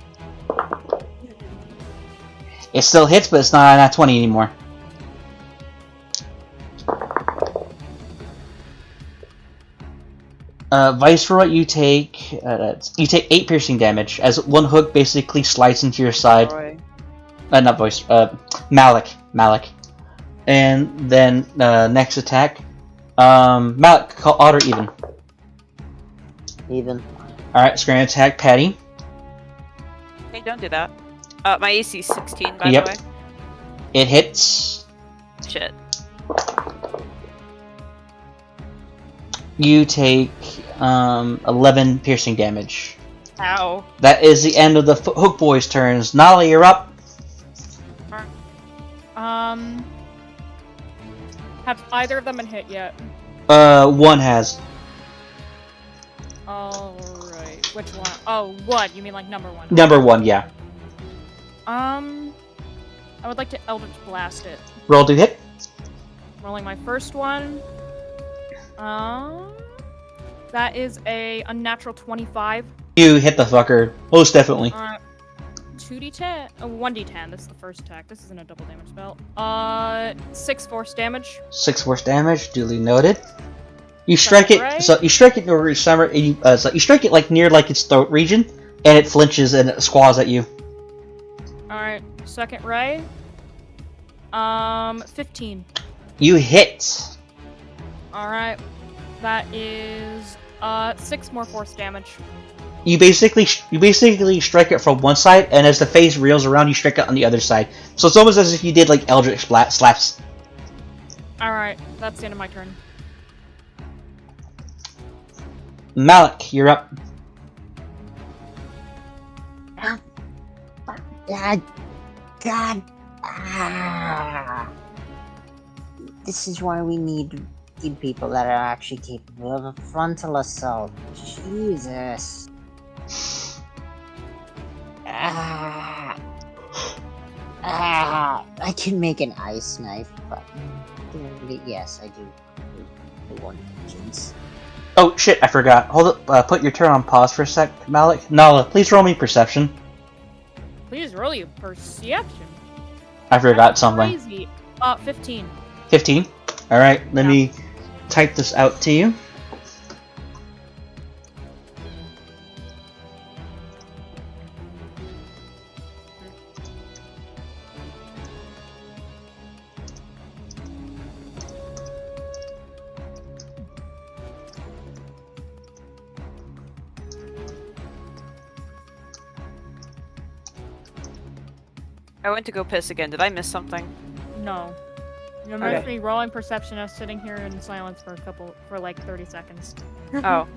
It still hits, but it's not a nat 20 anymore. Viceroy, you take 8 piercing damage as one hook basically slides into your side. Roy. Not voice. Malik. And then next attack. Malik, call odd or even. Even. All right, screen attack, Patty. Hey, don't do that. My AC is 16, by Yep. the way. It hits. Shit. You take 11 piercing damage. Ow. That is the end of the Hook Boys' turns. Nala, you're up. Have either of them been hit yet? One has. Alright. Which one? Oh, what? You mean like number one? Number 1, yeah. I would like to Eldritch Blast it. Roll to hit. Rolling my first one. That is a unnatural 25. You hit the fucker. Most definitely. 2d10? 1d10. This is the first attack. This isn't a double damage spell. 6 force damage. 6 force damage, duly noted. You strike it, Right. so you strike it near summer. So you strike it like near like its throat region, and it flinches and it squaws at you. Alright, second ray. 15. You hit. Alright. That is 6 more force damage. You basically strike it from one side, and as the face reels around, you strike it on the other side. So it's almost as if you did like Eldritch slaps. Alright, that's the end of my turn. Malik, you're up. God. This is why we need people that are actually capable of a frontal assault. Jesus. I can make an ice knife, but yes, I do. I want vengeance. Oh shit, I forgot. Hold up, put your turn on pause for a sec, Malik. Nala, please roll me perception. Please roll you perception. I forgot something. Crazy. 15. 15? Alright, let me type this out to you. I went to go piss again. Did I miss something? No. You Okay. missed me rolling perception. I was sitting here in silence for like 30 seconds. Oh.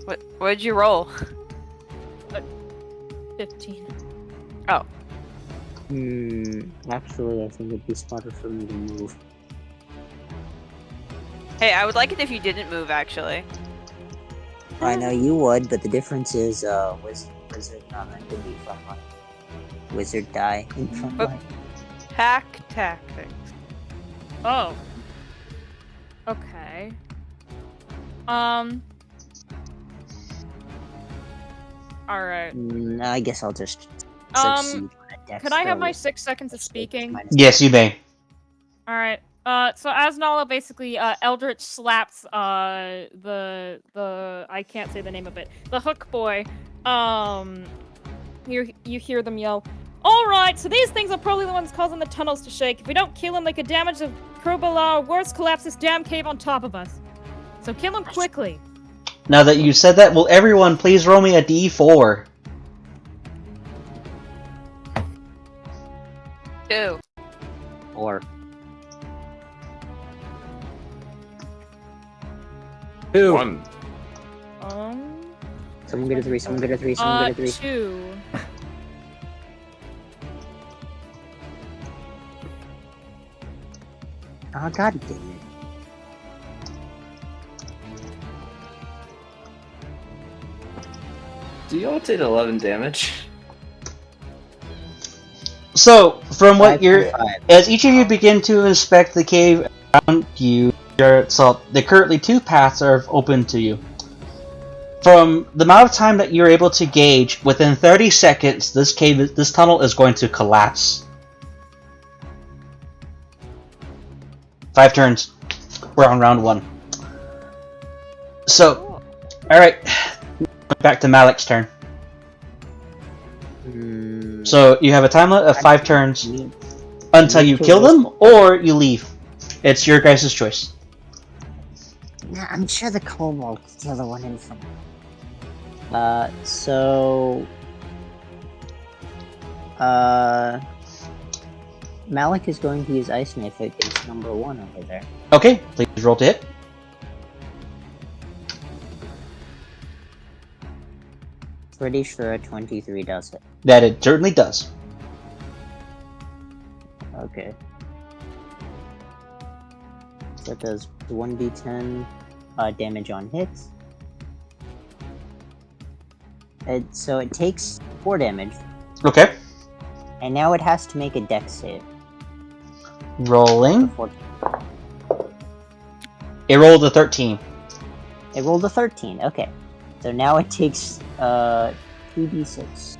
What did you roll? 15. Actually, I think it'd be smarter for me to move. Hey, I would like it if you didn't move, actually. I know you would, but the difference is, wizard not meant to be frontline. Wizard die in frontline. Tactics. Oh. Okay. Alright. I guess I'll just Um, succeed on a dex Could I have throw my with 6 seconds of speaking? minus- Yes, you may. Alright. So as Nala basically, Eldritch slaps, the I can't say the name of it. The hook boy. You hear them yell, "Alright, so these things are probably the ones causing the tunnels to shake. If we don't kill them, they could damage the Cobra-La or worse, collapse this damn cave on top of us. So kill them quickly." Now that you said that, will everyone please roll me a d4? 2. Or 2. 1. someone get a 3, someone get a 3, someone get a 3. 2. Oh, god damn it. Do you all take 11 damage? So, from what 5 you're... and 5. As each of you begin to inspect the cave around you, the currently 2 paths are open to you. From the amount of time that you're able to gauge, within 30 seconds, this tunnel is going to collapse. 5 turns. We're on round 1. So, Alright. Back to Malik's turn. So you have a time limit of 5 turns until you kill them or you leave. It's your guys' choice. Nah, I'm sure the kobold can kill the one in front. Malik is going to use Ice Knife against number 1 over there. Okay, please roll to hit. Pretty sure a 23 does it. That it certainly does. Okay. So it does 1d10 damage on hits. So it takes 4 damage, Okay. and now it has to make a dex save. Rolling. For- It rolled a 13. It rolled a 13, okay. So now it takes 2d6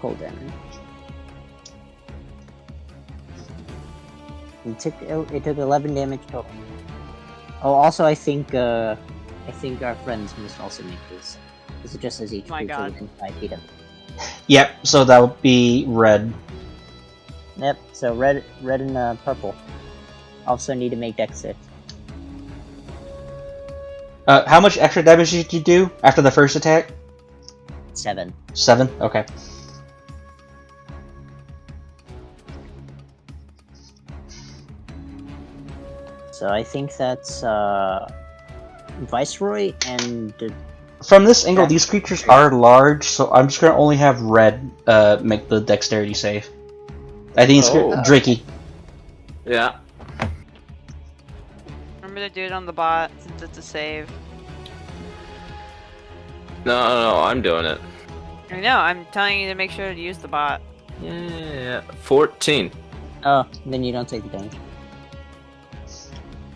cold damage. It took 11 damage total. Oh, also I think our friends must also make this. Because it just says each My creature God. within 5 feet of it. Yep, so that would be red. Yep, so red and purple. Also need to make dex save. How much extra damage did you do after the first attack? 7. 7? Okay. So I think that's Viceroy and From this angle, Okay. these creatures are large, so I'm just gonna only have red make the dexterity save. I think it's Drakey. Yeah. I'm gonna do it on the bot since it's a save. No, I'm doing it. I know, I'm telling you to make sure to use the bot. Yeah. 14. oh, then you don't take the damage.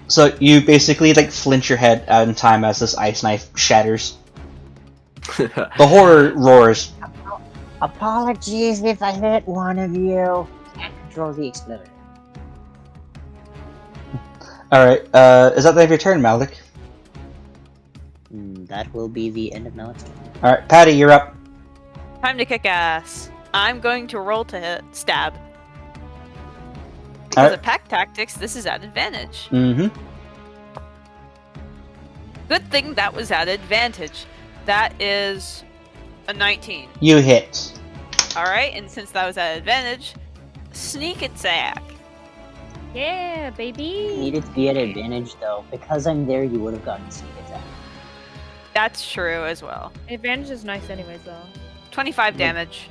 So you basically like flinch your head out in time as this ice knife shatters. The horror roars. Apologies if I hit one of you. And control the explosion. Alright, is that the end of your turn, Malik? That will be the end of Malik's turn. Alright, Patty, you're up. Time to kick ass. I'm going to roll to hit stab. Because of pack tactics, this is at advantage. Mm-hmm. Good thing that was at advantage. That is a 19. You hit. Alright, and since that was at advantage, sneak attack. Yeah, baby. Needed to be at advantage though. Because I'm there, you would have gotten sneak attack. That's true as well. Advantage is nice anyways, though. 25 damage.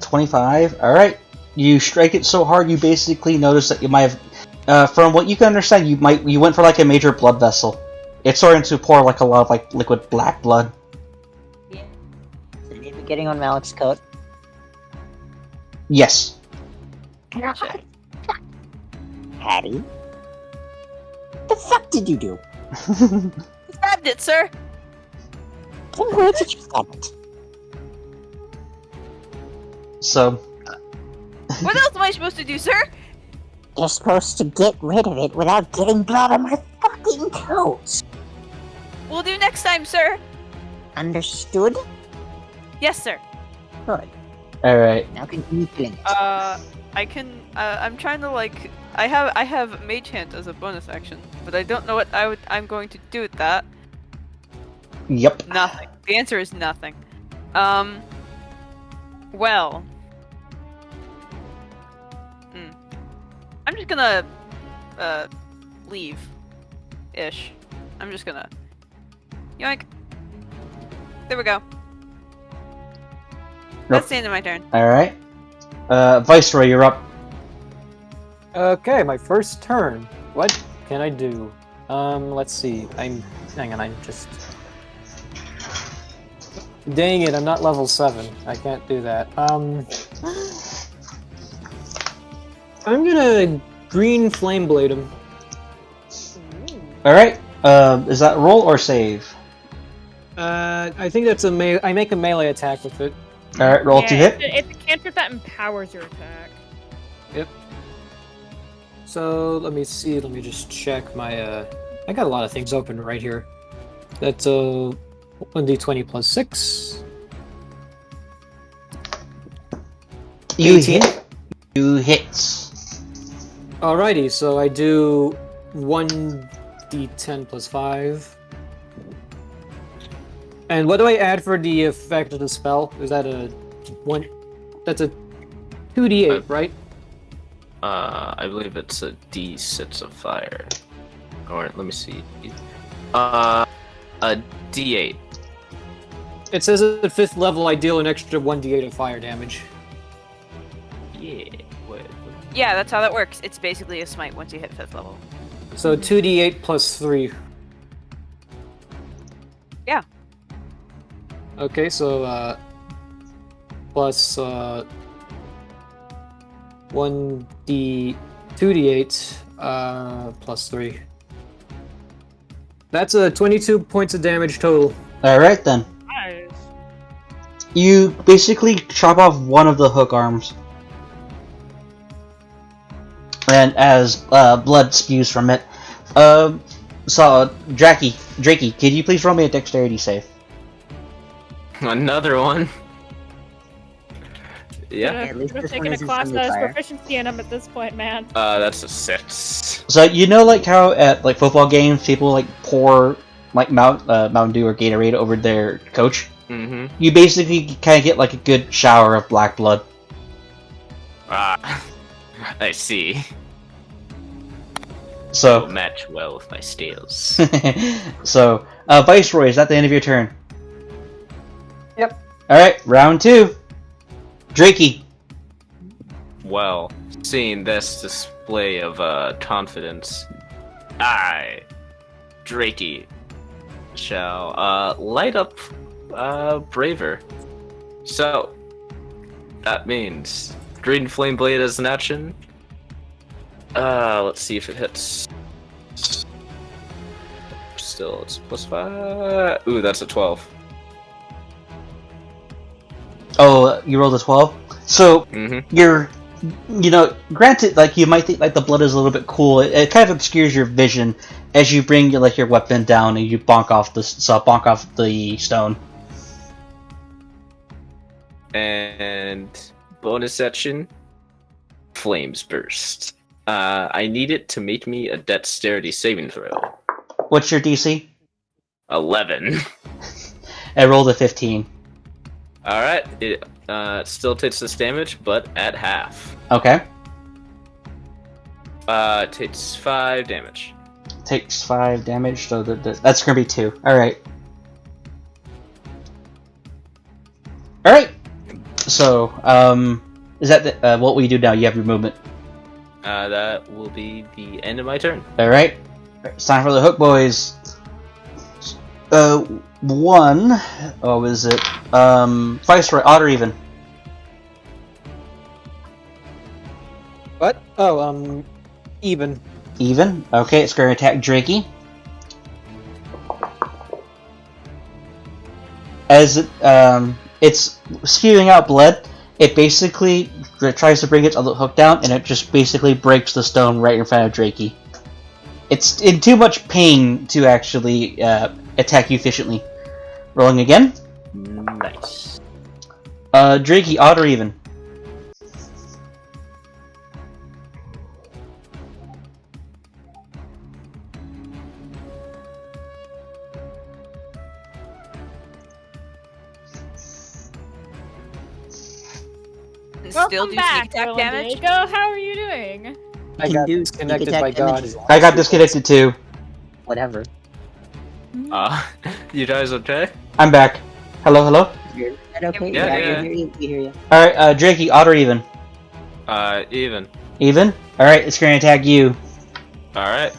25. Alright. You strike it so hard you basically notice that you might have from what you can understand, you went for like a major blood vessel. It's starting to pour like a lot of like liquid black blood. Yeah. So you need to be getting on Malik's coat. Yes. Patty? The fuck did you do? Stabbed it, sir! Then where did you stab it? So What else am I supposed to do, sir? You're supposed to get rid of it without getting blood on my fucking coat. We'll do next time, sir. Understood? Yes, sir. Good. alright. Now continue killing it. I'm trying to like. I have Mage Hand as a bonus action, but I don't know what I'm going to do with that. Yep. Nothing. The answer is nothing. Well. I'm just gonna, leave. Ish. I'm just gonna. Yoink. There we go. That's the end of my turn. Alright. Viceroy, you're up. Okay, my first turn. What can I do? Let's see. Hang on, I'm just... Dang it, I'm not level 7. I can't do that. I'm gonna green flame blade him. Alright. Is that roll or save? I think that's I make a melee attack with it. Alright, roll to hit. It's a cantrip that empowers your attack. Yep. So let me see. Let me just check my. I got a lot of things open right here. That's 1d20 plus 6. You 18. hit. You hit. Alrighty, so I do 1d10 plus 5. And what do I add for the effect of the spell? Is that a 1? That's a 2d8, right? I believe it's a D6 of fire. Or let me see. A D8. It says at 5th level I deal an extra 1d8 of fire damage. Yeah. Wait. Yeah, that's how that works. It's basically a smite once you hit 5th level. So 2d8 plus 3. Yeah. Okay, so plus 2d8 plus 3. That's 22 points of damage total. Alright then. Nice. You basically chop off one of the hook arms. And as blood spews from it, Drakey, could you please roll me a dexterity save? Another one. Yeah. at least Should have this one taken a isn't class friendly that has fire. proficiency in them at this point, man. That's a 6. So you know, like how at like football games, people like pour like Mountain Dew or Gatorade over their coach. Mm-hmm. You basically kind of get like a good shower of black blood. Ah, I see. So, Will match well with my steals. so Viceroy, is that the end of your turn? Yep. All right, round 2. Drakey. Well, seeing this display of confidence, I, Drakey, shall light up Braver. So, that means Green Flame Blade as an action. Let's see if it hits. Still, it's plus 5. Ooh, that's a 12. Oh, you rolled a 12. So Mm-hmm. you're, granted, like you might think like the blood is a little bit cool. It kind of obscures your vision as you bring your weapon down and you bonk off the stone. And bonus action, Flames Burst. I need it to make me a dexterity saving throw. What's your DC? 11. I rolled a 15. Alright, it still takes this damage, but at half. Okay. It takes 5 damage. Takes 5 damage, so that's gonna be 2. Alright. Alright. So, is that what will you do now? You have your movement. That will be the end of my turn. Alright. It's time for the hook boys. One. Oh, is it? Viceroy, odd or even? What? Oh, even. Even. Okay, it's going to attack Drakey. As it's spewing out blood, it basically tries to bring its other hook down, and it just basically breaks the stone right in front of Drakey. It's in too much pain to actually attack you efficiently. Rolling again. Nice. Drakey, odd or even? Still Welcome do back, sneak attack Will and damage. Diego. How are you doing? I Can got do disconnected sneak by attack damage God. as well. I got disconnected too. Whatever. You guys okay? I'm back. Hello, hello. Is that okay? Yeah. We hear you. Alright, Drakey, odd or even? Even. Even? Alright, it's going to attack you. Alright.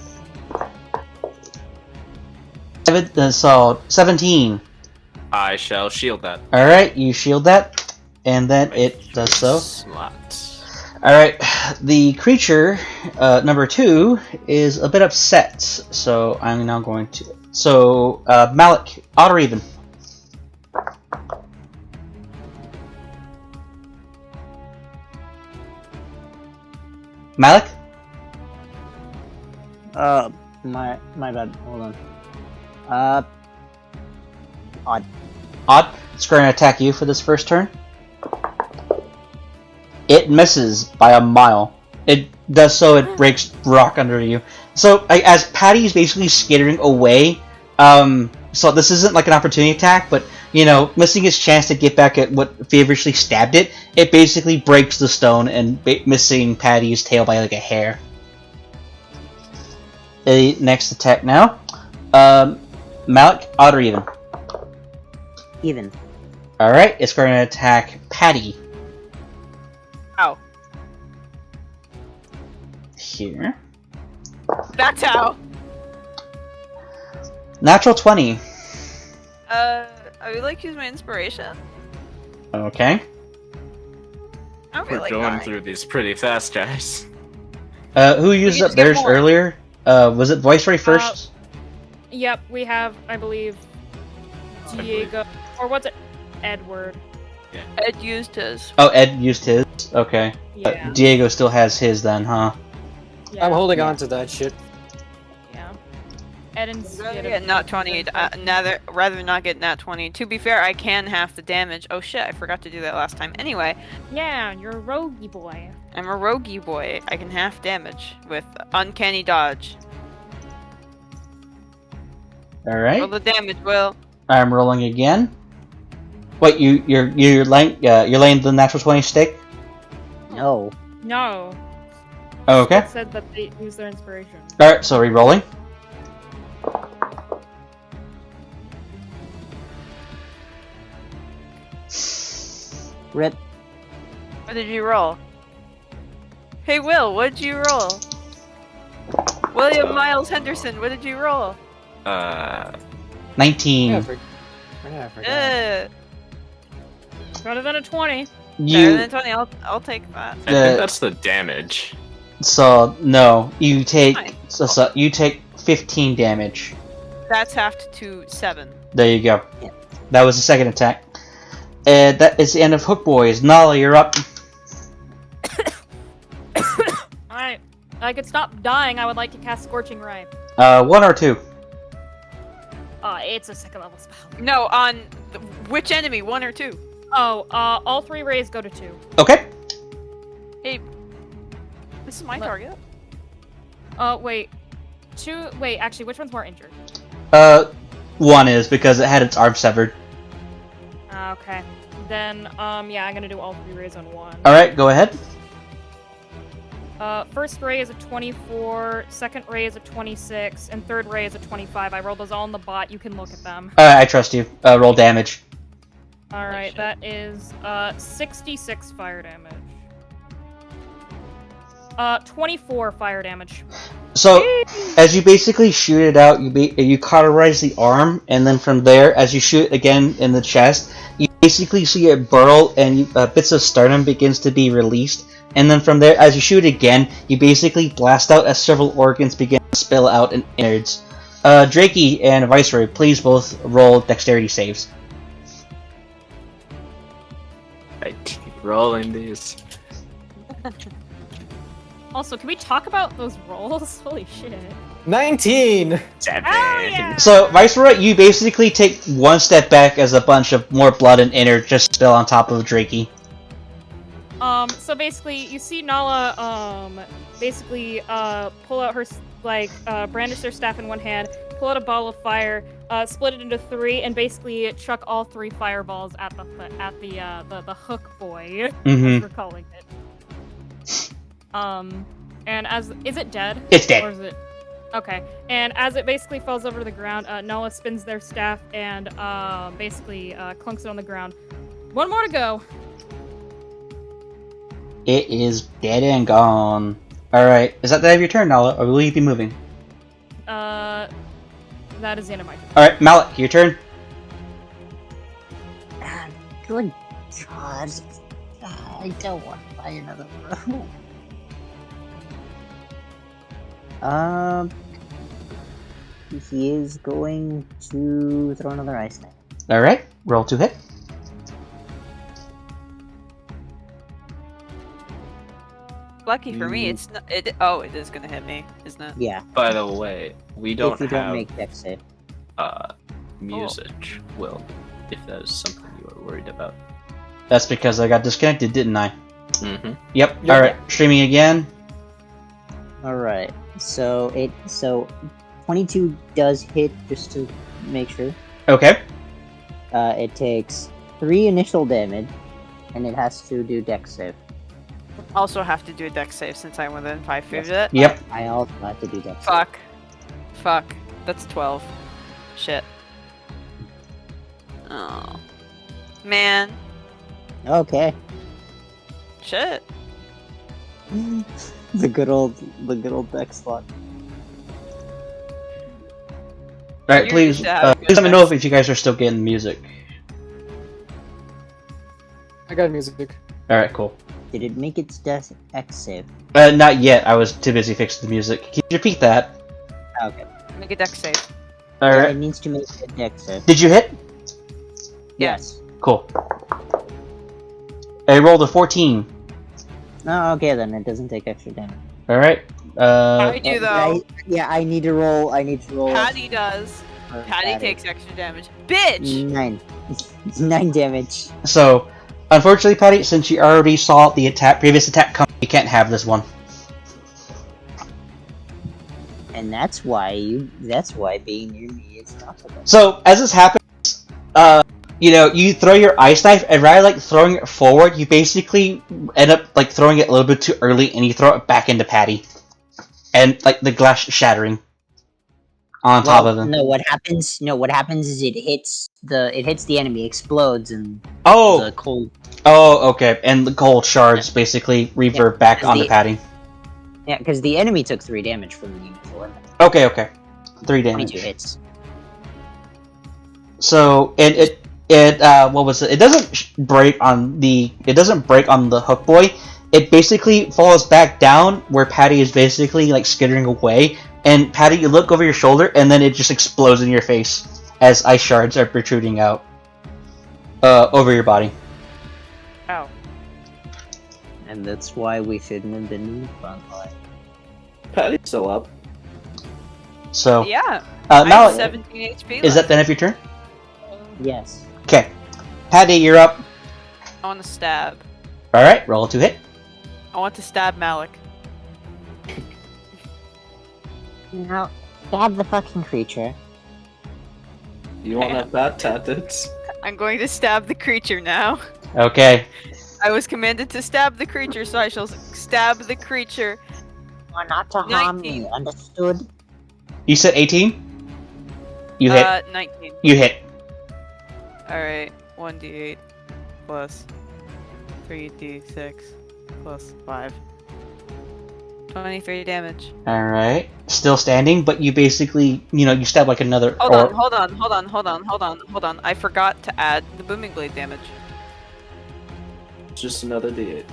17. I shall shield that. Alright, you shield that, and then it does so. Slot. Alright, the creature, number 2, is a bit upset, so I'm now going to... So, Malik, odd or even? Malik? My bad. Hold on. Odd. Odd. It's going to attack you for this first turn. It misses by a mile. It does so, it breaks rock under you. So, as Patty's basically skittering away, so this isn't like an opportunity attack, but, you know, missing its chance to get back at what feverishly stabbed it, it basically breaks the stone and missing Patty's tail by like a hair. Next attack now. Malik, odd or even? Even. Alright, it's going to attack Patty. Ow. Here. That's how. Natural 20. I would like to use my inspiration. Okay. I don't feel We're like going dying. through these pretty fast, guys. Who used need up to get theirs more. earlier? Was it Viceroy first? Yep, we have, I believe, believe. Diego, or what's it? Edward. Ed used his. Oh, Ed used his. Okay. Yeah. Diego still has his then, huh? Yeah. I'm holding on to that shit. Yeah. Ed and Rather get nat 20, rather than not get nat 20. To be fair, I can half the damage. Oh shit, I forgot to do that last time. Anyway, Yeah, you're a roguey boy. I'm a roguey boy. I can half damage with uncanny dodge. Alright. Roll the damage, Will. I'm rolling again. Wait, you're laying the natural 20 stick? No. No. Oh, okay. It said that they use their inspiration. Alright, so re-rolling. Rip. What did you roll? Hey, Will, what did you roll? William Miles Henderson, what did you roll? 19. Yeah, I forgot. Better than a 20. Better You than 20, I'll take that. I think that's the damage. so no, you take Fine. so you take 15 damage. That's halved to 7. There you go. Yeah. That was the second attack. And that is the end of Hook Boys. Nala, you're up. Alright. I could stop dying, I would like to cast Scorching Ray. 1 or 2. It's a second level spell. No, on which enemy? 1 or 2? Oh, all 3 rays go to 2. Okay. Hey, this is my Look. target. Wait. 2, wait, actually, which one's more injured? 1 is because it had its arm severed. Okay. Then, yeah, I'm gonna do all 3 rays on 1. Alright, go ahead. First ray is a 24, second ray is a 26, and third ray is a 25. I rolled those all in the bot, you can look at them. I trust you. Roll damage. Alright, that is, 66 fire damage. 24 fire damage. So, as you basically shoot it out, you cauterize the arm, and then from there, as you shoot again in the chest, you basically see it burrow, and bits of sternum begins to be released. And then from there, as you shoot again, you basically blast out as several organs begin to spill out in innards. Drakey and Viceroy, please both roll dexterity saves. I keep rolling these. Also, can we talk about those rolls? Holy shit. 19! Seven. yeah! So, Viceroy, you basically take one step back as a bunch of more blood and innards just spill on top of Drakey. So basically, you see Nala, basically, pull out her, brandish their staff in one hand, pull out a ball of fire, split it into 3, and basically chuck all 3 fireballs at the hook boy, as we're calling it. And is it dead? It's dead. Or is it? Okay. And as it basically falls over to the ground, Nala spins their staff and, basically, clunks it on the ground. 1 more to go. It is dead and gone. Alright, is that the end of your turn, Nala, or will you be moving? That is the end of my turn. Alright, Malik, your turn. Good God. I don't want to buy another room. He is going to throw another ice knife. Alright, roll to hit. Lucky for me, it's not, it is gonna hit me, isn't it? Yeah, By the way, we don't if you don't have make dex save. music will, if that is something you are worried about. That's because I got disconnected, didn't I? Mm-hmm. Yep. Yep. All right. Streaming again. All right. So 22 does hit, just to make sure. Okay. It takes 3 initial damage, and it has to do dex save. Also have to do a dex save since I'm within 5 feet of Yes. it. Yep. I also have to do dex save. Fuck. That's 12. Shit. Oh. Man. Okay. Shit. the good old dex slot. All right. You Please, used to have a good please let me know dex. if you guys are still getting music. I got music. All right. Cool. Did it make its dex save? Not yet. I was too busy fixing the music. Can you repeat that? Okay. Make a dex save. All Yeah, right. it needs to make a dex save. Did you hit? Yes. Cool. I rolled a 14. Oh, okay then. It doesn't take extra damage. All right. I do though. I need to roll. Patty does. for Patty takes extra damage. Bitch! 9. 9 damage. So, unfortunately, Patty, since you already saw the previous attack come, you can't have this one. And that's why being near me is not so good. So, as this happens, you throw your ice knife, and rather like throwing it forward, you basically end up like throwing it a little bit too early, and you throw it back into Patty, and like the glass shattering on top of them. No, what happens is it hits the enemy, explodes, and Oh, the cold. oh, okay, and the gold shards basically revert back because onto the- Patty. Yeah, because the enemy took 3 damage from the initial. Okay, 3 damage. 22 hits. So, and it what was it? It doesn't break on the hook boy. It basically falls back down where Patty is basically like skittering away. And Patty, you look over your shoulder, and then it just explodes in your face as ice shards are protruding out over your body. Ow. And that's why we shouldn't have been in the front line. Patty's still up. So, Yeah. I now have 17 HP is that left. the end of your turn? Yes. Okay, Patty, you're up. I want to stab. All right, roll to hit. I want to stab Malik. Now, stab the fucking creature. You won't have bad tactics. I'm going to stab the creature now. Okay, I was commanded to stab the creature, so I shall stab the creature. Or not to harm 19. me, understood? you said 18. You hit. 19. You hit. Alright, 1d8 plus 3d6 plus 5. 23 damage. All right, still standing, but you basically, you stab like another. Hold on. I forgot to add the booming blade damage. It's just another D8.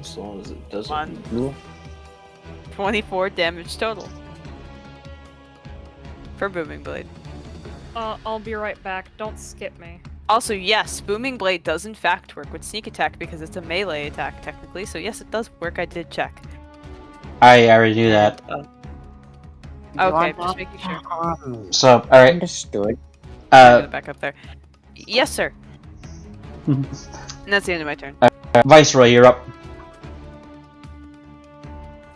As long as it doesn't. 1. 24 damage total. For booming blade. I'll be right back. Don't skip me. Also, yes, booming blade does in fact work with sneak attack because it's a melee attack technically. So yes, it does work. I did check. I already knew that. Okay, just making sure. So, all right. Understood. I'm gonna back up there. Yes, sir. And that's the end of my turn. Viceroy, you're up.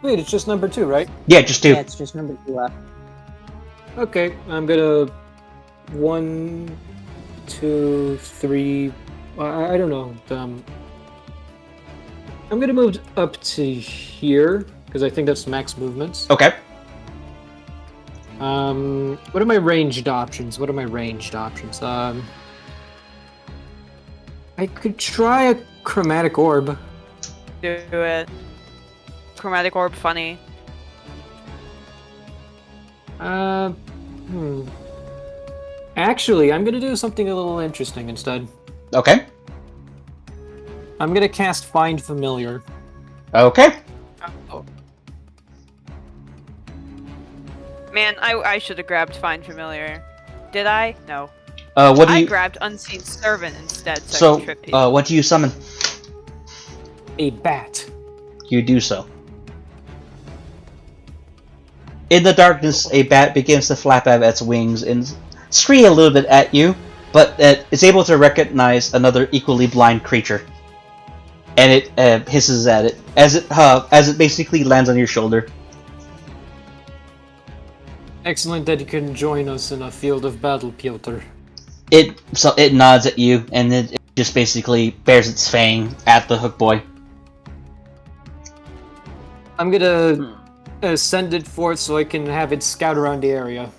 Wait, it's just number 2, right? Yeah, just 2. Yeah, it's just number 2 left. Okay, I'm gonna 1, 2, 3. I don't know. I'm gonna move up to here because I think that's max movements. Okay. What are my ranged options? I could try a chromatic orb. Do it. Chromatic orb, funny. Actually, I'm gonna do something a little interesting instead. Okay. I'm gonna cast Find Familiar. Okay. Oh. Man, I should have grabbed Find Familiar. Did I? No. What do I you? grabbed Unseen Servant instead, so I So, can trip people. what do you summon? A bat. You do so. In the darkness, a bat begins to flap out its wings and scream a little bit at you, but it is able to recognize another equally blind creature. And it hisses at it as it basically lands on your shoulder. Excellent that you can join us in a field of battle, Piotr. It nods at you, and it just basically bears its fang at the hook boy. I'm gonna send it forth so I can have it scout around the area.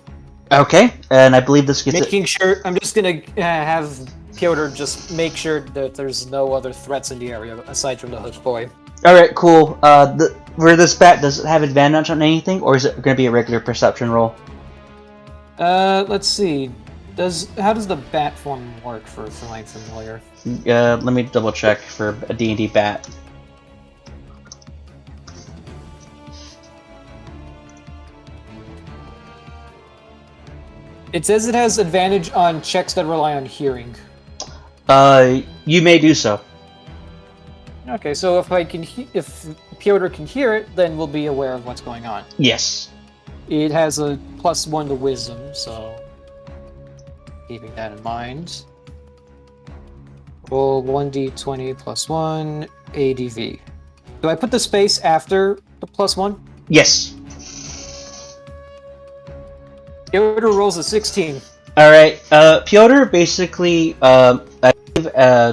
Okay, and I believe this gets Making sure, I'm just gonna have Piotr just make sure that there's no other threats in the area aside from the hook boy. Alright, cool. For this bat, does it have advantage on anything, or is it going to be a regular perception roll? Let's see. How does the bat form work for my familiar? Let me double check for a D&D bat. It says it has advantage on checks that rely on hearing. You may do so. Okay, so if Piotr can hear it, then we'll be aware of what's going on. Yes. It has a +1 to wisdom, so keeping that in mind. Roll 1d20 +1 ADV. Do I put the space after the +1? Yes. Piotr rolls a 16. Alright, Piotr basically, can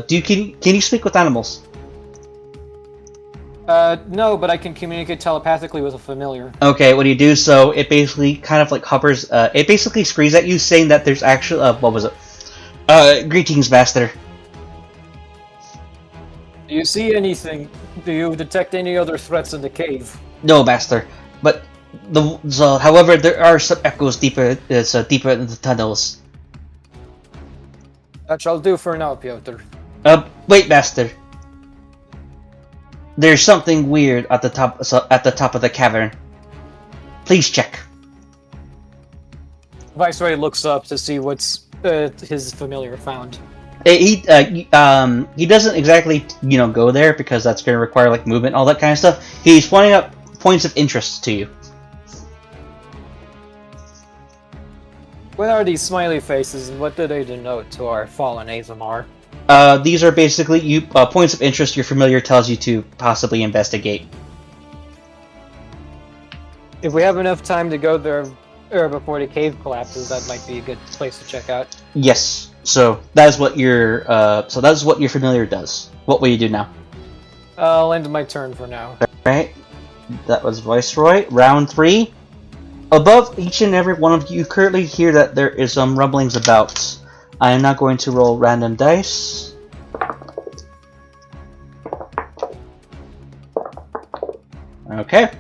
you speak with animals? No, but I can communicate telepathically with a familiar. Okay, what do you do? So it basically kind of like hovers, it basically screams at you saying that there's actually, what was it? Greetings, master. Do you see anything? Do you detect any other threats in the cave? No, master. But, however, there are some echoes deeper in the tunnels. That shall do for now, Piotr. Wait, master. There's something weird at the top of the cavern. Please check. Viceroy looks up to see what's his familiar found. He doesn't exactly go there because that's going to require like movement, all that kind of stuff. He's pointing out points of interest to you. What are these smiley faces, and what do they denote to our fallen Azamar? These are basically points of interest your familiar tells you to possibly investigate. If we have enough time to go there before the cave collapses, that might be a good place to check out. Yes. So that's what your familiar does. What will you do now? I'll end my turn for now. Alright. That was Viceroy. Round 3. Above each and every one of you currently hear that there is some rumblings about. I am not going to roll random dice. Okay.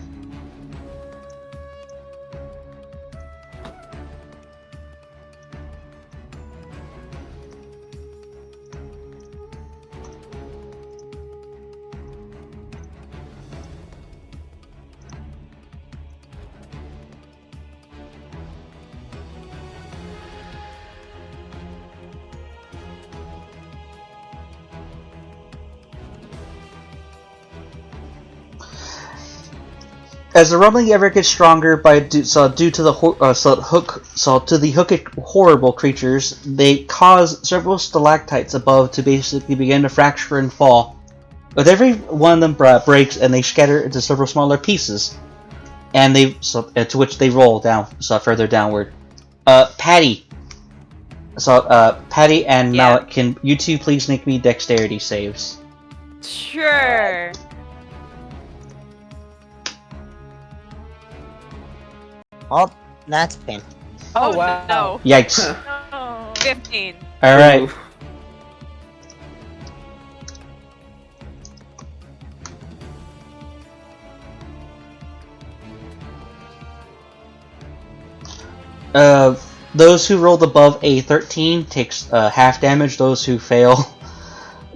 As the rumbling ever gets stronger due to the hooked horrible creatures, they cause several stalactites above to basically begin to fracture and fall. With every one of them breaks, and they scatter into several smaller pieces, and to which they roll down further downward. Patty. Patty and Mallet, can you two please make me dexterity saves? Sure. Oh, that's pain. Oh, wow. No. Yikes. No. 15. Alright. Those who rolled above a 13 takes half damage. Those who fail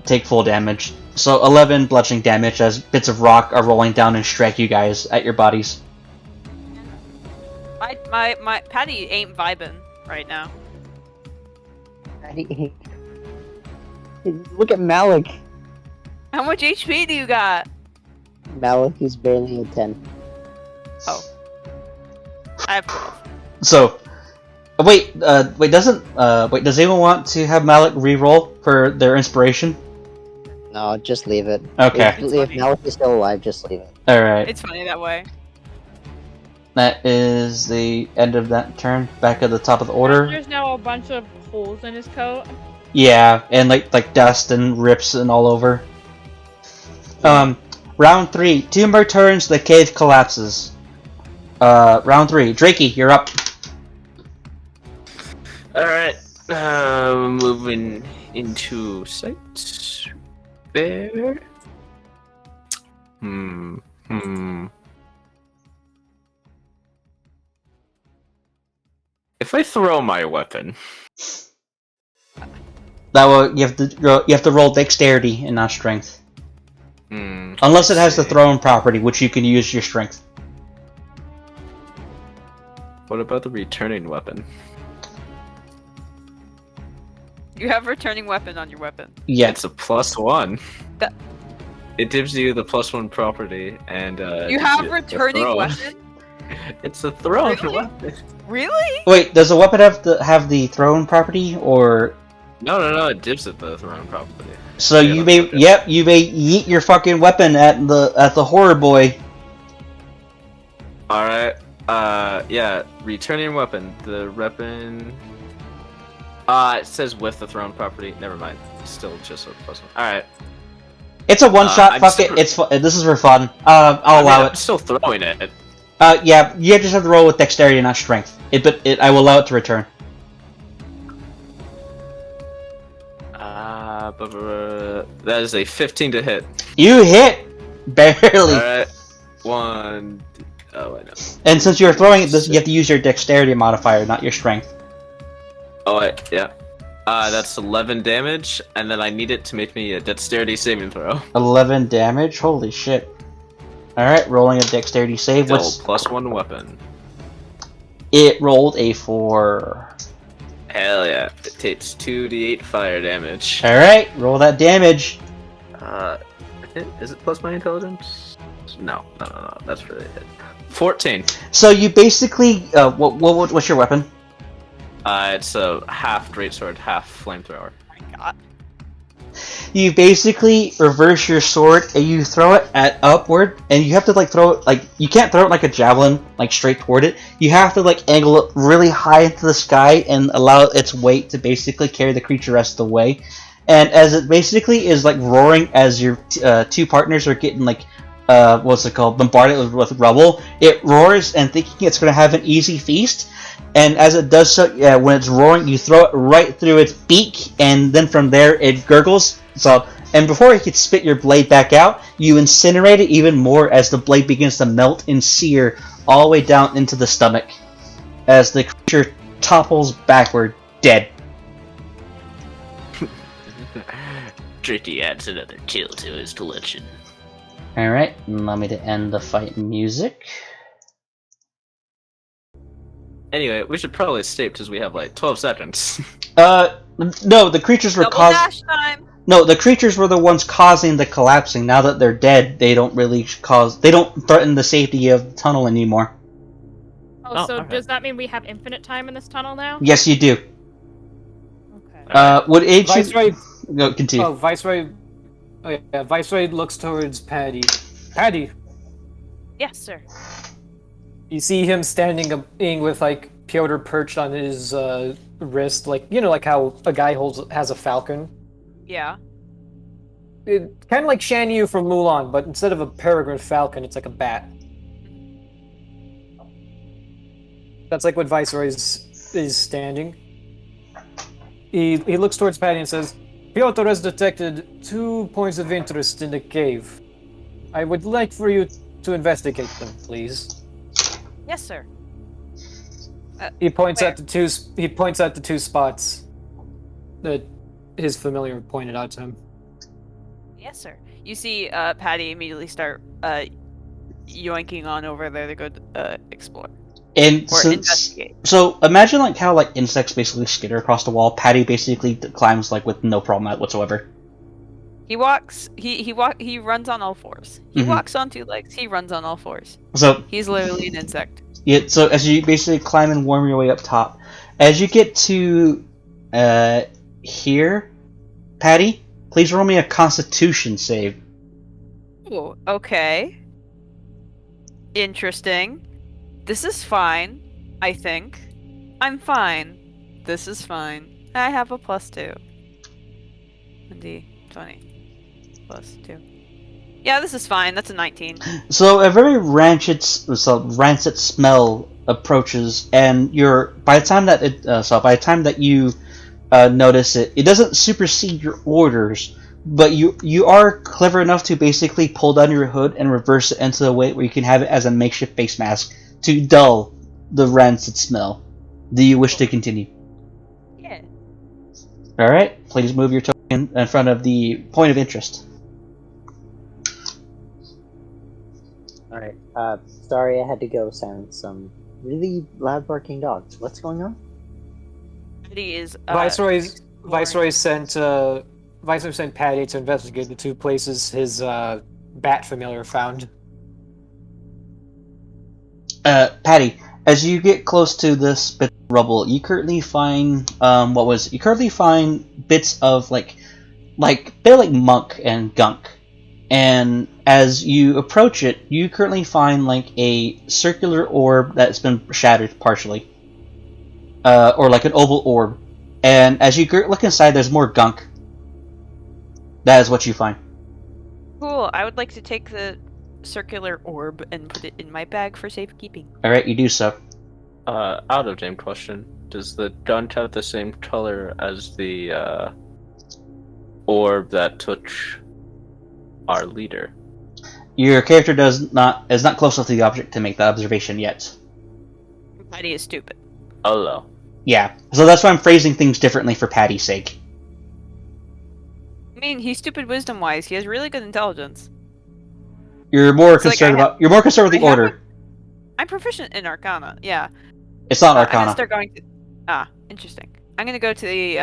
take full damage. So 11 bludgeoning damage as bits of rock are rolling down and strike you guys at your bodies. My Patty ain't vibing right now. Look at Malik. How much HP do you got? Malik is barely a 10. Oh. I have 12. So, wait, does anyone want to have Malik re-roll for their inspiration? No, just leave it. Okay. If Malik is still alive, just leave it. Alright. It's funny that way. That is the end of that turn. Back at the top of the order. There's now a bunch of holes in his coat. Yeah, and like dust and rips and all over. Round 3. 2 more turns, the cave collapses. Round 3. Drakey, you're up. Alright. Moving into sight. There. If I throw my weapon, That will you have to roll dexterity and not strength. Unless it has the thrown property, which you can use your strength. what about the returning weapon? You have returning weapon on your weapon. Yeah. It's a +1. That- It gives you the +1 property, and You have returning weapon? It's a thrown Really? weapon. Really? Wait, does a weapon have the thrown property, or No, it dips at the thrown property. so Yeah, you that's may okay. you may yeet your fucking weapon at the horror boy. Alright, yeah, returning weapon. The weapon... it says with the thrown property. Never mind. Still just a +1. Alright. It's a one shot. I'm Fuck it. super- It's this is for fun. I'll allow I'm it. still throwing it. Yeah, you just have to roll with dexterity, not strength. I will allow it to return. That is a 15 to hit. You hit barely. Alright. 1... Oh, I know. And since you're throwing it, you have to use your dexterity modifier, not your strength. Oh, wait, yeah. That's 11 damage, and then I need it to make me a dexterity saving throw. 11 damage. Holy shit. All right, rolling a dexterity save. Still What's +1 weapon. it? Rolled a 4. Hell yeah. It takes 2d8 fire damage. All right, roll that damage. Is it plus my intelligence? No. That's really it. 14. So you basically, what's your weapon? It's a half greatsword, half flamethrower. Oh my god. You basically reverse your sword and you throw it at upward, and you have to throw it you can't throw it like a javelin straight toward it. You have to angle it really high into the sky and allow its weight to basically carry the creature rest of the way. And as it basically is roaring as your two partners are getting bombarded with rubble, it roars and thinking it's going to have an easy feast. And as it does so, when it's roaring, you throw it right through its beak, and then from there it gurgles. And before it can spit your blade back out, you incinerate it even more as the blade begins to melt and sear all the way down into the stomach, as the creature topples backward, dead. Tricky adds another chill to his collection. Alright, allow me to end the fight music. Anyway, we should probably state because we have 12 seconds. No, the creatures were Double dash time! No, the creatures were the ones causing the collapsing. Now that they're dead, they don't threaten the safety of the tunnel anymore. Oh, so okay. does that mean we have infinite time in this tunnel now? Yes, you do. Okay. Would ancient... Viceroy. Go, continue. Oh, Viceroy. Oh yeah, Viceroy looks towards Paddy. Paddy, Yes, sir. you see him standing with Piotr perched on his wrist, like how a guy has a falcon. Yeah. Kind of like Shan Yu from Mulan, but instead of a peregrine falcon, it's like a bat. That's what Viceroy is standing. He looks towards Paddy and says, Piotr has detected 2 points of interest in the cave. I would like for you to investigate them, please. Yes, sir. He points Where? at the two spots that his familiar pointed out to him. Yes, sir. You see Patty immediately start yoinking on over there to go explore. And Or investigate. so imagine how insects basically skitter across the wall. Patty basically climbs with no problem whatsoever. He walks. He runs on all fours. He Mhm. walks on 2 legs. He runs on all fours. So He's literally an insect. Yeah, so as you basically climb and worm your way up top, as you get to here, Patty, please roll me a Constitution save. Oh, okay. Interesting. This is fine, I think. I'm fine. This is fine. I have a +2. D20 +2. Yeah, this is fine. That's a 19. So a very rancid smell approaches, and by the time that you notice it, it doesn't supersede your orders, but you are clever enough to basically pull down your hood and reverse it into a way where you can have it as a makeshift face mask to dull the rancid smell. Do you wish to continue? Yeah. All right, please move your token in front of the point of interest. Alright, sorry I had to go silence some really loud barking dogs. What's going on? Eddie is Viceroy sent Patty to investigate the two places his bat familiar found. Patty, as you get close to this bit of rubble, you currently find bits of like monk and gunk. And as you approach it, you currently find like a circular orb that's been shattered partially. Or like an oval orb. And as you look inside, there's more gunk. That is what you find. Cool. I would like to take the circular orb and put it in my bag for safekeeping. Alright, you do so. Out of game question. Does the gun have the same color as the orb that took our leader? Your character is not close enough to the object to make that observation yet. Eddie is stupid. Oh no. Yeah, so that's why I'm phrasing things differently for Patty's sake. I mean, he's stupid wisdom-wise. He has really good intelligence. You're more It's like concerned with the I have order. I'm proficient in Arcana. Yeah. It's not I'm gonna Arcana. start going to. Interesting. I'm gonna go to the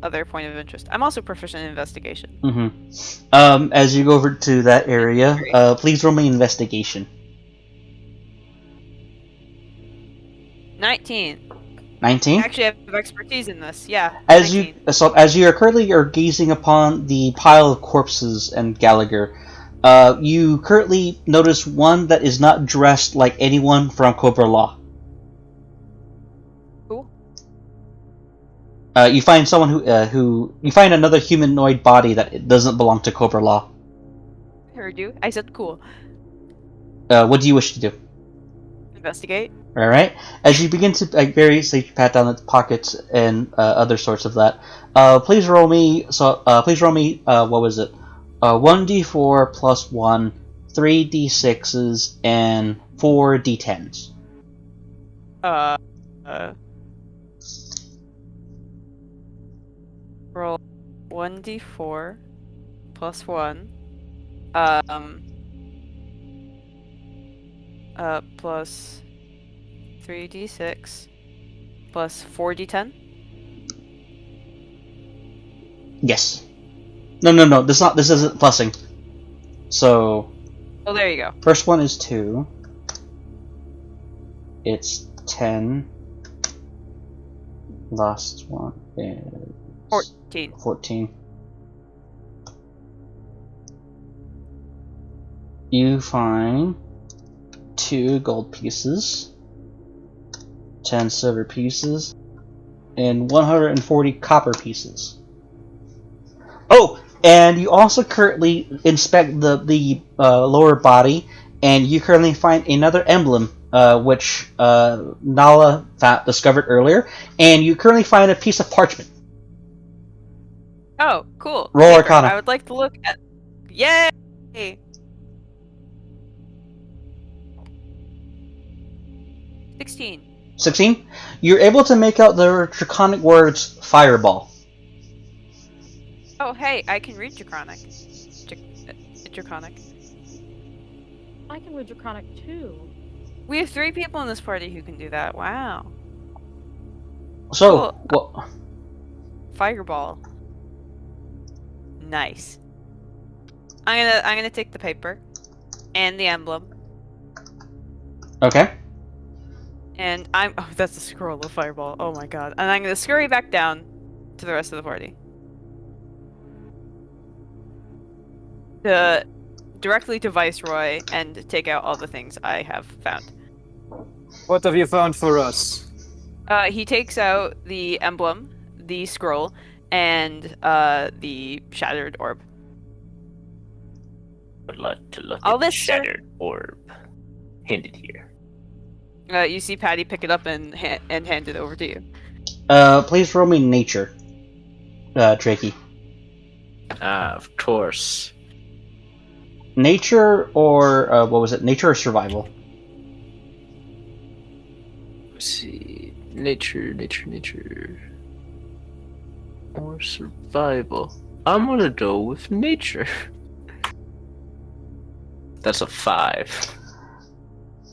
other point of interest. I'm also proficient in investigation. Mm-hmm. As you go over to that area, please roll me investigation. 19. 19. Actually, I have expertise in this. Yeah. As 19. you are currently gazing upon the pile of corpses and Gallagher, you currently notice one that is not dressed like anyone from Cobra-La. Cool. You find someone who you find another humanoid body that doesn't belong to Cobra-La. I heard you. I said cool. What do you wish to do? Investigate. All right. As you begin to pat down the pockets and other sorts of that, please roll me. What was it? 1d4 plus 1, 3d6s, and 4d10s. Roll 1d4 plus 1. Plus 3d6 plus 4d10. Yes. No. This isn't plussing. So. Oh, there you go. First one is 2. It's 10. Last one is 14. 14. You find 2 gold pieces, 10 silver pieces, and 140 copper pieces. Oh, and you also currently inspect the lower body, and you currently find another emblem, which Nala discovered earlier, and you currently find a piece of parchment. Oh, cool. Roll Paper. Arcana. I would like to look at. Yay! 16. 16? You're able to make out the draconic words fireball. Oh, hey, I can read Draconic. Draconic. I can read Draconic too. We have 3 people in this party who can do that. Wow. So, Cool. Fireball. Nice. I'm gonna take the paper and the emblem. Okay. And I'm. Oh, that's a scroll of fireball. Oh my god. And I'm gonna scurry back down to the rest of the party. Directly to Viceroy and take out all the things I have found. What have you found for us? He takes out the emblem, the scroll, and the shattered orb. I'd like to look All at the this, sir? shattered orb. Hand it here. You see Patty pick it up and hand it over to you. Please roll me nature, Drakey. Of course. Nature or what was it? Nature or survival? Let's see. Nature. Or survival. I'm gonna go with nature. That's a 5.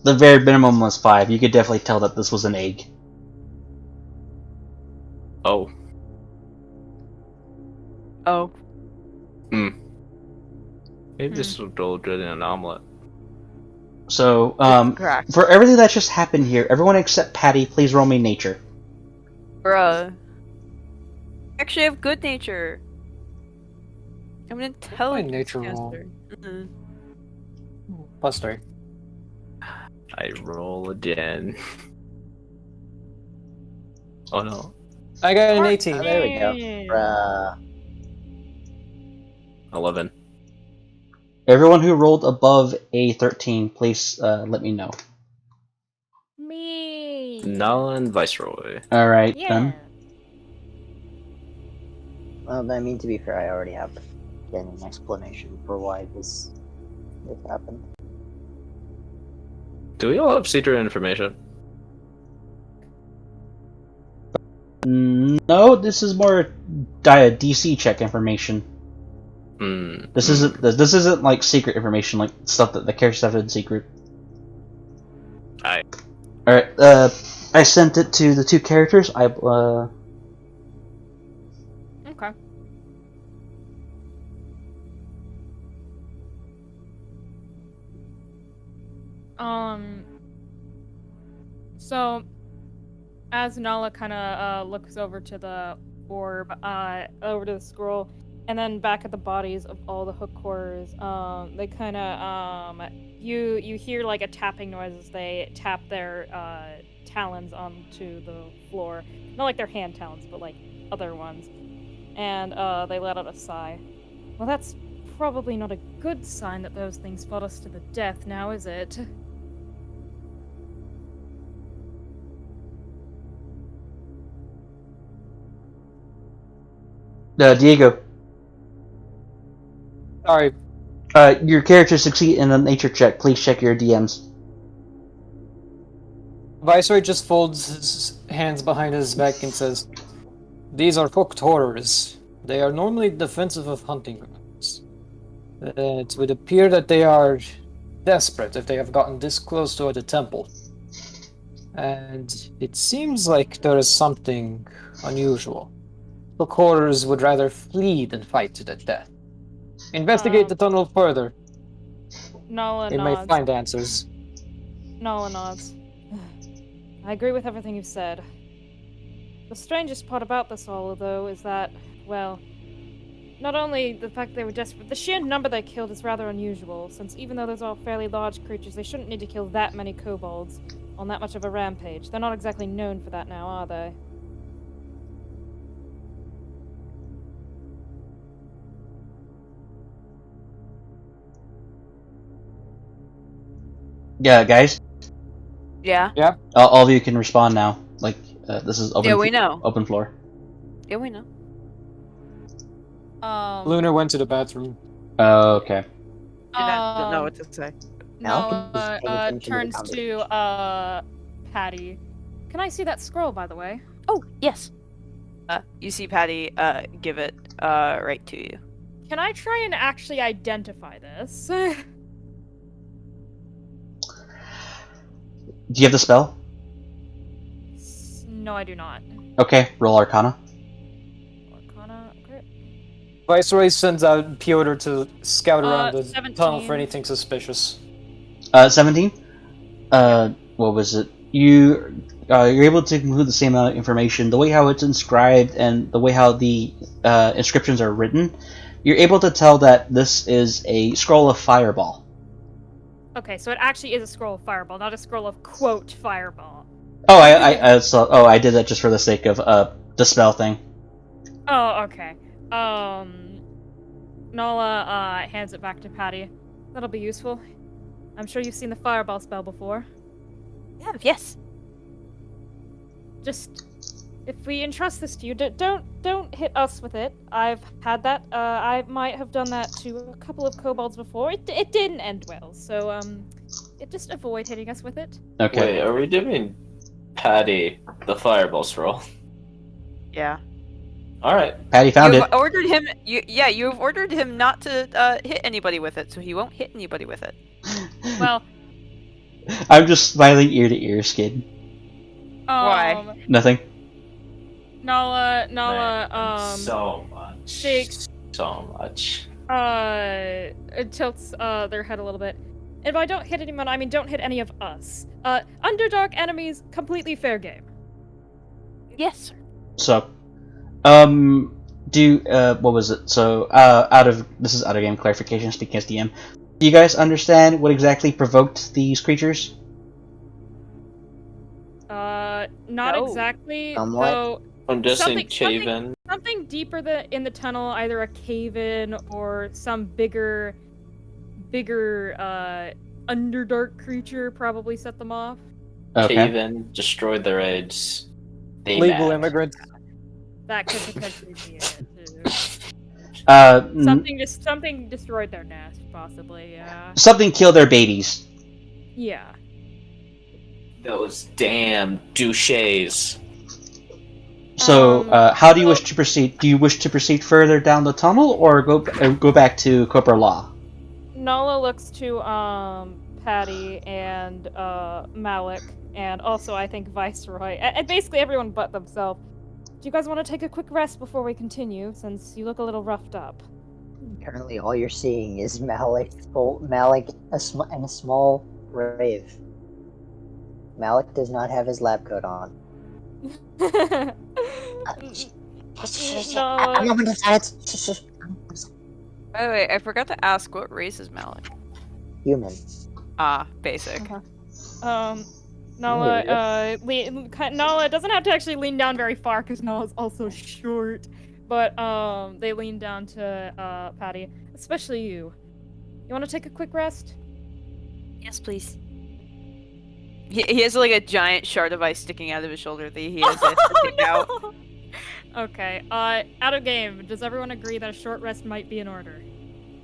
The very minimum was 5. You could definitely tell that this was an egg. Oh. Oh. Maybe this will go good in an omelet. So, Correct. for everything that just happened here, everyone except Patty, please roll me nature. Bruh. Actually, I have good nature. I'm an intelligent nature roll. caster. Mhm. +3. I roll again. Oh no. I got an 18. Oh, there we go. Bruh. 11. Everyone who rolled above a 13, please let me know. Me. Nala and Viceroy. Alright, Yeah. then. Well, I mean, to be fair, I already have an explanation for why this happened. Do we all have secret information? No, this is more DC check information. This isn't like secret information, like stuff that the characters have in secret. Alright, I sent it to the 2 characters. Okay. So, as Nala kind of looks over to the orb, over to the scroll, and then back at the bodies of all the hook horrors, they kind of you hear like a tapping noise as they tap their talons onto the floor, not like their hand talons, but like other ones, and they let out a sigh. Well, that's probably not a good sign that those things fought us to the death, now is it? Diego, Sorry. your character succeed in a nature check. Please check your DMs. Viceroy just folds his hands behind his back and says, "These are hooked horrors. They are normally defensive of hunting grounds. It would appear that they are desperate if they have gotten this close to the temple. And it seems like there is something unusual. Hook horrors would rather flee than fight to the death. Investigate the tunnel further. Nala You may nods. find answers." Nala nods. I agree with everything you've said. The strangest part about this all, though, is that, well, not only the fact they were desperate, the sheer number they killed is rather unusual, since even though those are fairly large creatures, they shouldn't need to kill that many kobolds on that much of a rampage. They're not exactly known for that now, are they? Yeah, guys. Yeah. All of you can respond now. Like, this is open. Yeah, we know. Open floor. Yeah, we know. Lunar went to the bathroom. Okay. I don't know what to say. Nala turns to Patty. Can I see that scroll, by the way? Oh, yes. You see Patty give it right to you. Can I try and actually identify this? Do you have the spell? No, I do not. Okay, roll Arcana. Arcana, okay. Viceroy sends out Piotr to scout around the 17. tunnel for anything suspicious. 17? What was it? you're able to conclude the same amount of information. The way how it's inscribed and the way how the inscriptions are written, you're able to tell that this is a scroll of fireball. Okay, so it actually is a scroll of fireball, not a scroll of quote fireball. Oh, I did that just for the sake of the spell thing. Oh, okay. Nala hands it back to Patty. That'll be useful. I'm sure you've seen the fireball spell before. Yeah, yes. Just, if we entrust this to you, don't hit us with it. I've had that. I might have done that to a couple of kobolds before. It didn't end well, so just avoid hitting us with it. Okay. Wait, are we giving Patty the fireball scroll? Yeah. All right. Patty found You've it. ordered him. You've ordered him not to hit anybody with it, so he won't hit anybody with it. Well, I'm just smiling ear to ear, Skid. Why? Nothing. Nala, Man, so much. shakes, So much. it tilts their head a little bit. And by don't hit anyone, I mean don't hit any of us. Underdark enemies, completely fair game. Yes, sir. So, what was it? So, this is out of game clarification, speaking as DM. Do you guys understand what exactly provoked these creatures? Not No. exactly. Somewhat. Though I'm just Something- saying cave-in. something deeper in the tunnel, either a cave-in or some bigger underdark creature probably set them off. Okay. Cave-in, destroyed their eggs. They Legal mad. immigrants. That could potentially be it. Too. Something destroyed their nest, possibly. Yeah. Something killed their babies. Yeah. Those damn douches. So, Um, how do you wish to proceed? Do you wish to proceed further down the tunnel, or go back to Cobra-La? Nala looks to Patty and Malik, and also I think Viceroy, and basically everyone but themselves. Do you guys want to take a quick rest before we continue, since you look a little roughed up? Currently, all you're seeing is Malik and a small grave. Malik does not have his lab coat on. No. A moment of silence. Wait, I forgot to ask what race is Malik? Human. Ah, basic. Nala, Nala doesn't have to actually lean down very far because Nala's also short. But they lean down to Patty, especially you. You want to take a quick rest? Yes, please. He has like a giant shard of ice sticking out of his shoulder that he has to stick out. Okay. Out of game. Does everyone agree that a short rest might be in order?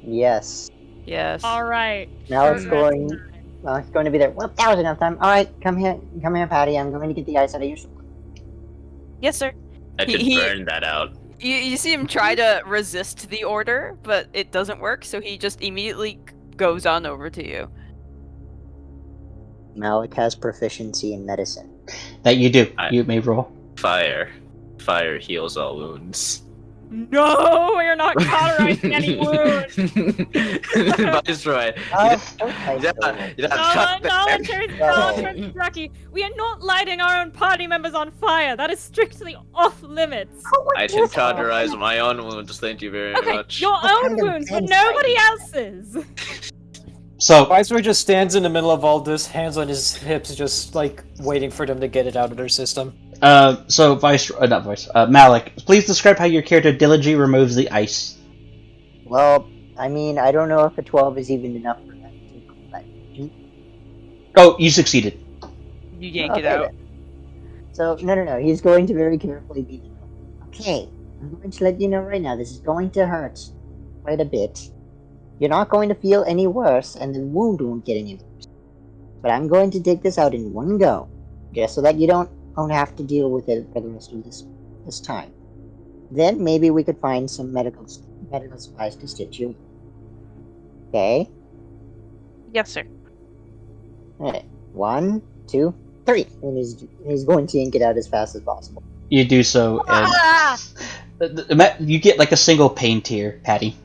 Yes. Yes. All right. Malik's short rest going. time. Malik's going to be there. Well, that was enough time. All right, come here, Patty. I'm going to get the ice out of your shoulder. Yes, sir. I could He- burn that out. You see him try to resist the order, but it doesn't work, so he just immediately goes on over to you. Malik has proficiency in medicine. That you do. I- You may roll. Fire. Fire heals all wounds. No, we're not cauterizing any wounds. Viceroy. Of course I Yeah, do. yeah, Nala cut back. turns to Rocky. We are not lighting our own party members on fire. That is strictly off limits. I can cauterize my own wounds, thank you very Okay, much. your What own kind of wounds, but insight? nobody else's. So, Viceroy just stands in the middle of all this, hands on his hips, just like waiting for them to get it out of their system. Malik, please describe how your character diligently removes the ice. Well, I mean, I don't know if a 12 is even enough for that. Oh, you succeeded. You yank it Okay, out. then. So, no. He's going to very carefully be. Okay, I'm going to let you know right now, this is going to hurt quite a bit. You're not going to feel any worse, and the wound won't get any worse. But I'm going to take this out in one go, just so that you don't have to deal with it for the rest of this time. Then maybe we could find some medical supplies to stitch you. Okay? Yes, sir. Alright. 1, 2, 3. And he's going to yank it out as fast as possible. You do so, and you get like a single pain tear, Patty.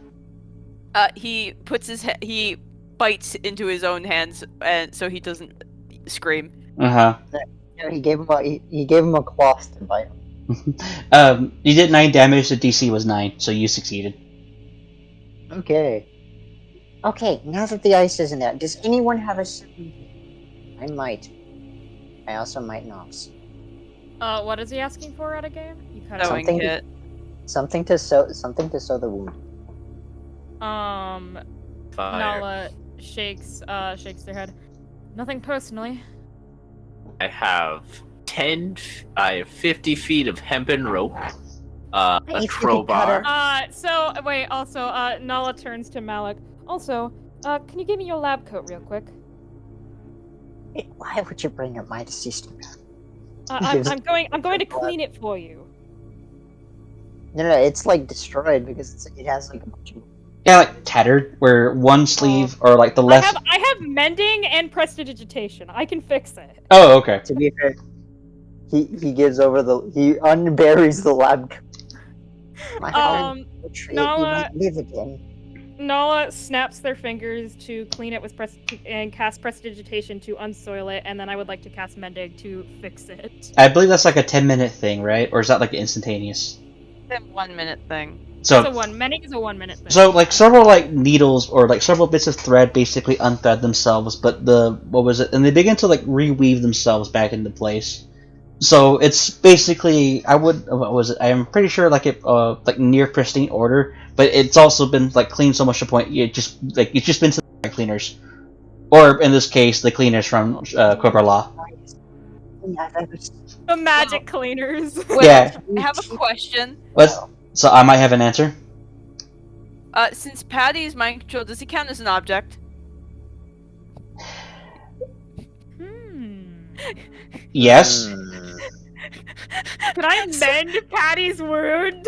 He puts he bites into his own hands, and so he doesn't scream. Uh No, he gave him a cloth to bite him. huh. You did 9 damage. The DC was 9, so you succeeded. Okay. Okay, now that the ice isn't there, does anyone have a certain... I might. I also might not. What is he asking for at a game? You cut Sewing Something- kit. Something to sew the wound. Fire. Fire. Nala shakes their head. Nothing personally. I have 50 feet of hempen rope, a If you could crowbar. Also, Nala turns to Malik. Also, can you give me your lab coat real quick? Why would you bring up my assistant? I'm going to clean it for you. No, it's like destroyed because it has like a bunch of... Yeah, like tattered, where one sleeve or like the left. I have mending and prestidigitation. I can fix it. Oh, okay. To be fair, he unburies the lab. My friend, he Nala- might live again. Nala snaps their fingers to clean it with and cast prestidigitation to unsoil it, and then I would like to cast mending to fix it. I believe that's like a 10-minute thing, right? Or is that like instantaneous? That 1 minute thing. So Mending is a 1 minute thing. So, like, several, like, needles or, like, several bits of thread basically unthread themselves, but and they begin to, like, reweave themselves back into place. So, it's basically, I'm pretty sure, like, like, near pristine order, but it's also been, like, cleaned so much to the point, it's just been to the cleaners. Or, in this case, the cleaners from, Cobra-La. The magic cleaners. Wait, Yeah. I have a question. So, I might have an answer. Since Patty is mind controlled, does he count as an object? Yes. Can I mend Patty's wound?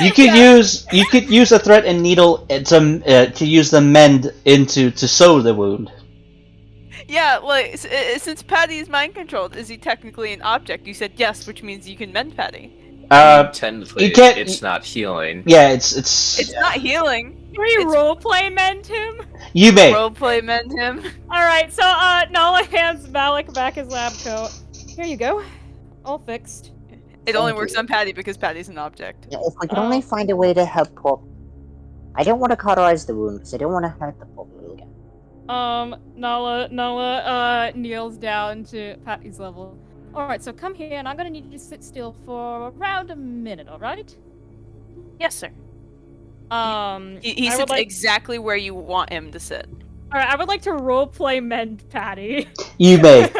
You could use a thread and needle to use the mend to sew the wound. Yeah, like, since Patty is mind controlled, is he technically an object? You said yes, which means you can mend Patty. Technically, you can't- it's not healing. Yeah, it's It's not healing. Can we roleplay mend him? you may. Roleplay mend him. Alright, so Nala hands Malik back his lab coat. Here you go. All fixed. It only Thank works you. on Patty because Patty's an object. Yeah, if we could only find a way to help poor... I don't want to cauterize the wound because I don't want to hurt the poor little guy. Nala kneels down to Patty's level. Alright, so come here and I'm gonna need you to sit still for around a minute, alright? Yes, sir. He I sits would like- exactly where you want him to sit. Alright, I would like to roleplay mend Patty. You may.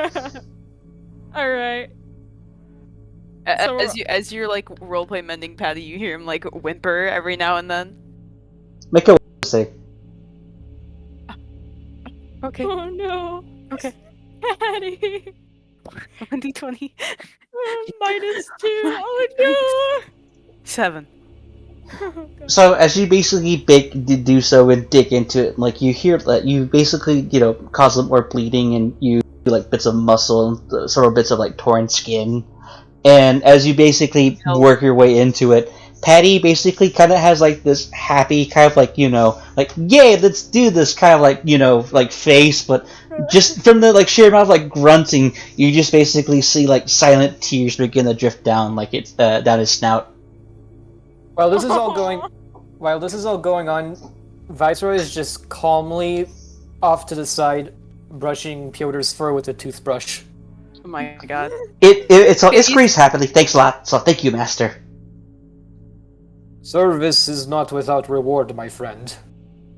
Alright. So As you're like roleplay mending Patty, you hear him like whimper every now and then. Make a save. Okay. Oh no. Okay. Patty. 1d20. -2. Oh 7. no. So as you basically do so and dig into it, like you hear that you basically cause a little more bleeding and you like bits of muscle and several bits of like torn skin, and as you basically work your way into it, Patty basically kind of has like this happy kind of like like yay, let's do this kind of like like face, but just from the like sheer amount of like grunting, you just basically see like silent tears begin to drift down like it's down his snout. While this is all going on, Viceroy is just calmly off to the side, brushing Piotr's fur with a toothbrush. Oh my god. It's greased happily. Thanks a lot. So thank you, Master. Service is not without reward, my friend.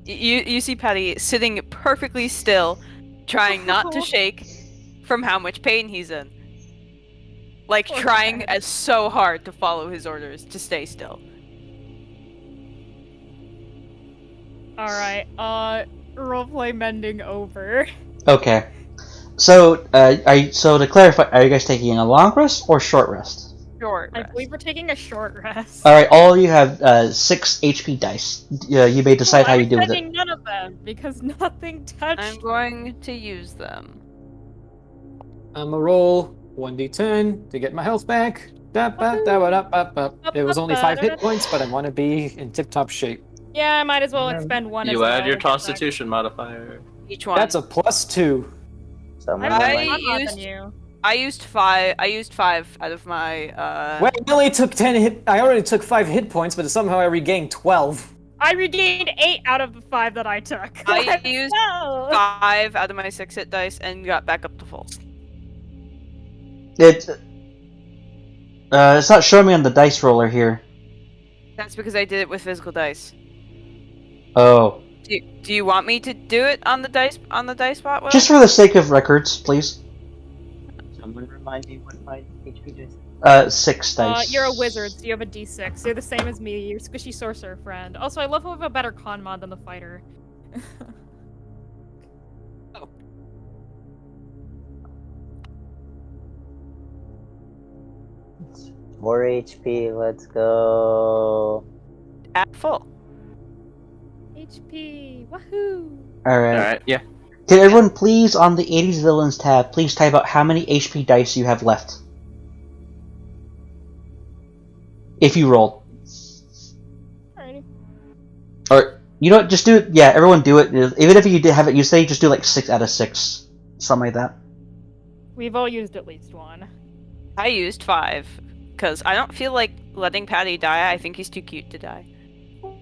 You see Patty sitting perfectly still, trying not to shake from how much pain he's in. Like Poor trying Patty. so hard to follow his orders to stay still. Alright, roleplay mending over. Okay. So, so to clarify, are you guys taking a long rest or short rest? Short I rest. believe we're taking a short rest. All right, all of you have 6 HP dice. You may decide how you do with it. I'm none of them because nothing touched. I'm going to use them. I'm a roll 1d10 to get my health back. It was only 5 hit points, but I want to be in tip-top shape. Yeah, I might as well expend one. You as add well your to get back. Constitution modifier. each one. That's a +2. So I'm I'm gonna more remind- con than you. I used 5. I used 5 out of my. Well, I only took 10 hit. I already took 5 hit points, but somehow I regained 12. I regained 8 out of the 5 that I took. I used No. 5 out of my 6 hit dice and got back up to full. It's not showing me on the dice roller here. That's because I did it with physical dice. Oh. Do you want me to do it on the dice spot? Will? Just for the sake of records, please. Someone remind me what my HP is. 6 dice. You're a wizard, so you have a d6. You're the same as me. You're squishy sorcerer friend. Also, I love how we have a better con mod than the fighter. 4 HP, let's go. At full. HP, woohoo! Alright. Alright, yeah. Can everyone please, on the 80s Villains tab, please type out how many HP dice you have left? If you rolled. Alrighty. Or, you know what, just do it, yeah, everyone do it. Even if you did have it, you say just do like 6 out of 6. Something like that. We've all used at least one. I used 5 because I don't feel like letting Patty die. I think he's too cute to die.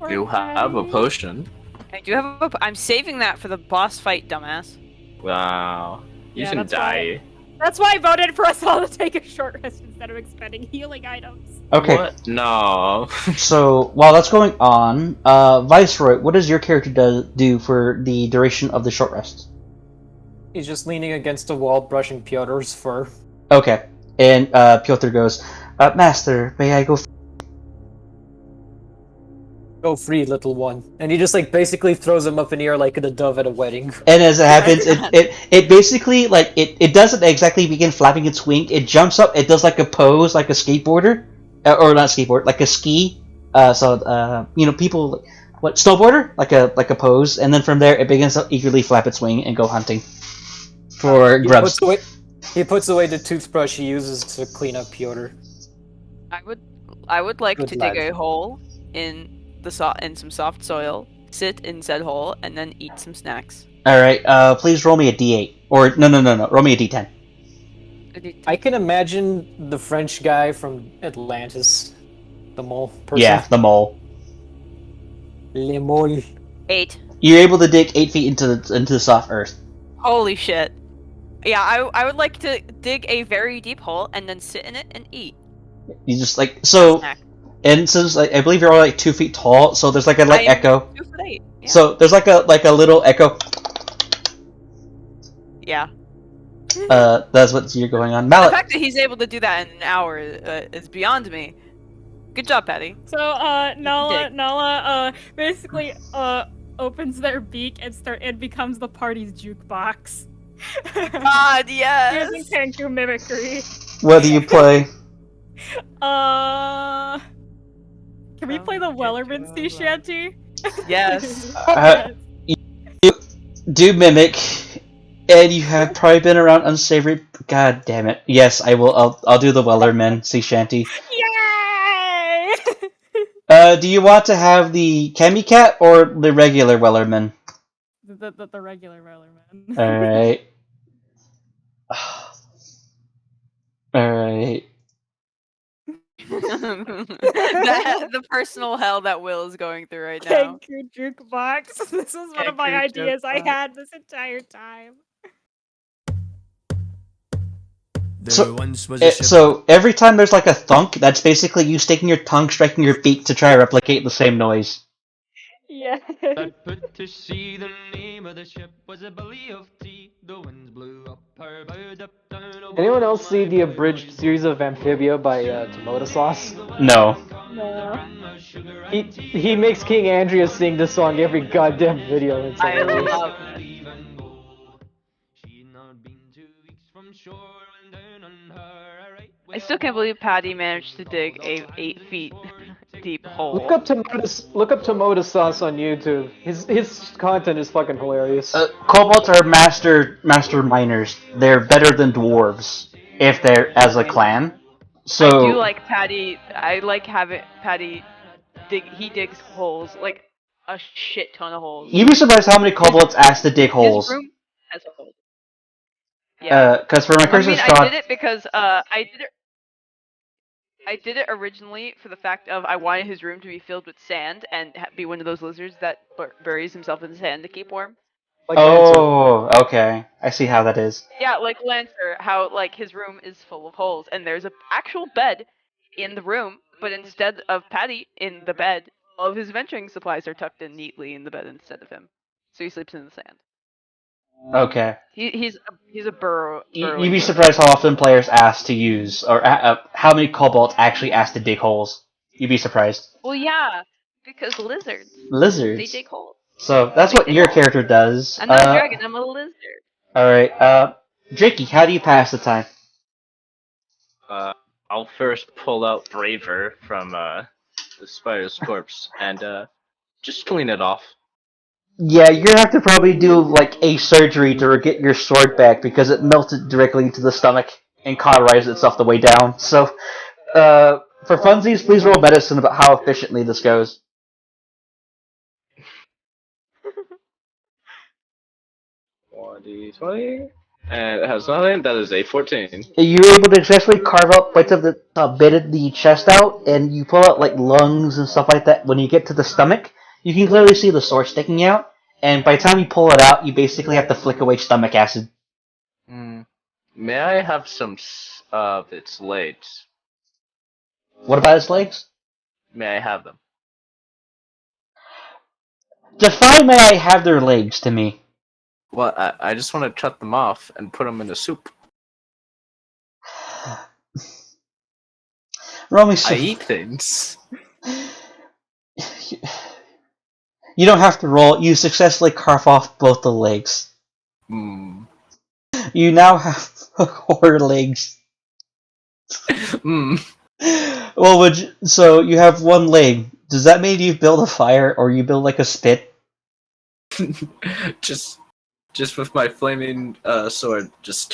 You have a potion. I do have I'm saving that for the boss fight, dumbass. Wow. You Yeah, can that's die. That's why I voted for us all to take a short rest instead of expending healing items. Okay, What? No. so while that's going on, Viceroy, what does your character do for the duration of the short rest? He's just leaning against the wall, brushing Pyotr's fur. Okay, and Pyotr goes, Master, may I go? Go free, little one. And he just like basically throws him up in the air like a dove at a wedding. And as it happens, it basically like it doesn't exactly begin flapping its wing. It jumps up. It does like a pose, like a skateboarder, or not skateboard, like a ski. You know, people what snowboarder, like a pose, and then from there it begins to eagerly flap its wing and go hunting for grubs. He puts away the toothbrush he uses to clean up Pyotr. I would like Good to lad. dig a hole in in some soft soil, sit in said hole, and then eat some snacks. All right, please roll me a d8, or no, roll me a d10. I can imagine the French guy from Atlantis, the mole person. Yeah, the mole. Le mole. 8. You're able to dig 8 feet into the soft earth. Holy shit. Yeah, I would like to dig a very deep hole and then sit in it and eat. You just like so. Snack. And since like, I believe you're all like 2 feet tall, so there's like a I am echo. 2'8". Yeah. So there's like a little echo. Yeah. That's what you're going on. The Mallet. fact that he's able to do that in an hour is beyond me. Good job, Patty. So, Nala, basically, opens their beak and becomes the party's jukebox. God, yes. Using Tenku mimicry. What do you play? Can we play the Wellerman sea shanty? Yes. Do mimic, and you have probably been around unsavory. God damn it! Yes, I will. I'll do the Wellerman sea shanty. Yay! Do you want to have the Kemi Cat or the regular Wellerman? the regular Wellerman. All right. All right. The personal hell that Will is going through right now. Tenku jukebox. This is one of my Tenku ideas I jukebox. had this entire time. So every time there's like a thunk, that's basically you sticking your tongue, striking your beak to try to replicate the same noise. Yeah. That put to sea, the name of the ship was a belly of tea. The winds blew up her bow, up down. Anyone else see the abridged series of Amphibia by Tomato Sauce? No. No. He makes King Andrea sing this song every goddamn video. It's I hilarious. love it. I still can't believe Patty managed to dig a 8 feet deep hole. Look up Tomato Sauce on YouTube. His content is fucking hilarious. Kobolds are master miners. They're better than dwarves if they're as a clan. So I do like Patty. I like having Patty dig. He digs holes. Like a shit ton of holes. You'd be surprised how many kobolds ask to dig His holes. room has a hole. Yeah. Because for my I Curse mean, of I Strahd, did it because I did it originally for the fact of I wanted his room to be filled with sand and be one of those lizards that buries himself in the sand to keep warm. Like Lancer. oh, okay, I see how that is. Yeah, like Lancer, how like his room is full of holes and there's a actual bed in the room, but instead of Patty in the bed, all of his venturing supplies are tucked in neatly in the bed instead of him. So he sleeps in the sand. Okay. He's a burrow. You'd burrowing be lizard. surprised how often players ask to use, or how many kobolds actually ask to dig holes. You'd be surprised. Well, yeah, because lizards they Lizards. dig holes. So that's They what dig your holes. character does. I'm not a dragon. I'm a lizard. Alright, Drakey, how do you pass the time? I'll first pull out Braver from the spider's corpse and just clean it off. Yeah, you're gonna have to probably do like a surgery to get your sword back because it melted directly into the stomach and cauterized itself the way down. So, for funsies, please roll medicine about how efficiently this goes. 20. And it has nothing. That is a 14. You're able to successfully carve out bits of the bit of the chest out, and you pull out like lungs and stuff like that. When you get to the stomach, you can clearly see the sword sticking out. And by the time you pull it out, you basically have to flick away stomach acid. May I have some of its legs? What about its legs? May I have them? Define may I have their legs to me. Well, I just want to cut them off and put them in a soup. Roll me I eat things. You don't have to roll. You successfully carve off both the legs. Mm. You now have 4 legs. Mm. Well, so you have 1 leg. Does that mean you build a fire or you build like a spit? just with my flaming sword, just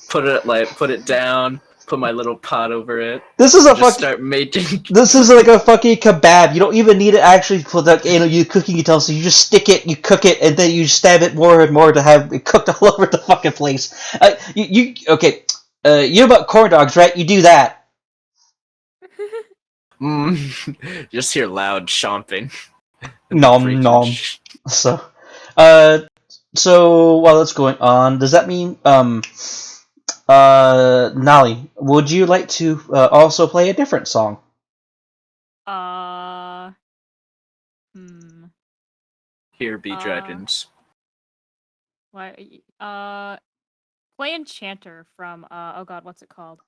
put it down, put my little pot over it. This is a just start making. This is like a fucking kebab. You don't even need to actually put that you cooking utensils. You just stick it, you cook it, and then you stab it more and more to have it cooked all over the fucking place. Okay? You know about corn dogs, right? You do that. Just hear loud chomping. Nom nom. So while that's going on, does that mean Nali, would you like to also play a different song? Here be dragons. Why? Play Enchanter from oh god, what's it called?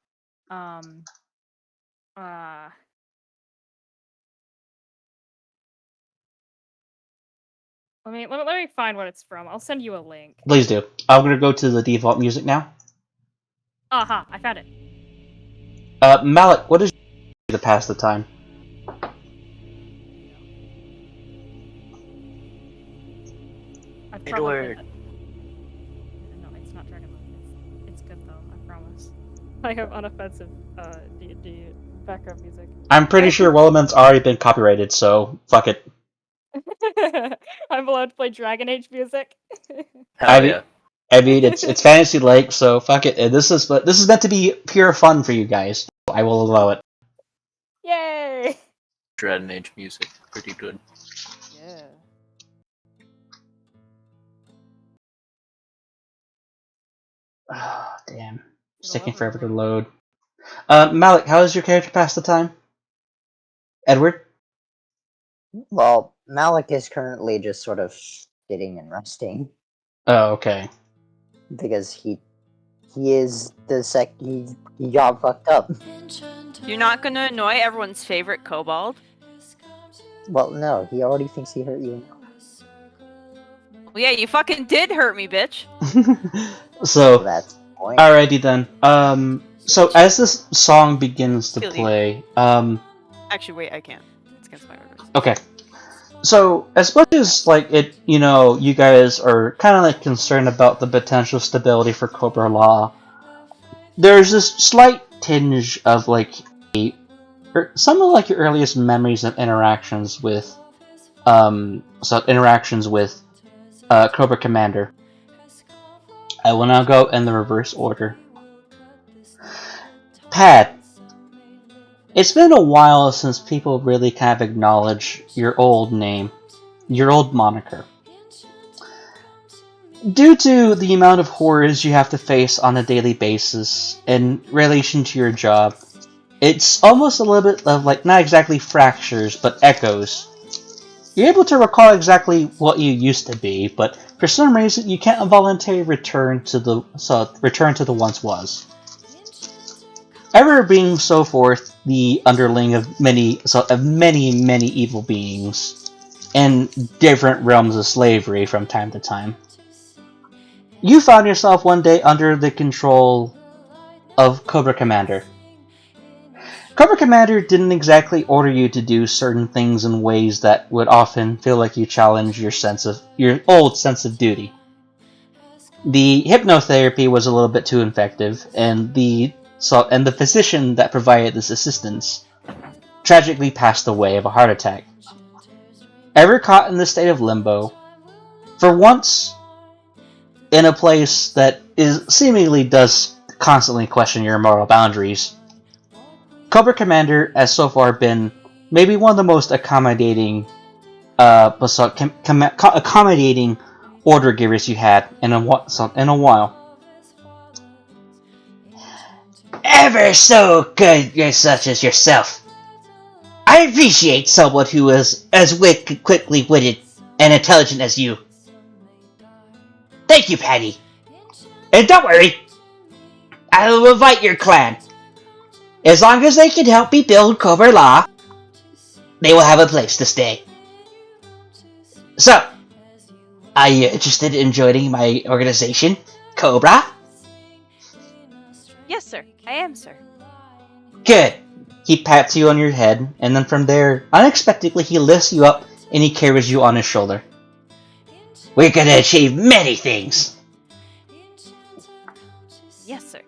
Let me find what it's from. I'll send you a link. Please do. I'm gonna go to the default music now. Aha, I found it. Malik, what is to pass the time? Edward. No, it's not Dragon Ball. It's good though, I promise. I have unoffensive D&D background music. I'm pretty sure Wellerman's already been copyrighted, so fuck it. I'm allowed to play Dragon Age music. I mean, it's fantasy like, so fuck it. This is meant to be pure fun for you guys. I will allow it. Yay! Dragon Age music, pretty good. Yeah. Oh, damn. It's taking forever to load. Malik, how does your character pass the time? Edward? Well, Malik is currently just sort of sitting and resting Oh, okay. because he is he got fucked up. You're not gonna annoy everyone's favorite kobold? Well, no, he already thinks he hurt you. Well, yeah, you fucking did hurt me, bitch. So that's the point. Alrighty then. So as this song begins to play, Actually, wait, I can't. It's against my orders. Okay. So, as much as, like, you guys are kind of, like, concerned about the potential stability for Cobra-La, there's this slight tinge of, like, some of, like, your earliest memories and interactions with interactions with Cobra Commander. I will now go in the reverse order. Pat, it's been a while since people really kind of acknowledge your old name, your old moniker. Due to the amount of horrors you have to face on a daily basis in relation to your job, it's almost a little bit of like, not exactly fractures, but echoes. You're able to recall exactly what you used to be, but for some reason you can't involuntarily return to the once was. Ever being so forth the underling of many evil beings in different realms of slavery from time to time. You found yourself one day under the control of Cobra Commander. Cobra Commander didn't exactly order you to do certain things in ways that would often feel like you challenge your old sense of duty. The hypnotherapy was a little bit too effective, and the physician that provided this assistance tragically passed away of a heart attack. Ever caught in the state of limbo, for once in a place that seemingly does constantly question your moral boundaries, Cobra Commander has so far been maybe one of the most accommodating order givers you had in a while. Ever so good, such as yourself. I appreciate someone who is as quickly witted and intelligent as you. Thank you, Patty. And don't worry, I will invite your clan. As long as they can help me build Cobra-La, they will have a place to stay. So, are you interested in joining my organization, Cobra? Yes, sir. I am, sir. Good. He pats you on your head, and then from there, unexpectedly, he lifts you up and he carries you on his shoulder. We're gonna achieve many things. Yes, sir.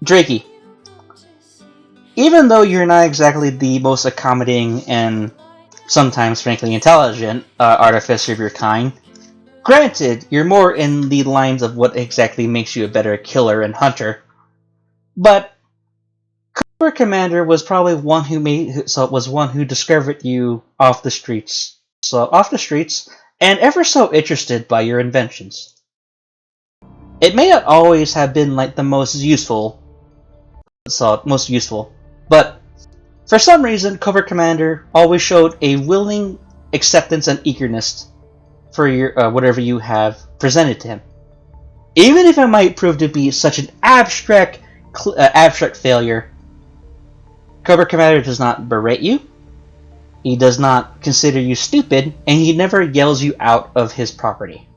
Drakey, even though you're not exactly the most accommodating and sometimes frankly intelligent artificer of your kind, granted, you're more in the lines of what exactly makes you a better killer and hunter, but Cobra Commander was probably one who discovered you off the streets, and ever so interested by your inventions. It may not always have been like the most useful, but for some reason, Cobra Commander always showed a willing acceptance and eagerness for your whatever you have presented to him, even if it might prove to be such an abstract failure. Cobra Commander does not berate you, he does not consider you stupid, and he never yells you out of his property.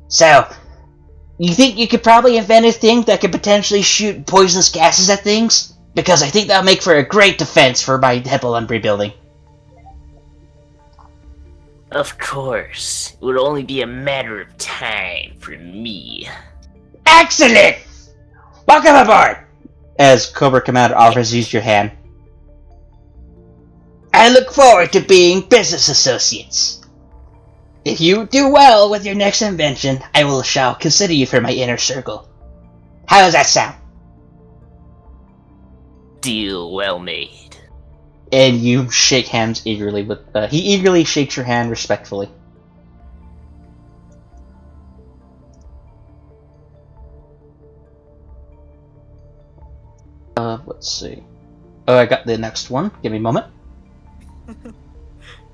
So, you think you could probably invent a thing that could potentially shoot poisonous gases at things? Because I think that'll make for a great defense for my temple I'm rebuilding. Of course. It would only be a matter of time for me. Excellent! Welcome aboard! As Cobra Commander offers you your hand. I look forward to being business associates. If you do well with your next invention, I shall consider you for my inner circle. How does that sound? Deal well made. And you shake hands eagerly with. He eagerly shakes your hand respectfully. Let's see. Oh, I got the next one. Give me a moment.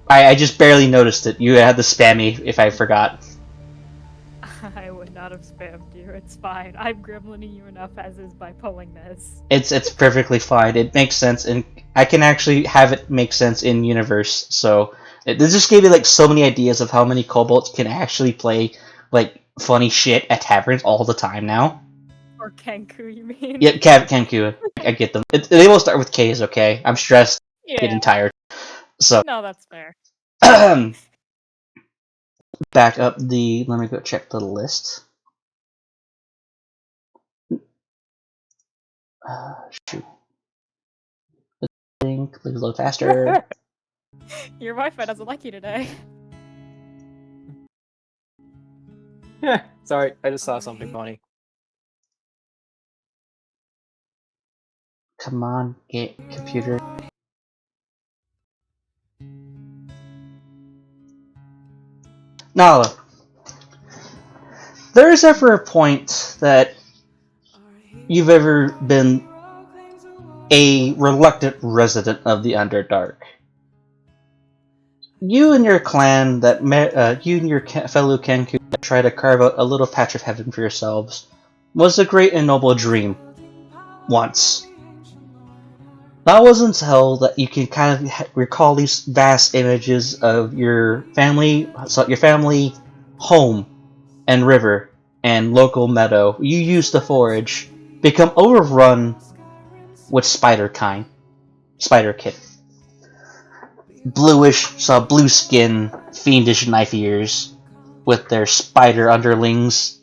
I just barely noticed it. You had to spam me if I forgot. I would not have spammed you. It's fine. I'm gremlining you enough as is by pulling this. It's perfectly fine. It makes sense, and I can actually have it make sense in universe. So this just gave me like so many ideas of how many kobolds can actually play like funny shit at taverns all the time now. Or Kenku, you mean? Yeah, Kenku. I get them. They will start with K's. Okay, I'm stressed, Yeah. getting tired. So No, that's fair. back up the. Let me go check the list. Shoot. Please load faster. Your Wi-Fi doesn't like you today. Yeah, sorry, I just saw something funny. Come on, computer. Nala, there is ever a point that you've ever been a reluctant resident of the Underdark. You and your clan, you and your fellow Kenku that try to carve out a little patch of heaven for yourselves, was a great and noble dream. Once. That wasn't until that you can kind of recall these vast images of your family home, and river, and local meadow you used to forage, become overrun with spider-kin. Blue skin, fiendish knife ears, with their spider underlings,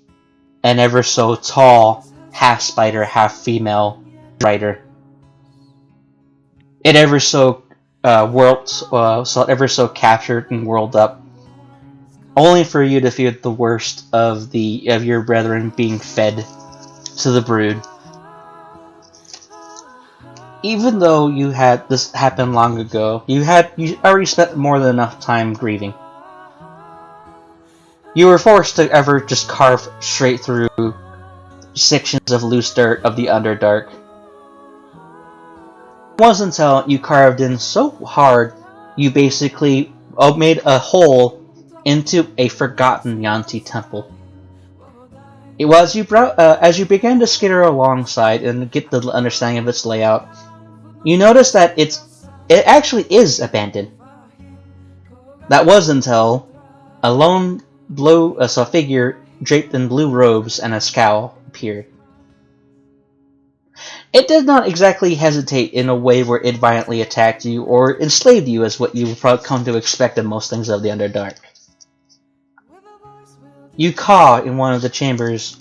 and ever so tall, half spider, half female rider. It ever so ever so captured and whirled up, only for you to fear the worst of your brethren being fed to the brood. Even though you had this happen long ago, you already spent more than enough time grieving. You were forced to ever just carve straight through sections of loose dirt of the Underdark. It wasn't until you carved in so hard, you basically made a hole into a forgotten Yanti temple. It was as you began to skitter alongside and get the understanding of its layout, you notice that it actually is abandoned. That was until a lone figure draped in blue robes and a scowl appeared. It did not exactly hesitate in a way where it violently attacked you or enslaved you as what you would probably come to expect in most things of the Underdark. You caw in one of the chambers,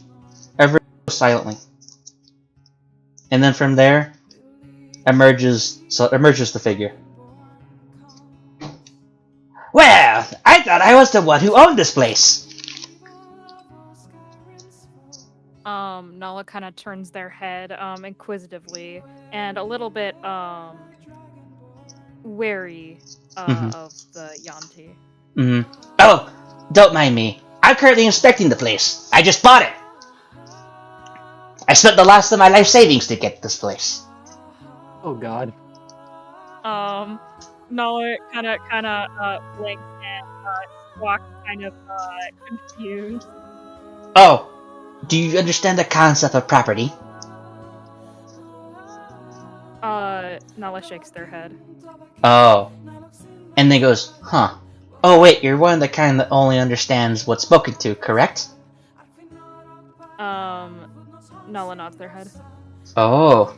ever so silently. And then from there, emerges the figure. Well, I thought I was the one who owned this place. Nala kind of turns their head, inquisitively, and a little bit, wary, of the Yanti. Oh, don't mind me. I'm currently inspecting the place. I just bought it. I spent the last of my life savings to get this place. Oh god. Nala kinda blinks and, walks kind of, confused. Oh, do you understand the concept of property? Nala shakes their head. Oh. And then goes, huh. Oh wait, you're one of the kind that only understands what's spoken to, correct? Nala nods their head. Oh.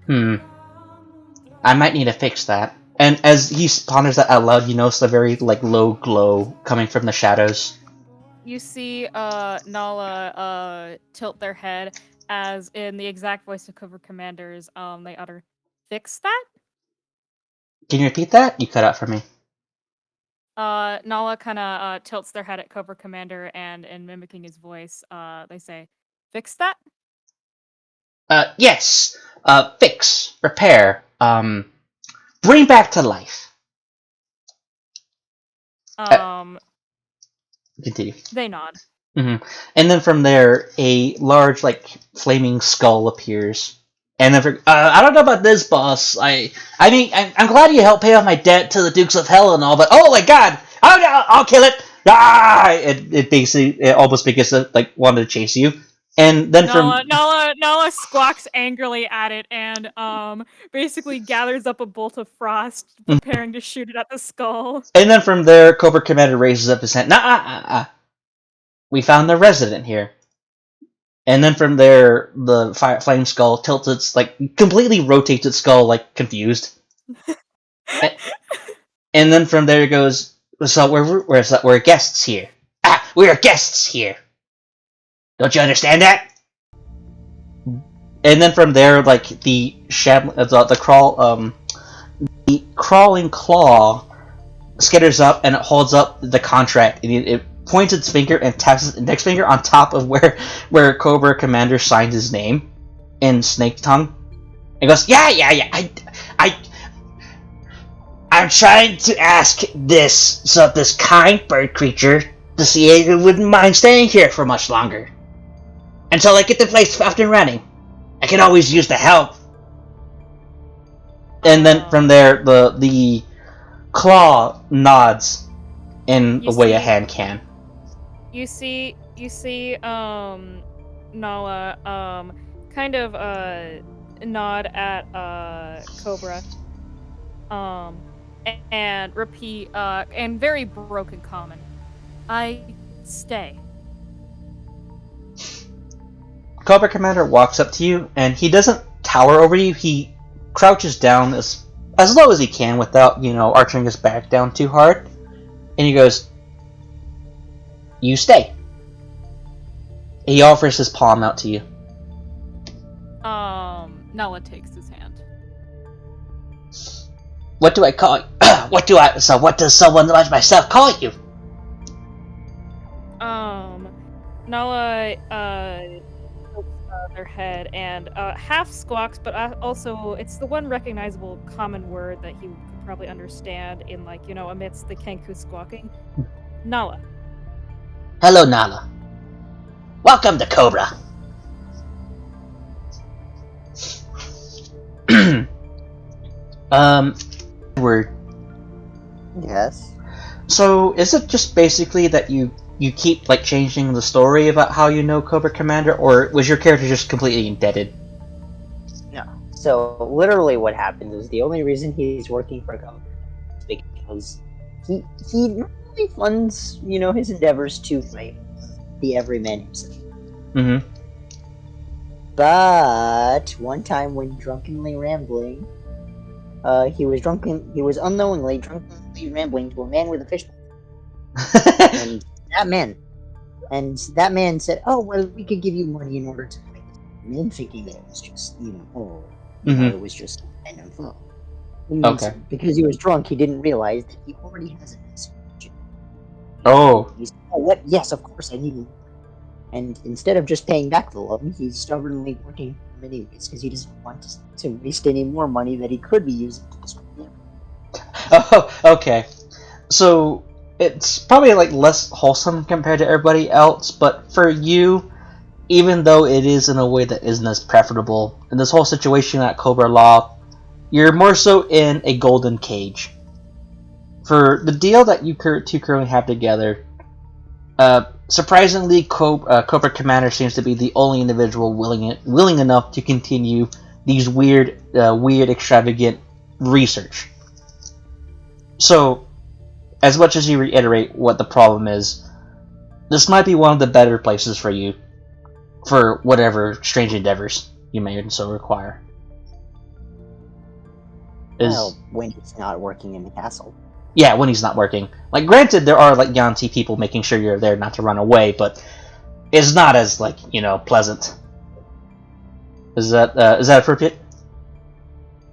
I might need to fix that. And as he ponders that out loud, you notice a very low glow coming from the shadows. You see Nala tilt their head as in the exact voice of Cobra Commanders, they utter, "Fix that?" Can you repeat that? You cut out for me. Nala kinda tilts their head at Cobra Commander and in mimicking his voice, they say, "Fix that?" Yes. Fix. Repair. Bring back to life. Continue. They nod. And then from there, a large, flaming skull appears. And then, I don't know about this, boss. I'm glad you helped pay off my debt to the Dukes of Hell and all, but oh my god! Oh no! I'll kill it! Ah! It almost begins to, want to chase you. And then Nala squawks angrily at it and, basically gathers up a bolt of frost, preparing to shoot it at the skull. And then from there, Cobra Commander raises up his hand. We found the resident here. And then from there, the flame skull tilts its, completely rotates its skull, confused. And then from there it goes, so we're guests here. We're guests here. Don't you understand that? And then from there, the crawl, the crawling claw skitters up and it holds up the contract. And it points its finger and taps its index finger on top of where Cobra Commander signs his name in snake tongue. It goes, yeah. I'm trying to ask this kind bird creature to see if it wouldn't mind staying here for much longer. Until I get the place up and running. I can always use the help. And then from there, the claw nods in a way a hand can. You see, Nala, kind of, nod at, Cobra, and repeat, in very broken common, I stay. Cobra Commander walks up to you, and he doesn't tower over you. He crouches down as low as he can without, arching his back down too hard. And he goes, you stay. He offers his palm out to you. Nala takes his hand. What do I call you? What does someone like myself call you? Nala, their head and half squawks, but also it's the one recognizable common word that he could probably understand in, amidst the Kenku squawking. Nala. Hello, Nala. Welcome to Cobra. Word. Yes. So, is it just basically that you keep changing the story about how you know Cobra Commander, or was your character just completely indebted? No. So literally, what happens is the only reason he's working for Cobra is because he normally funds his endeavors to fight the everyman himself. Mm-hmm. But one time, when drunkenly rambling, he was unknowingly drunkenly rambling to a man with a fishbowl. And that man said, "Oh, well, we could give you money in order to fight this man," thinking that it was just, it was just kind of fun. Okay. Because he was drunk, he didn't realize that he already has a message. Oh. He said, "Oh, what? Yes, of course, I need it." And instead of just paying back the loan, he's stubbornly working for him anyways because he doesn't want to waste any more money that he could be using to destroy him. Oh, okay. So it's probably less wholesome compared to everybody else, but for you, even though it is in a way that isn't as preferable, in this whole situation at Cobra-La, you're more so in a golden cage. For the deal that you two currently have together, surprisingly, Cobra Commander seems to be the only individual willing enough to continue these weird, extravagant research. So, as much as you reiterate what the problem is, this might be one of the better places for you, for whatever strange endeavors you may so require. Well, when he's not working in the castle. Yeah, when he's not working. Granted, there are Yanti people making sure you're there not to run away, but it's not as pleasant. Is that appropriate?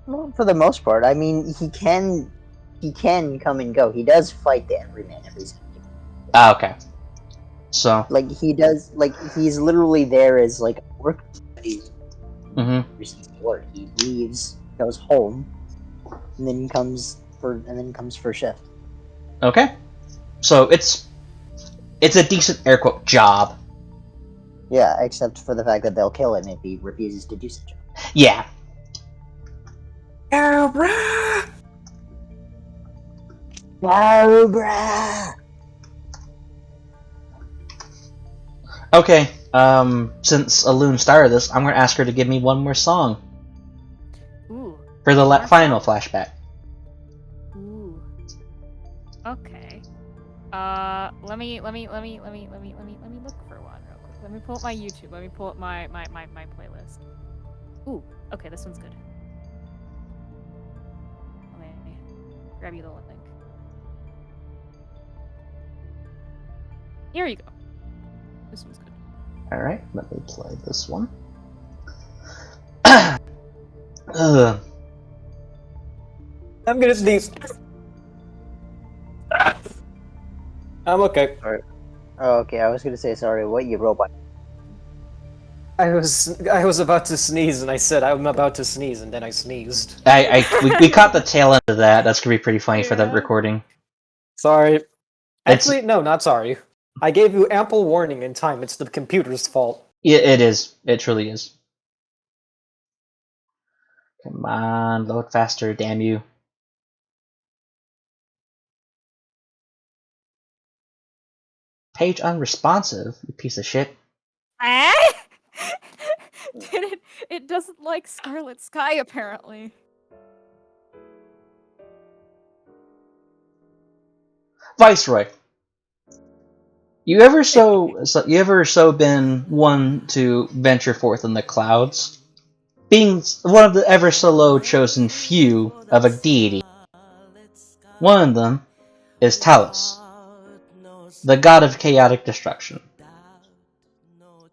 Well, for the most part, I mean, he can come and go. He does fight the everyman every second. Ah, okay. So he does, he's literally there as a work buddy. Mm-hmm. Receives work. He leaves, goes home, and then comes for shift. Okay. So it's a decent air quote job. Yeah, except for the fact that they'll kill him if he refuses to do such. Yeah. Cobra! Cobra! Okay. Since Alun started this, I'm gonna ask her to give me one more song. Ooh. For the More final song? flashback. Ooh. Okay. Let me look for one real quick. Let me pull up my YouTube. Let me pull up my playlist. Ooh. Okay, this one's good. Let me grab you the link. Here you go. This one's good. Alright, let me play this one. I'm gonna sneeze. I'm okay. Oh, okay, I was gonna say sorry. What, you robot? I was about to sneeze, and I said I'm about to sneeze, and then I sneezed. We caught the tail end of that. That's gonna be pretty funny for the Yeah. recording. Sorry. It's- Actually, no, not sorry. I gave you ample warning in time. It's the computer's fault. Yeah, it is. It truly is. Come on, load faster, damn you. Page unresponsive, you piece of shit. It doesn't like Scarlet Sky apparently. Viceroy. You ever so been one to venture forth in the clouds? Being one of the ever so low chosen few of a deity. One of them is Talos, the god of chaotic destruction.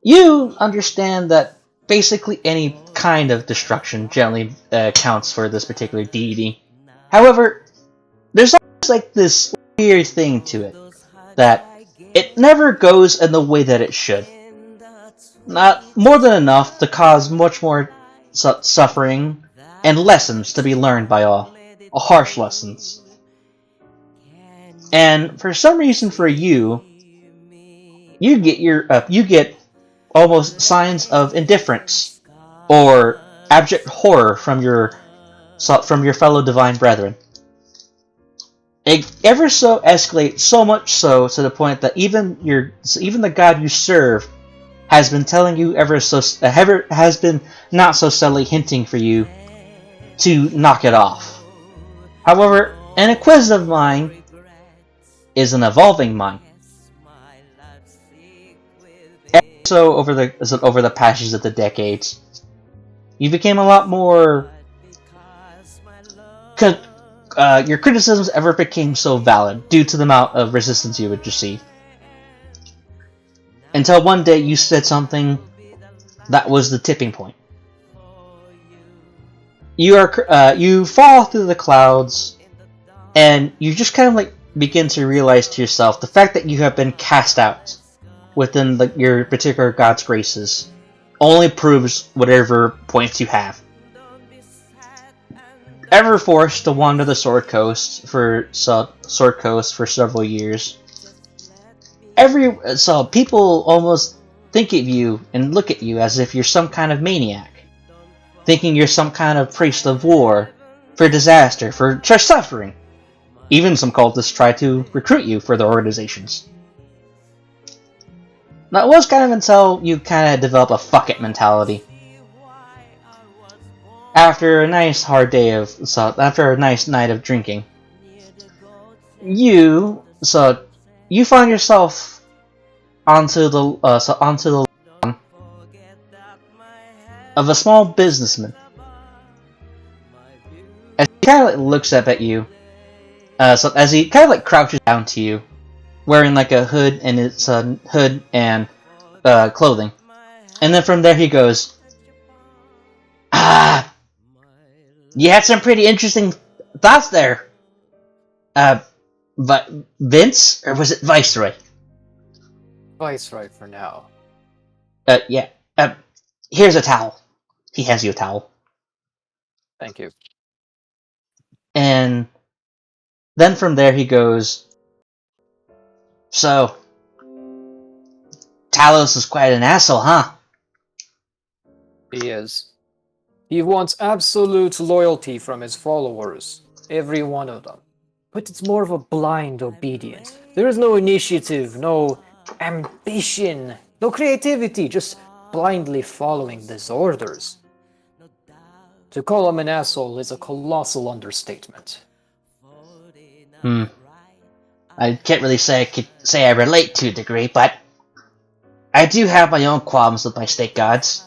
You understand that basically any kind of destruction generally counts for this particular deity. However, there's always like this weird thing to it, that it never goes in the way that it should. Not more than enough to cause much more suffering and lessons to be learned by all. Harsh lessons. And for some reason for you get almost signs of indifference or abject horror from your fellow divine brethren. It ever so escalates so much so to the point that even the god you serve has been telling you has been not so subtly hinting for you to knock it off. However, an inquisitive mind is an evolving mind. So over the passage of the decades, you became a lot more. Your criticisms ever became so valid due to the amount of resistance you would receive. Until one day you said something that was the tipping point. You fall through the clouds, and you just kind of like begin to realize to yourself the fact that you have been cast out within your particular god's graces only proves whatever points you have. Ever forced to wander the Sword Coast for several years, people almost think of you and look at you as if you're some kind of maniac, thinking you're some kind of priest of war, for disaster, for suffering. Even some cultists try to recruit you for their organizations. Now, it was kind of until you kind of develop a fuck it mentality. After a nice night of drinking, you find yourself onto the lawn of a small businessman. As he kind of looks up at you, as he kind of crouches down to you, wearing like a hood and clothing, and then from there he goes, you had some pretty interesting thoughts there. But Vince, or was it Viceroy? Viceroy for now. Yeah. Here's a towel. He hands you a towel. Thank you. And then from there he goes, so, Talos is quite an asshole, huh? He is. He wants absolute loyalty from his followers, every one of them. But it's more of a blind obedience. There is no initiative, no ambition, no creativity, just blindly following his orders. To call him an asshole is a colossal understatement. I can't really say I relate to a degree, but I do have my own qualms with my state gods.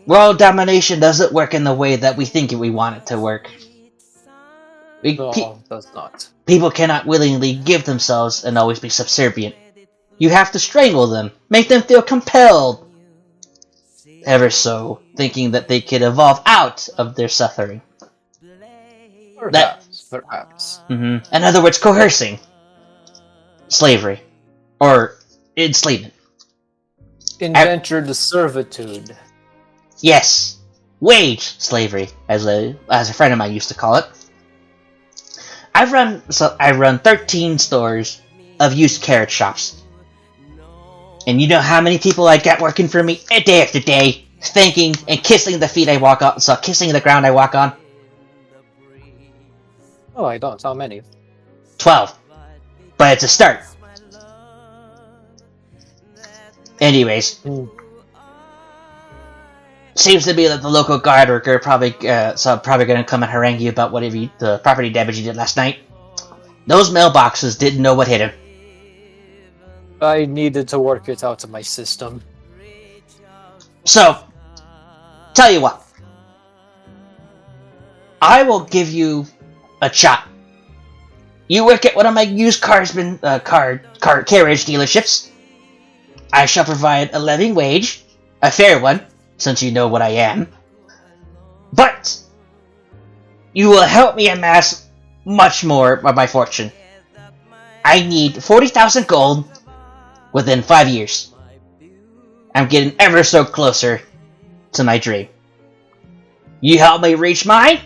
World domination doesn't work in the way that we think we want it to work. No, does not. People cannot willingly give themselves and always be subservient. You have to strangle them, make them feel compelled, ever so, thinking that they could evolve out of their suffering. Perhaps. perhaps. In other words, coercing. Slavery. Or enslavement. Indentured servitude. Yes. Wage slavery, as a friend of mine used to call it. I run 13 stores of used carrot shops. And you know how many people I got working for me day after day, thanking and kissing the feet I walk on, so kissing the ground I walk on? Oh, I don't. How many? 12. But it's a start. Anyways, seems to be that the local guard worker probably going to come and harangue you about whatever the property damage you did last night. Those mailboxes didn't know what hit him. I needed to work it out of my system. So, tell you what. I will give you a shot. You work at one of my used carriage dealerships. I shall provide a living wage, a fair one, since you know what I am. But you will help me amass much more of my fortune. I need 40,000 gold within 5 years. I'm getting ever so closer to my dream. You help me reach mine,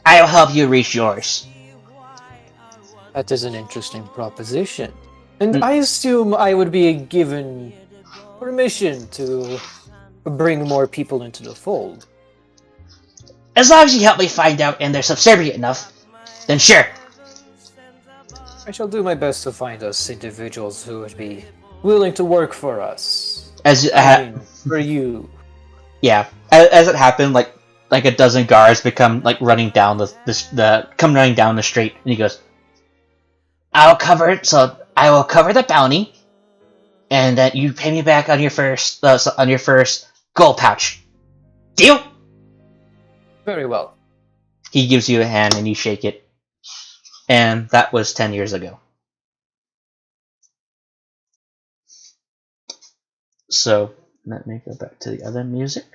I'll help you reach yours. That is an interesting proposition. And I assume I would be given permission to bring more people into the fold. As long as you help me find out and they're subservient enough, then sure. I shall do my best to find us individuals who would be willing to work for us. For you. Yeah, as it happened, like a dozen guards become running down running down the street, and he goes, I will cover the bounty, and that you pay me back on your first gold pouch. Deal? Very well. He gives you a hand, and you shake it. And that was 10 years ago. So, let me go back to the other music.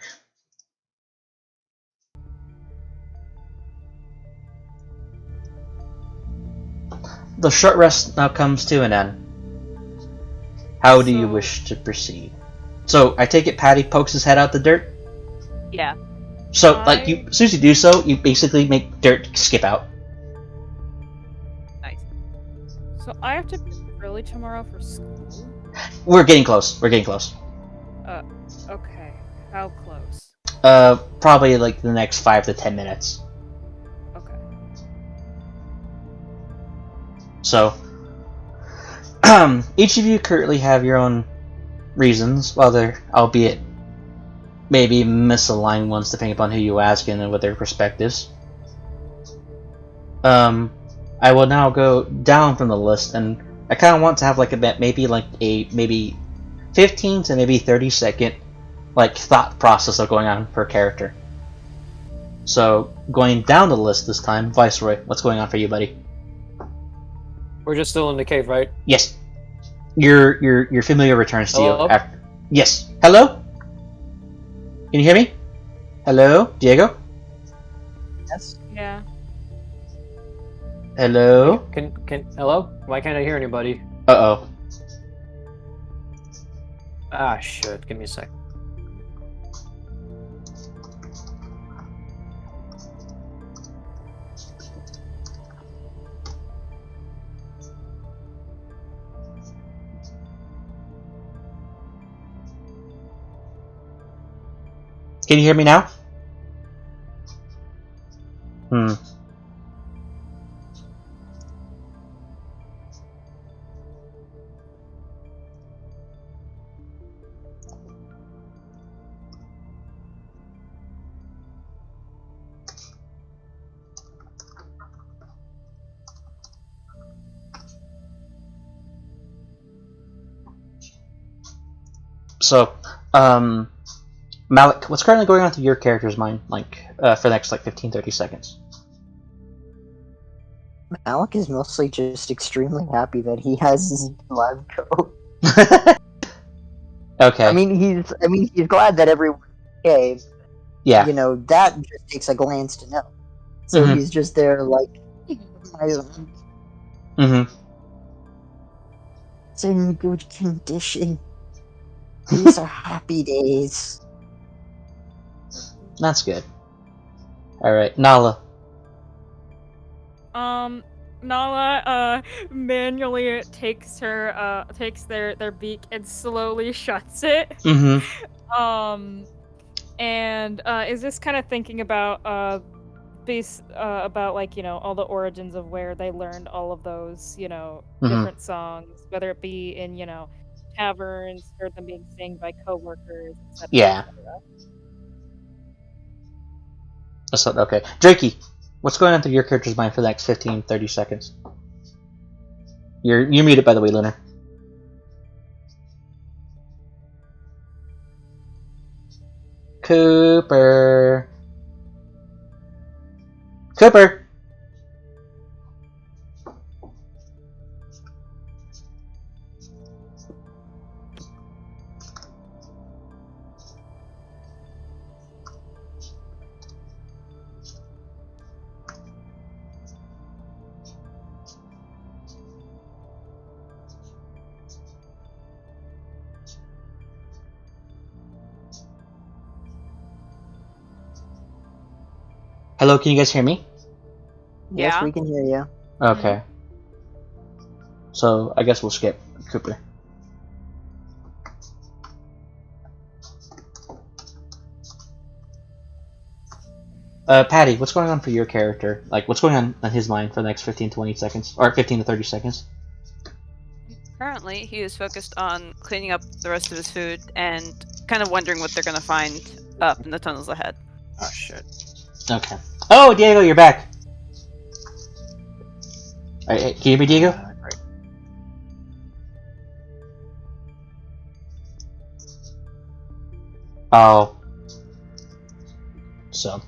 The short rest now comes to an end. How do you wish to proceed? So, I take it Patty pokes his head out the dirt? Yeah. So, as soon as you do so, you basically make dirt skip out. Nice. So I have to be early tomorrow for school? We're getting close. Okay. How close? Probably the next 5 to 10 minutes. Okay. So, each of you currently have your own reasons, while they're, albeit, maybe misaligned ones depending upon who you ask and with their perspectives. I will now go down from the list, and I kind of want to have maybe 15 to maybe 30 second thought process of going on per character. So, going down the list this time, Viceroy, what's going on for you, buddy? We're just still in the cave, right? Yes. Your familiar returns to Hello? you after. Yes. Hello? Can you hear me? Hello? Diego? Yes. Yeah. Hello? Hello? Why can't I hear anybody? Uh-oh. Ah, shit. Give me a sec. Can you hear me now? So, Malik, what's currently going on through your character's mind, for the next 15-30 seconds? Malik is mostly just extremely happy that he has his live coat. Okay. I mean, he's glad that everyone's okay. Yeah. You know, that just takes a glance to know. So he's just there island. Mm-hmm. It's in good condition. These are happy days. That's good. All right, Nala. Nala manually takes their beak and slowly shuts it. Mm-hmm. And is just kind of thinking about about like, all the origins of where they learned all of those, different songs, whether it be in, taverns, heard them being sang by coworkers, etc. Yeah. That's not, okay. Drakey, what's going on through your character's mind for the next 15, 30 seconds? You're muted, by the way, Lunar. Cooper. Cooper. Hello, can you guys hear me? Yes, Yeah. we can hear you. Okay. So, I guess we'll skip Cooper. Patty, what's going on for your character? Like, what's going on his mind for the next 15, 20 seconds? Or 15 to 30 seconds? Currently, he is focused on cleaning up the rest of his food and kind of wondering what they're going to find up in the tunnels ahead. Oh shit. Okay. Oh, Diego, you're back! Alright, can you hear me, Diego? Great. Oh. So.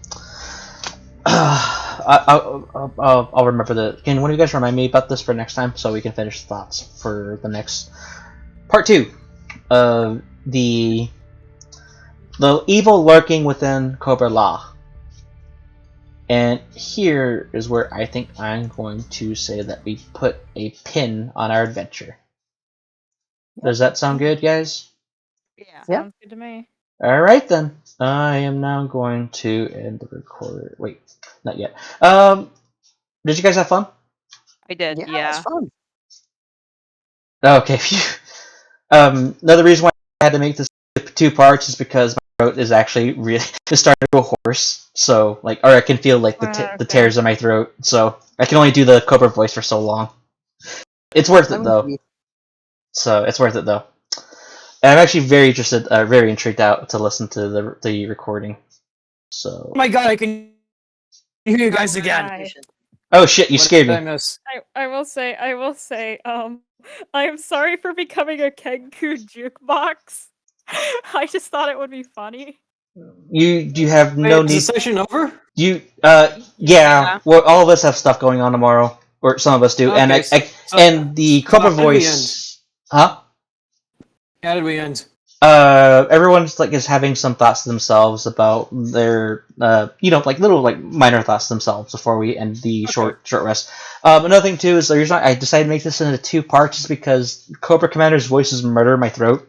I'll remember that. Can one of you guys remind me about this for next time so we can finish the thoughts for the next part 2 of the evil lurking within Cobra-La. And here is where I think I'm going to say that we put a pin on our adventure. Does that sound good, guys? Yeah. Sounds good to me. Alright then. I am now going to end the recorder. Wait, not yet. Did you guys have fun? I did, Yeah, yeah. it's fun. Okay, phew. Another reason why I had to make this 2 parts is because my throat is actually really starting to go hoarse. So, like, or I can feel like the Okay. tears in my throat. So I can only do the Cobra voice for so long. It's worth it though. So it's worth it though. And I'm actually very interested, very intrigued out to listen to the recording. So. Oh my god, I can hear you guys again. Hi. Oh shit! You What scared did I me. miss? I will say, I am sorry for becoming a Kenku jukebox. I just thought it would be funny. You have no Wait, is need. the session over? Yeah. Well, all of us have stuff going on tomorrow, or some of us do, and Okay, and the Cobra how did we voice, huh? How did we end? Everyone's like is having some thoughts to themselves about their, like little like minor thoughts to themselves before we end the short rest. Another thing too is the reason I decided to make this into 2 parts is because Cobra Commander's voices murder my throat,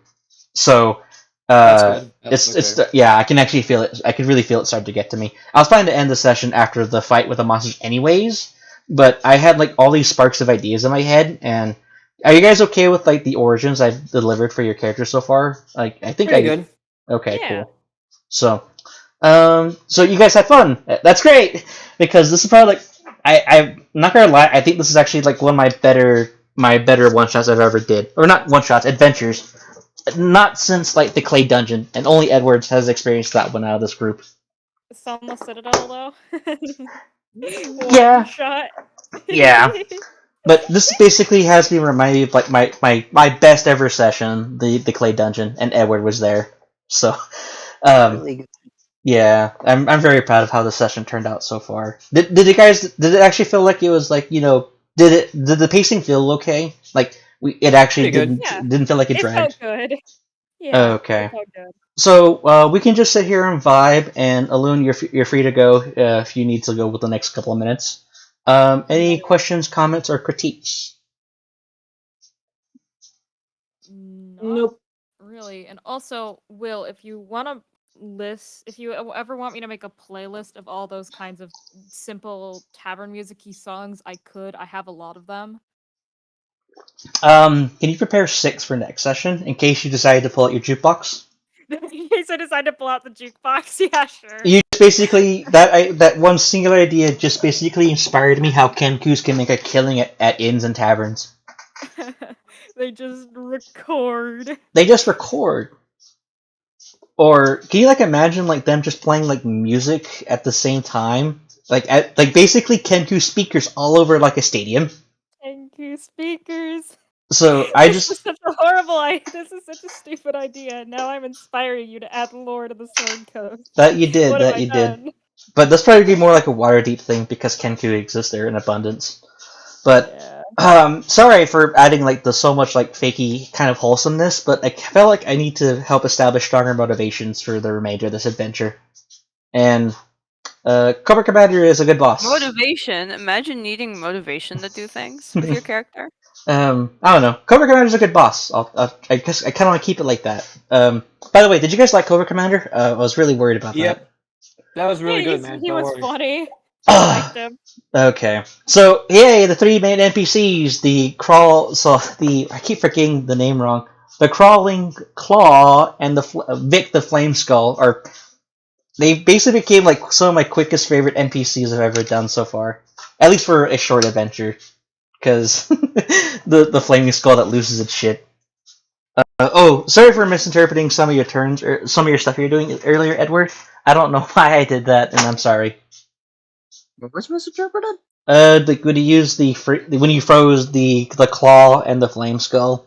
so. That's good. It's yeah, I can actually feel it. I can really feel it start to get to me. I was planning to end the session after the fight with the monsters anyways, but I had like all these sparks of ideas in my head. And are you guys okay with like the origins I've delivered for your characters so far? Like I think Pretty good. Okay, Yeah. cool. So, so you guys had fun. That's great because this is probably like I'm not gonna lie. I think this is actually like one of my better one shots I've ever did, or not one shots, adventures. Not since like the Clay Dungeon, and only Edwards has experienced that one out of this group. Selma Citadel, though. Yeah. One shot. Yeah. But this basically has me remind me of like my best ever session, the Clay Dungeon, and Edward was there. So, Really good. yeah, I'm very proud of how the session turned out so far. Did it actually feel like it was like did the pacing feel okay? Like it actually Pretty good. didn't feel like it It dragged. felt good. Yeah. Okay. It felt good. So we can just sit here and vibe, and Alun, you're free to go if you need to go with the next couple of minutes. Any questions, comments, or critiques? Not Nope. really. And also, Will, if you want to if you ever want me to make a playlist of all those kinds of simple tavern music-y songs, I could. I have a lot of them. Can you prepare 6 for next session in case you decide to pull out your jukebox? In case I decide to pull out the jukebox, yeah, sure. You just basically that one singular idea just basically inspired me how Kenkus can make a killing at inns and taverns. They just record. They just record. Or can you like imagine like them just playing like music at the same time? Like basically Kenku speakers all over like a stadium. Thank you, speakers. So This is such a horrible idea. This is such a stupid idea. Now I'm inspiring you to add lore to the Sword Coast. that you did, What have that I you done? did. But that's probably be more like a Waterdeep thing because Kenku exists there in abundance. But Yeah. sorry for adding like the so much like fakey kind of wholesomeness, but I felt like I need to help establish stronger motivations for the remainder of this adventure. And Cobra Commander is a good boss. Motivation. Imagine needing motivation to do things with your character. I don't know. Cobra Commander is a good boss. I guess I kind of want to keep it like that. By the way, did you guys like Cobra Commander? I was really worried about Yep. That was really good, man. He Don't was worry. funny. I liked him. Okay, so yay, the 3 main NPCs, I keep forgetting the name wrong. The Crawling Claw and the Vic the Flame Skull they basically became like some of my quickest favorite NPCs I've ever done so far, at least for a short adventure, because the Flaming Skull that loses its shit. Sorry for misinterpreting some of your turns or some of your stuff you were doing earlier, Edward. I don't know why I did that, and I'm sorry. What was misinterpreted? When you use when you froze the claw and the flame skull.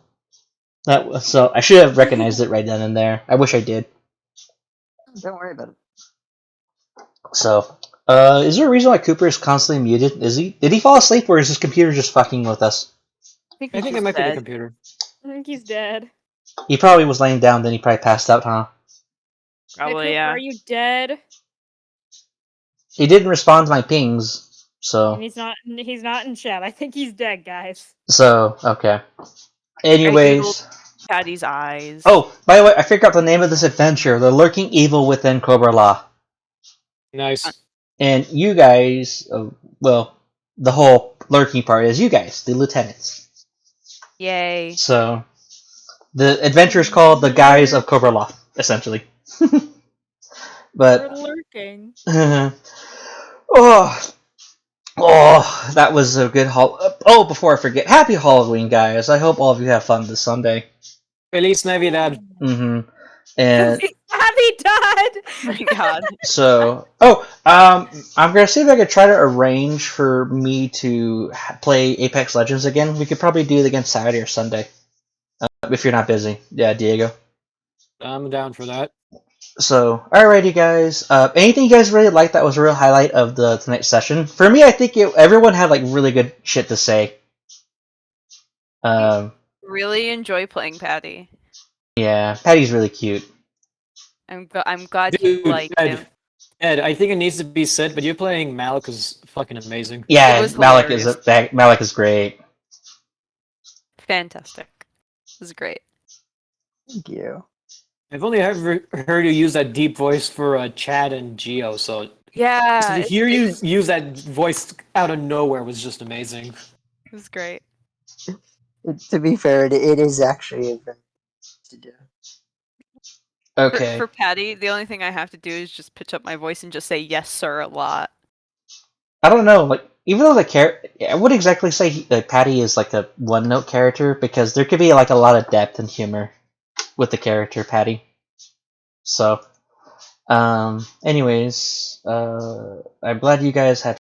So I should have recognized it right then and there. I wish I did. Don't worry about it. So, is there a reason why Cooper is constantly muted? Did he fall asleep, or is his computer just fucking with us? I I think it might be the computer. I think he's dead. He probably was laying down, then he probably passed out, huh? Hey, Probably, Cooper, yeah. are you dead? He didn't respond to my pings, And so he's not in chat. I think he's dead, guys. okay. I Anyways. Googled Patty's eyes. Oh, by the way, I figured out the name of this adventure: The Lurking Evil Within Cobra-La. Nice. And you guys, well, the whole lurking part is you guys, the lieutenants. Yay. So, the adventure is called The Guise of Cobra-La, essentially. We're But, lurking. oh, that was a good before I forget, happy Halloween, guys. I hope all of you have fun this Sunday. Feliz Navidad. Mm-hmm. And Happy Dad! Oh my god. so, I'm gonna see if I could try to arrange for me to play Apex Legends again. We could probably do it again Saturday or Sunday, if you're not busy. Yeah, Diego. I'm down for that. So, alrighty, guys. Anything you guys really liked that was a real highlight of the tonight's session? For me, I think everyone had like really good shit to say. Really enjoy playing Patty. Yeah, Patty's really cute. I'm glad you Dude, like him. Ed, I think it needs to be said, but you're playing Malik is fucking amazing. Yeah, It was Malik hilarious. Malik is great. Fantastic. It was great. Thank you. I've only ever heard you use that deep voice for Chad and Geo, so Yeah. to hear you use that voice out of nowhere was just amazing. It was great. To be fair, it is actually a very to do. Okay. For Patty, the only thing I have to do is just pitch up my voice and just say yes, sir, a lot. I don't know, like, even though I wouldn't exactly say Patty is like a one-note character, because there could be like a lot of depth and humor with the character Patty. So, anyways, I'm glad you guys had